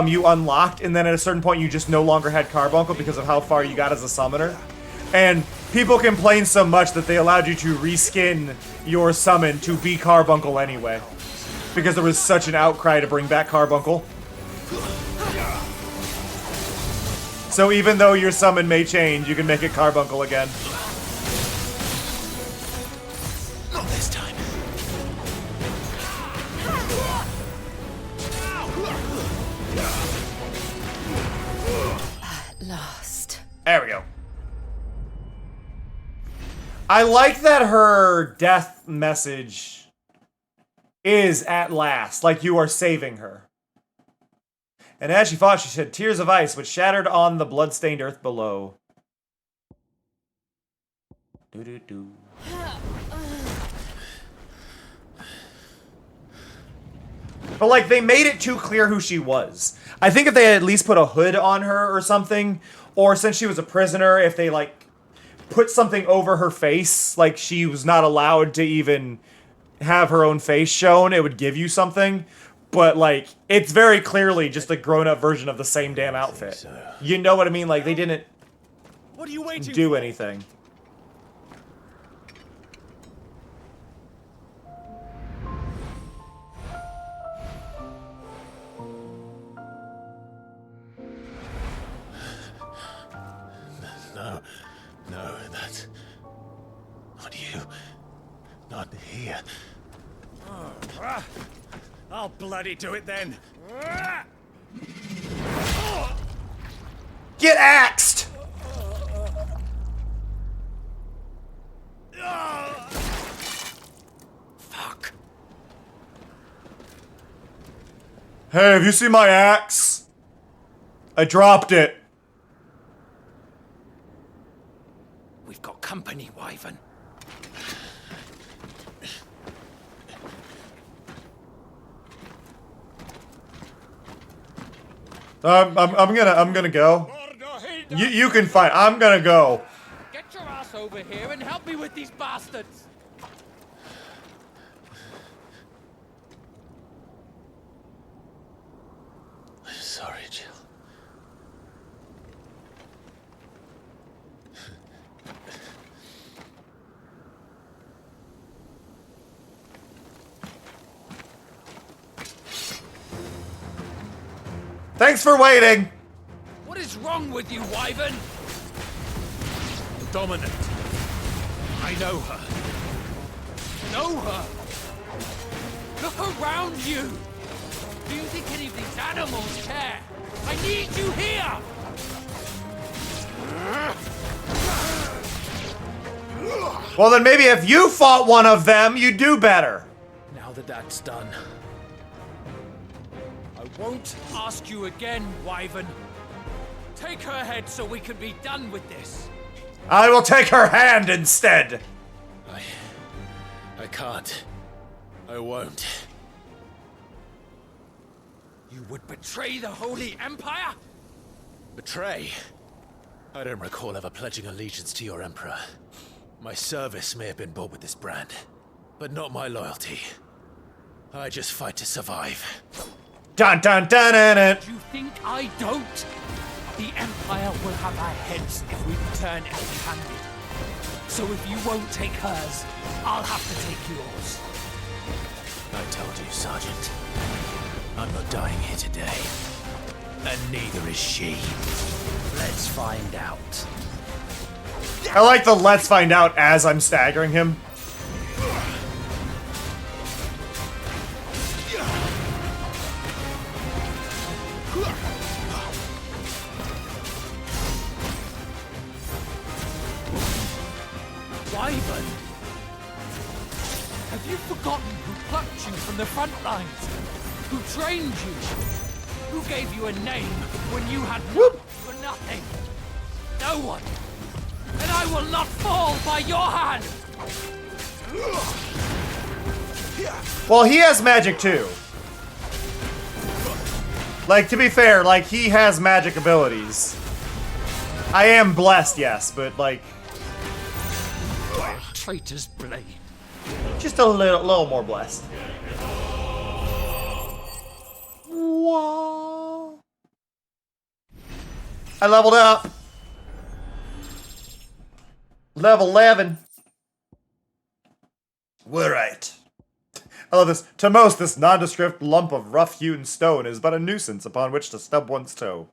you unlocked, and then at a certain point you just no longer had Carbuncle because of how far you got as a summoner. And people complained so much that they allowed you to reskin your summon to be Carbuncle anyway. Because there was such an outcry to bring back Carbuncle. So even though your summon may change, you can make it Carbuncle again. Not this time. At last. There we go. I like that her death message is at last, like you are saving her. And as she fought, she shed tears of ice, which shattered on the blood-stained earth below. Doo-doo-doo. But, like, they made it too clear who she was. I think if they had at least put a hood on her or something, or since she was a prisoner, if they, like, put something over her face, like she was not allowed to even have her own face shown, it would give you something. but like it's very clearly just a grown-up version of the same damn outfit. You know what I mean? Like they didn't What are you waiting do for? anything. No, no, that's not you. Not here. I'll bloody do it then. Get axed! Fuck. Hey, have you seen my axe? I dropped it. We've got company, Wyvern. I'm gonna go. You can fight. I'm gonna go. Get your ass over here and help me with these bastards. I'm sorry, Jill. Thanks for waiting. What is wrong with you, Wyvern? Dominant. I know her. Know her. Look around you. Do you think any of these animals care? I need you here. Well, then maybe if you fought one of them, you'd do better. Now that that's done, I won't ask you again, Wyvern. Take her head so we can be done with this. I will take her hand instead. I can't. I won't. You would betray the Holy Empire? Betray? I don't recall ever pledging allegiance to your Emperor. My service may have been bought with this brand, but not my loyalty. I just fight to survive. Dun dun dun dun dun. You think I don't? The Empire will have our heads if we return empty-handed. So if you won't take hers, I'll have to take yours. I told you, Sergeant. I'm not dying here today. And neither is she. Let's find out. I like the let's find out as I'm staggering him. Wyvern! Have you forgotten who plucked you from the front lines? Who trained you? Who gave you a name when you had worked for nothing? No one! And I will not fall by your hand! Well, he has magic too. Like, to be fair, like, he has magic abilities. I am blessed, yes, but like... By a traitor's blade. Just a little more blessed. Whoa. I leveled up. Level 11. We're right. I love this. To most, this nondescript lump of rough-hewn stone is but a nuisance upon which to stub one's toe.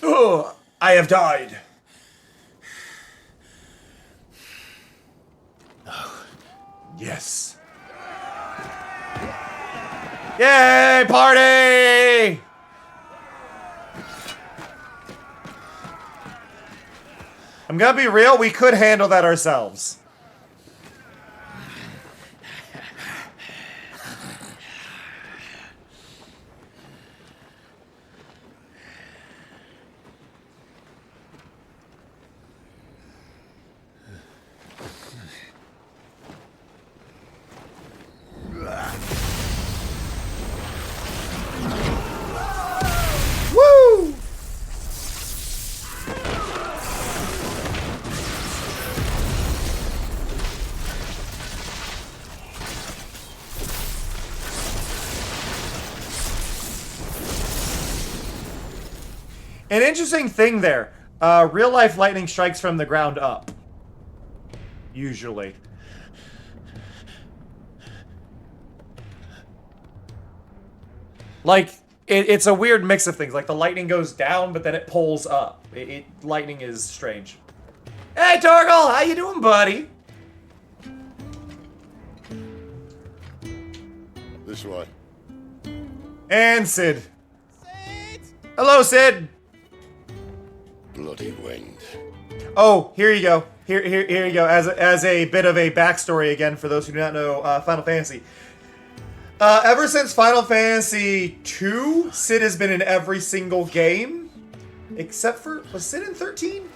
Oh, I have died. Oh. Yes. Yay, party! I'm gonna be real, we could handle that ourselves. Woo! An interesting thing there. Real life lightning strikes from the ground up. Usually. Like, it's a weird mix of things. Like, the lightning goes down, but then it pulls up. Lightning is strange. Hey, Torgal! How you doing, buddy? This way. And Sid. Hello, Sid! Bloody wind. Oh, here you go. Here you go. As a bit of a backstory again for those who do not know Final Fantasy. Ever since Final Fantasy II, Sid has been in every single game. Except for... Was Sid in 13?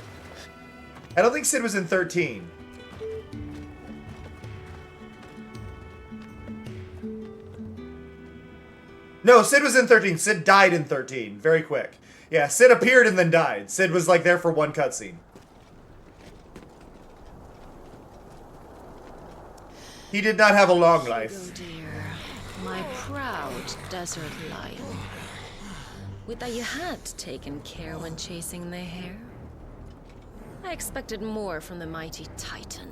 I don't think Sid was in 13. No, Sid was in 13. Sid died in 13. Very quick. Yeah, Sid appeared and then died. Sid was like there for one cutscene. He did not have a long life. Dear, my proud desert lion. Would that you had taken care when chasing the hare? I expected more from the mighty Titan.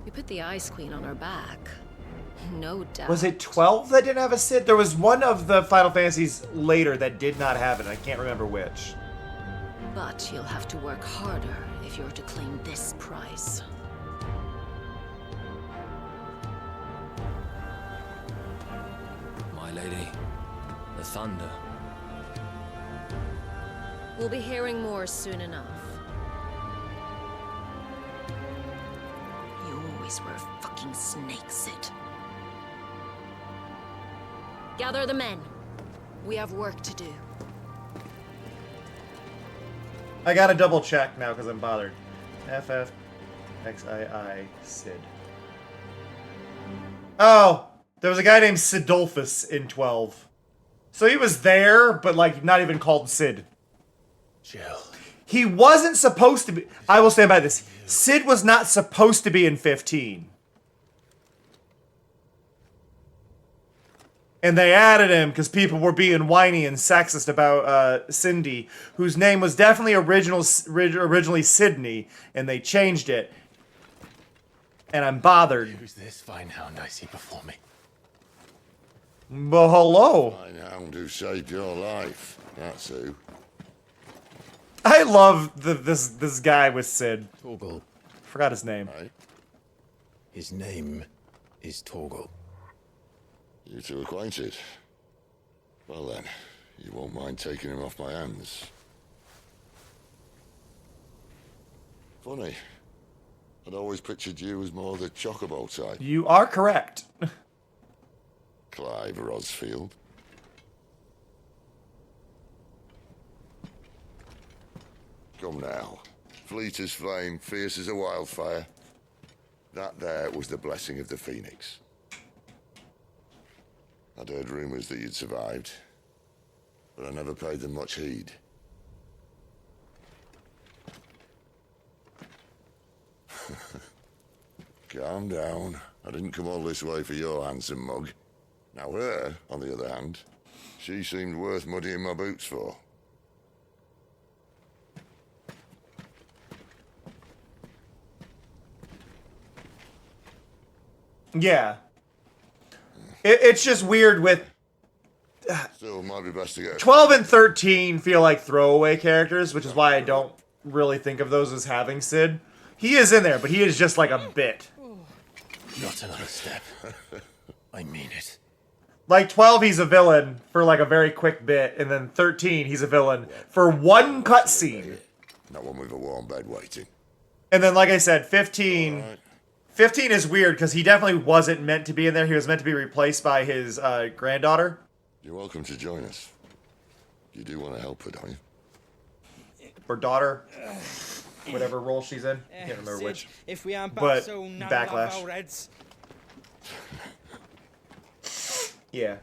We put the Ice Queen on her back. No doubt. Was it 12 that didn't have a Sid? There was one of the Final Fantasies later that did not have it. I can't remember which. But you'll have to work harder if you're to claim this prize. My lady, the thunder. We'll be hearing more soon enough. You always were a fucking snake, Sid. Gather the men. We have work to do. I gotta double check now because I'm bothered. FFXVI Sid. Oh, there was a guy named Sidolphus in 12. So he was there, but like not even called Sid. Jill. He wasn't supposed to be. I will stand by this. Sid was not supposed to be in 15. And they added him because people were being whiny and sexist about Cindy, whose name was definitely originally Sydney, and they changed it. And I'm bothered. Who's this fine hound I see before me? But hello. Fine hound who saved your life. That's who. I love this guy with Sid. Torgal. Forgot his name. Right. His name is Torgal. You two acquainted? Well then, you won't mind taking him off my hands. Funny. I'd always pictured you as more the chocobo type. You are correct. Clive Rosfield. Come now. Fleet as flame, fierce as a wildfire. That there was the blessing of the Phoenix. I'd heard rumors that you'd survived, but I never paid them much heed. Calm down. I didn't come all this way for your handsome mug. Now her, on the other hand, she seemed worth muddying my boots for. Yeah. It's just weird with... Still, might be best to get... 12 and 13 feel like throwaway characters, which is why I don't really think of those as having Sid. He is in there, but he is just like a bit. Not another step. I mean it. Like 12, he's a villain for like a very quick bit, and then 13, he's a villain for one cutscene. Not one with a warm bed waiting. And then, like I said, 15... 15 is weird because he definitely wasn't meant to be in there. He was meant to be replaced by his granddaughter. You're welcome to join us. You do want to help her, don't you? Or daughter. Whatever role she's in. I can't remember which. If we aren't but so none Backlash. of our heads. Yeah.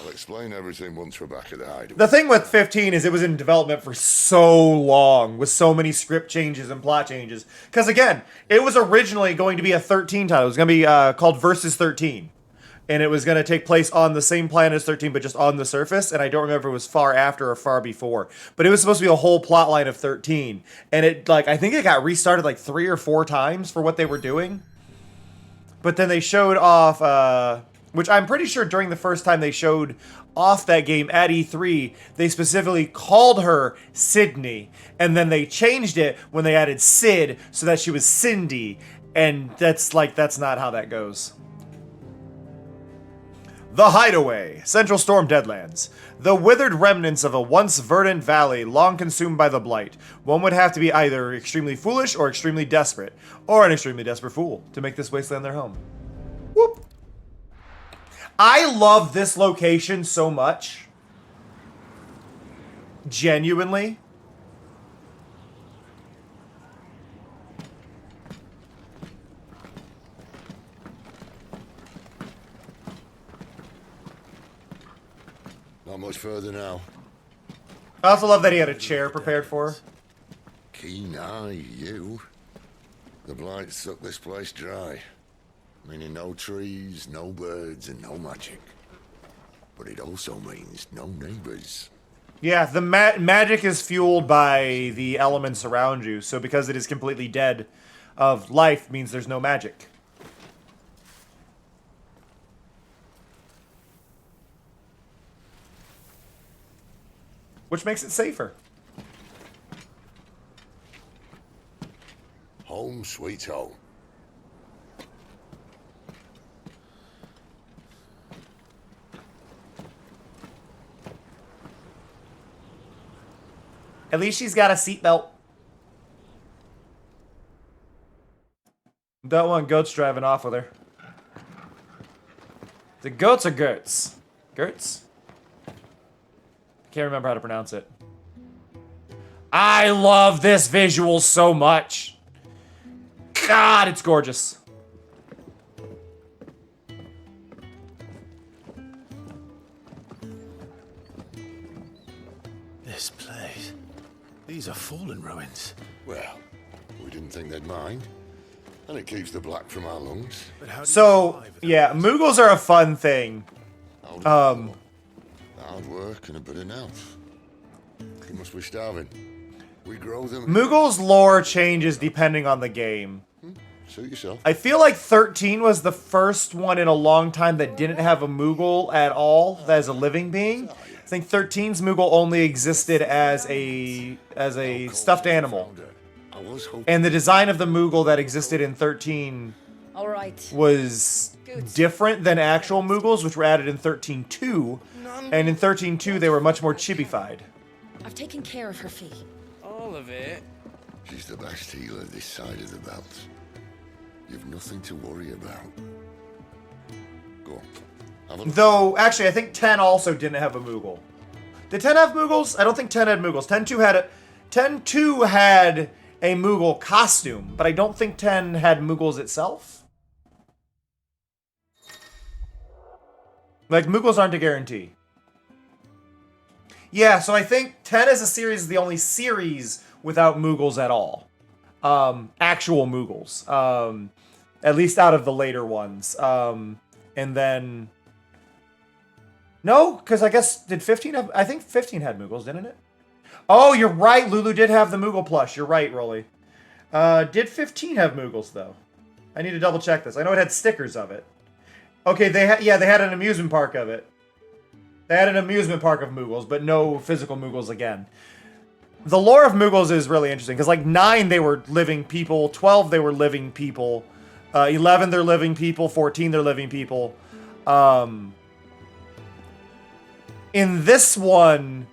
I'll explain everything once we're back at the hideaway. The thing with 15 is it was in development for so long, with so many script changes and plot changes. Because again, it was originally going to be a 13 title. It was going to be called Versus 13. And it was going to take place on the same planet as 13, but just on the surface. And I don't remember if it was far after or far before. But it was supposed to be a whole plot line of 13. And it, like, I think it got restarted like 3 or 4 times for what they were doing. But then they showed off... which I'm pretty sure during the first time they showed off that game at E3, they specifically called her Sydney. And then they changed it when they added Sid so that she was Cindy. And that's not how that goes. The Hideaway, Central Storm Deadlands. The withered remnants of a once verdant valley long consumed by the Blight. One would have to be either extremely foolish or extremely desperate. Or an extremely desperate fool to make this wasteland their home. Whoop! I love this location so much. Genuinely. Not much further now. I also love that he had a chair prepared for her. Keen eye, you. The blight sucked this place dry. Meaning no trees, no birds, and no magic. But it also means no neighbors. Yeah, the magic is fueled by the elements around you, so because it is completely dead of life means there's no magic. Which makes it safer. Home sweet home. At least she's got a seatbelt. Don't want goats driving off with her. The goats or Gertz? Gertz? Can't remember how to pronounce it. I love this visual so much. God, it's gorgeous. This place. These are fallen ruins. Well, we didn't think they'd mind. And it keeps the black from our lungs. So, yeah, Moogles are a fun thing. Hard work and a bit of mouth. You must be starving. We grow them. Moogles' lore changes depending on the game. Suit yourself. I feel like 13 was the first one in a long time that didn't have a Moogle at all, as a living being. I think 13's Moogle only existed as a stuffed animal. And the design of the Moogle that existed in 13 All right. was different than actual Moogles, which were added in 13.2. And in 13.2, they were much more chibified. I've taken care of her fee. All of it? She's the best healer this side of the belt. You've nothing to worry about. Go on. Though, actually, I think 10 also didn't have a Moogle. Did 10 have Moogles? I don't think 10 had Moogles. 10.2 had a Moogle costume, but I don't think 10 had Moogles itself. Like, Moogles aren't a guarantee. Yeah, so I think 10 as a series is the only series without Moogles at all. Actual Moogles. At least out of the later ones. And then... No, because I guess, did 15 have... I think 15 had Moogles, didn't it? Oh, you're right. Lulu did have the Moogle plush. You're right, Rolly. Did 15 have Moogles, though? I need to double check this. I know it had stickers of it. Okay, they had an amusement park of it. They had an amusement park of Moogles, but no physical Moogles again. The lore of Moogles is really interesting, because like 9, they were living people. 12, they were living people. 11, they're living people. 14, they're living people. In this one,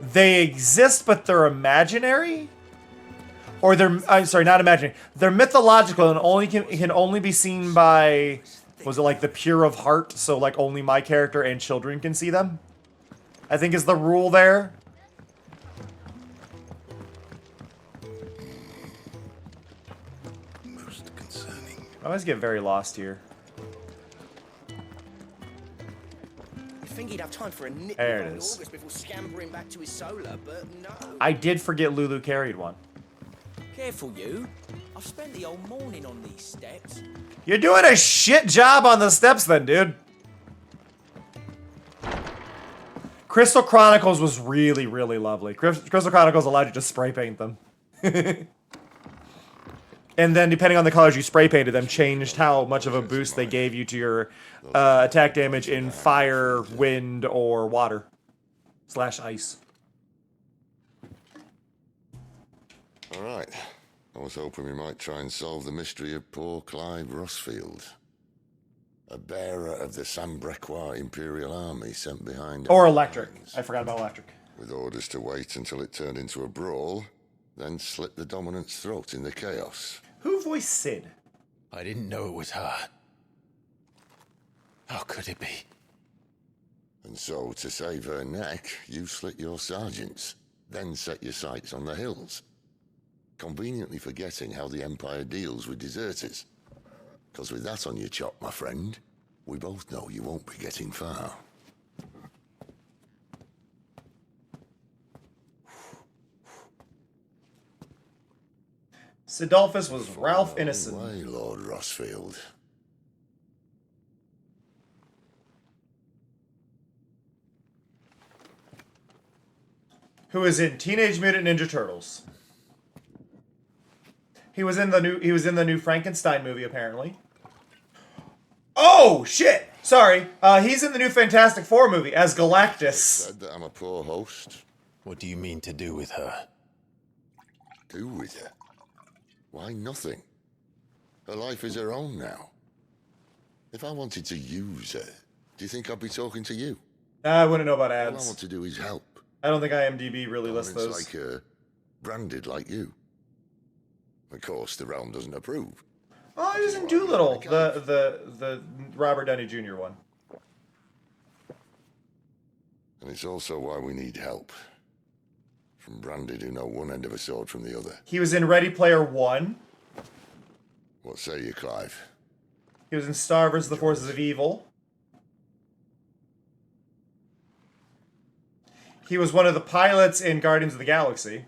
they exist, but they're imaginary? Or they're, I'm sorry, not imaginary. They're mythological and only can only be seen by, was it like the pure of heart? So like only my character and children can see them? I think is the rule there. Most concerning. I always get very lost here. You think he'd have time for a nip There with it old is. August before scampering back to his solar, but no. I did forget Lulu carried one. Careful, you. I've spent the whole morning on these steps. You're doing a shit job on the steps then, dude. Crystal Chronicles was really, really lovely. Crystal Chronicles allowed you to spray paint them. And then, depending on the colors you spray painted them, changed how much of a boost they gave you to your attack damage in fire, wind, or water. / ice. Alright. I was hoping we might try and solve the mystery of poor Clive Rossfield. A bearer of the Sambrequois Imperial Army sent behind... Or electric. I forgot about electric. With orders to wait until it turned into a brawl, then slit the dominant's throat in the chaos. Who voiced Sid? I didn't know it was her. How could it be? And so, to save her neck, you slit your sergeants, then set your sights on the hills. Conveniently forgetting how the Empire deals with deserters. Because with that on your chop, my friend, we both know you won't be getting far. Sidolphus was Ralph Innocent. Why, Lord Rossfield? Who is in Teenage Mutant Ninja Turtles. He was in the new Frankenstein movie, apparently. Oh shit! Sorry. He's in the new Fantastic Four movie as Galactus. Said that I'm a poor host. What do you mean to do with her? Do with her? Why, nothing. Her life is her own now. If I wanted to use her, do you think I'd be talking to you? I wouldn't know about All I ads. want to do is help. I don't think IMDb really lists It's those. like her, branded like you. Of course, the realm doesn't approve. Oh, he was in Doolittle, the Robert Downey Jr. one. And it's also why we need help. From branded who know one end of a sword from the other. He was in Ready Player One. What say you, Clive? He was in Star vs. the Forces of Evil. He was one of the pilots in Guardians of the Galaxy.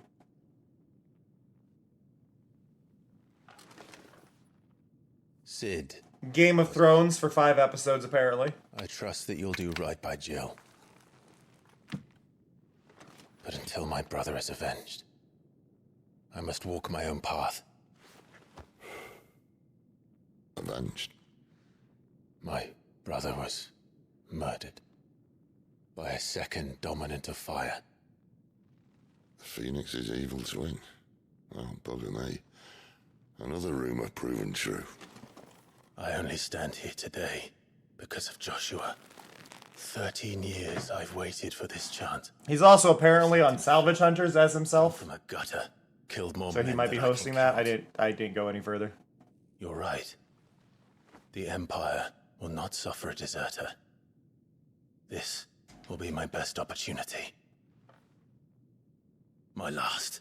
Sid. Game of Thrones for 5 episodes, apparently. I trust that you'll do right by Jill. But until my brother is avenged, I must walk my own path. Avenged? My brother was murdered by a second dominant of fire. The Phoenix's evil twin. Oh, bugger me. Another rumor proven true. I only stand here today because of Joshua. 13 years I've waited for this chance. He's also apparently on Salvage Hunters as himself. From a gutter, killed more So he men might be than I can hosting that. count. I didn't go any further. You're right. The Empire will not suffer a deserter. This will be my best opportunity. My last.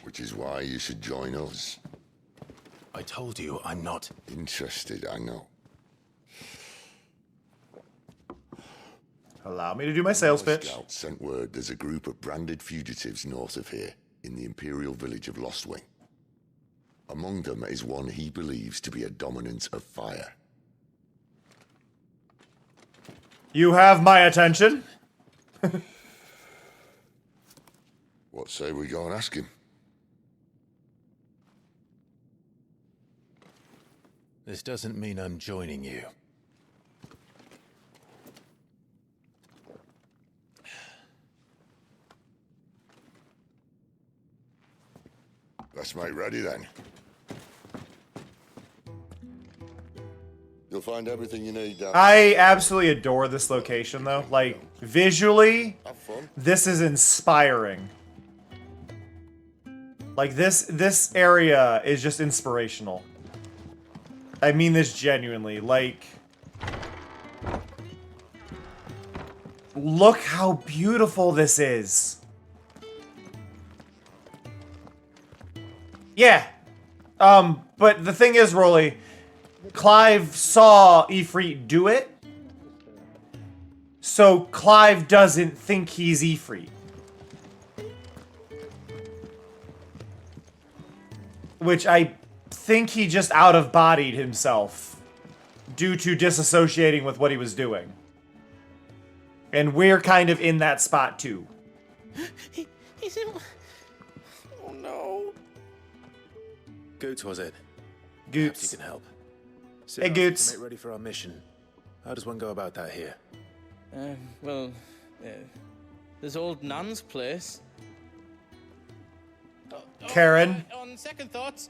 Which is why you should join us. I told you I'm not interested, I know. Allow me to do my sales pitch. Scouts sent word there's a group of branded fugitives north of here, in the Imperial village of Lostwing. Among them is one he believes to be a dominant of fire. You have my attention. What say we go and ask him? This doesn't mean I'm joining you. Let's make ready then. You'll find everything you need down. I absolutely adore this location, though. Like, visually, this is inspiring. Like, this area is just inspirational. I mean this genuinely. Like, look how beautiful this is. Yeah. But the thing is, Rolly, Clive saw Ifrit do it, So Clive doesn't think he's Ifrit. Which I think he just out-of-bodied himself due to disassociating with what he was doing. And we're kind of in that spot too. He's in... Oh no. Goots, was it? Goots. Perhaps you can help. Hey, Goots. To make ready for our mission. How does one go about that here? Well, there's old Nan's place. Karen. On second thoughts,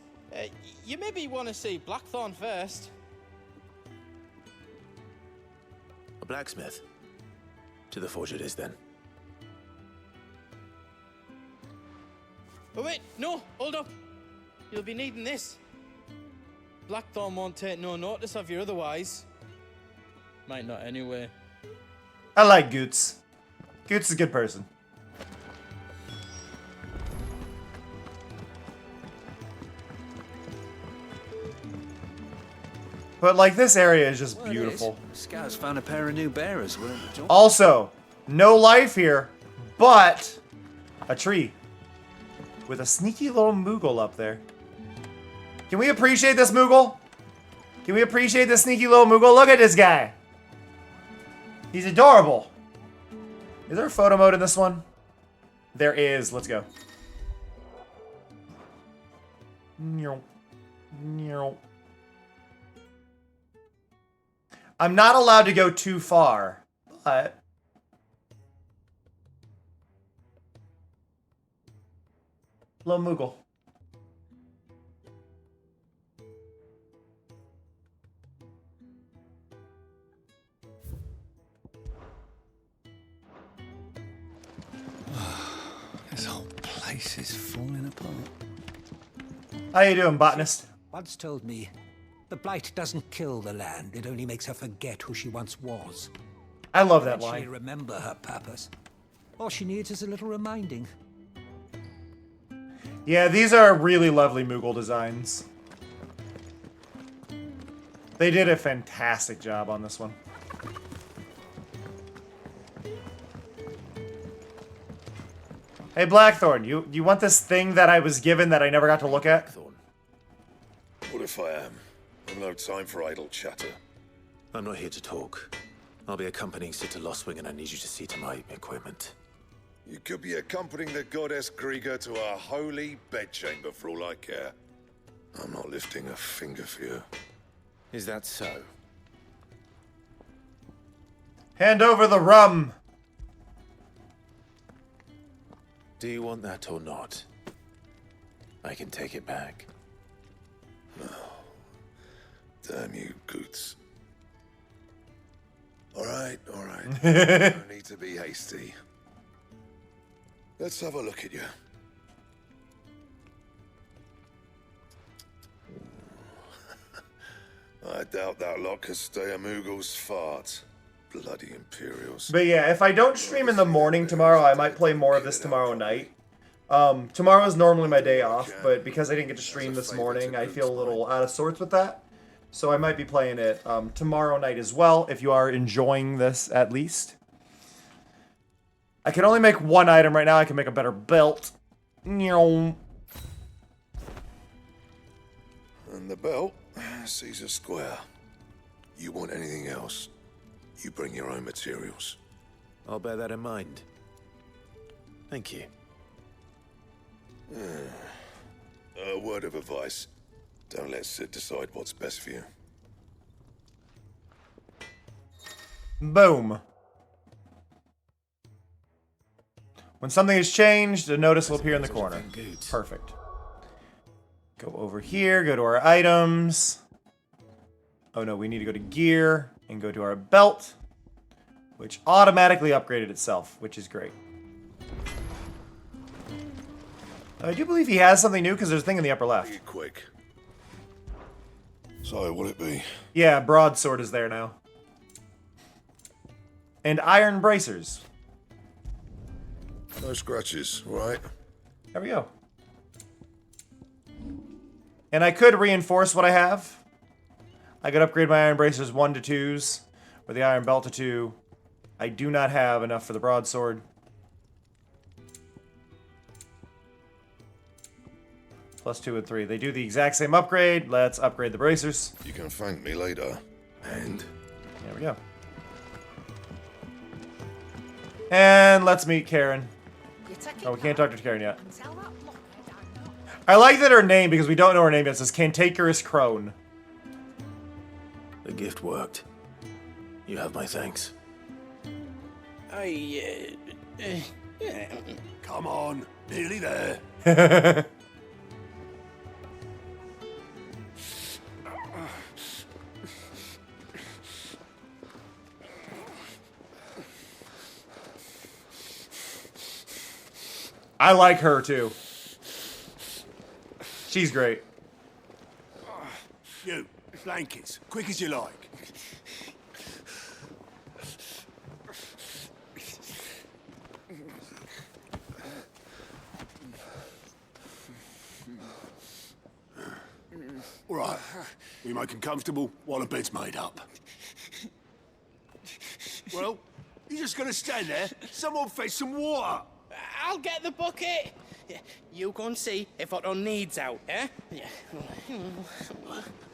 you maybe want to see Blackthorn first. A blacksmith? To the forge it is, then. Oh wait, no, hold up. You'll be needing this. Blackthorn won't take no notice of you otherwise. Might not anyway. I like Goots. Goots is a good person. But like this area is just beautiful. Scouts found a pair of new bearers, weren't they? Also, no life here, but a tree with a sneaky little Moogle up there. Can we appreciate this Moogle? Can we appreciate this sneaky little Moogle? Look at this guy. He's adorable. Is there a photo mode in this one? There is. Let's go. I'm not allowed to go too far, but... Little Moogle. This whole place is falling apart. How you doing, botanist? Once told me, the blight doesn't kill the land, it only makes her forget who she once was. I love that Eventually line. remember her purpose. All she needs is a little reminding. Yeah, these are really lovely Moogle designs. They did a fantastic job on this one. Hey, Blackthorn, you want this thing that I was given that I never got to look at? What if I am? I've no time for idle chatter. I'm not here to talk. I'll be accompanying Sitter Lostwing, and I need you to see to my equipment. You could be accompanying the goddess Krieger to our holy bedchamber for all I care. I'm not lifting a finger for you. Is that so? Hand over the rum! Do you want that or not? I can take it back. No. Damn you, Goots. Alright. No need to be hasty. Let's have a look at you. I doubt that lot could stay a Moogle's fart. Bloody Imperials. But yeah, if I don't stream in the morning tomorrow, I might play more of this tomorrow night. Tomorrow is normally my day off, but because I didn't get to stream this morning, I feel a little out of sorts with that. So I might be playing it tomorrow night as well, if you are enjoying this at least. I can only make one item right now. I can make a better belt. And the belt sees a square. You want anything else, you bring your own materials. I'll bear that in mind. Thank you. A word of advice. Don't let Sid decide what's best for you. Boom. When something is changed, a notice will appear in the corner. Perfect. Go over here, go to our items. Oh no, we need to go to gear and go to our belt, which automatically upgraded itself, which is great. I do believe he has something new because there's a thing in the upper left. Quick. So, will it be? Yeah, broadsword is there now. And iron bracers. No scratches, right? There we go. And I could reinforce what I have. I could upgrade my iron bracers 1 to 2s, or the iron belt to 2. I do not have enough for the broadsword. +2 and 3. They do the exact same upgrade. Let's upgrade the bracers. You can thank me later. And? There we go. And let's meet Karen. Oh, we can't talk to Karen yet. I like that her name, because we don't know her name yet, says Cantankerous Crone. The gift worked. You have my thanks. Come on, nearly there. I like her too. She's great. You, blankets, quick as you like. All right, we make 'em comfortable while the bed's made up. Well, you just gonna stand there? Someone fetch some water. I'll get the bucket. You go and see if Otto needs out, eh?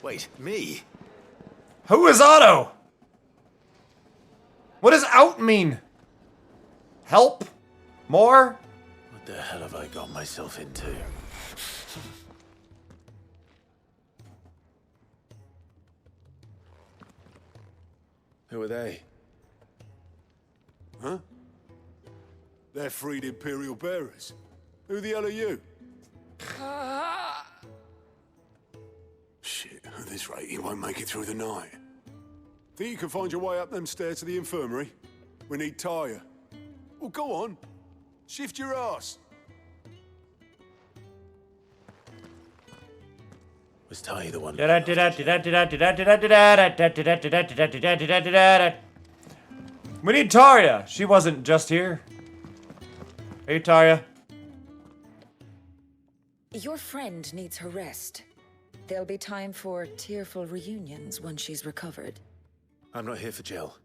Wait, me? Who is Otto? What does out mean? Help? More? What the hell have I got myself into? Who are they? Huh? They're freed Imperial bearers. Who the hell are you? Shit, at this rate, he won't make it through the night. Think you can find your way up them stairs to the infirmary? We need Tyre. Well, go on. Shift your ass. Was Ty the one? We need Tarya. She wasn't just here. Hey, Tarya. Your friend needs her rest. There'll be time for tearful reunions once she's recovered. I'm not here for Jill.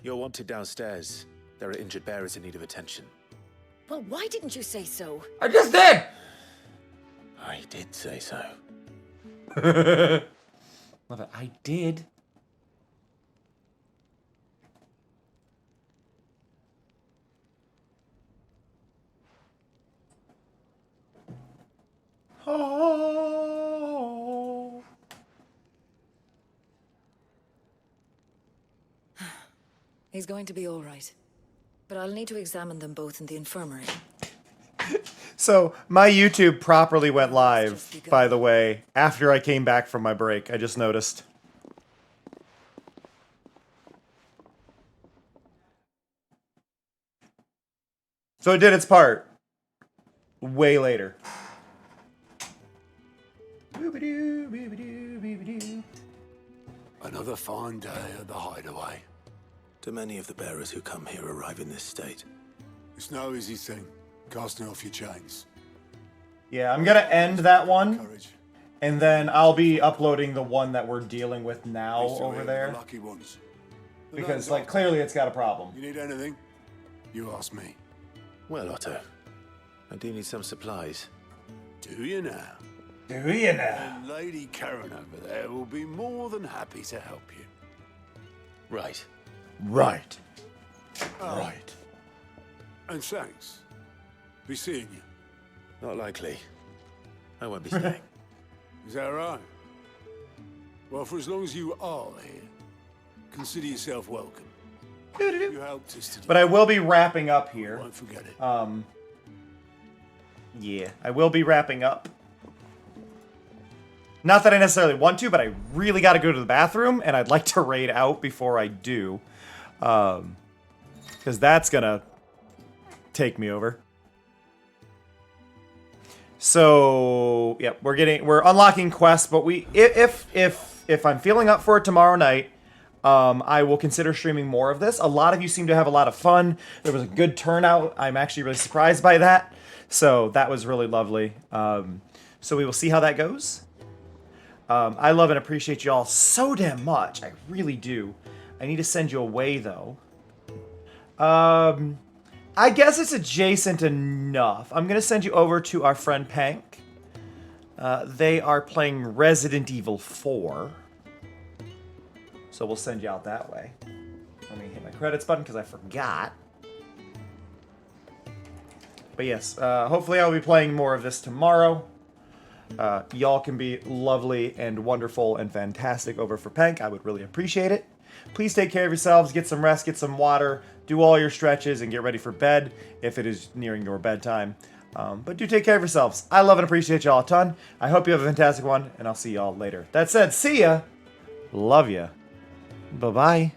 You're wanted downstairs. There are injured bearers in need of attention. Well, why didn't you say so? I just did! I did say so. Love it. I did. Oh. He's going to be all right. But I'll need to examine them both in the infirmary. So, my YouTube properly went live, by the way, after I came back from my break. I just noticed. So it did its part. Way later. Another fine day at the hideaway. Do many of the bearers who come here arrive in this state? It's no easy thing, casting off your chains. Yeah, I'm gonna end that one, and then I'll be uploading the one that we're dealing with now over there. The lucky ones. Because, like, clearly it's got a problem. You need anything? You ask me. Well, Otto, I do need some supplies. Do you now? Do you now? And Lady Karen over there will be more than happy to help you. Right. Right. Oh. Right. And thanks. Be seeing you. Not likely. I won't be staying. Is that right? Well, for as long as you are here, consider yourself welcome. You helped us today. But I will be wrapping up here. Won't forget it. Yeah, I will be wrapping up. Not that I necessarily want to, but I really got to go to the bathroom, and I'd like to raid out before I do. Because that's gonna take me over. So, yeah, we're unlocking quests, but if I'm feeling up for it tomorrow night, I will consider streaming more of this. A lot of you seem to have a lot of fun. There was a good turnout. I'm actually really surprised by that. So that was really lovely. So we will see how that goes. I love and appreciate y'all so damn much. I really do. I need to send you away, though. I guess it's adjacent enough. I'm going to send you over to our friend Pank. They are playing Resident Evil 4. So we'll send you out that way. Let me hit my credits button because I forgot. But yes, hopefully I'll be playing more of this tomorrow. Y'all can be lovely and wonderful and fantastic over for Pank. I would really appreciate it. Please take care of yourselves, get some rest, get some water, do all your stretches, and get ready for bed if it is nearing your bedtime. But do take care of yourselves. I love and appreciate y'all a ton. I hope you have a fantastic one, and I'll see y'all later. That said, see ya. Love ya. Bye-bye.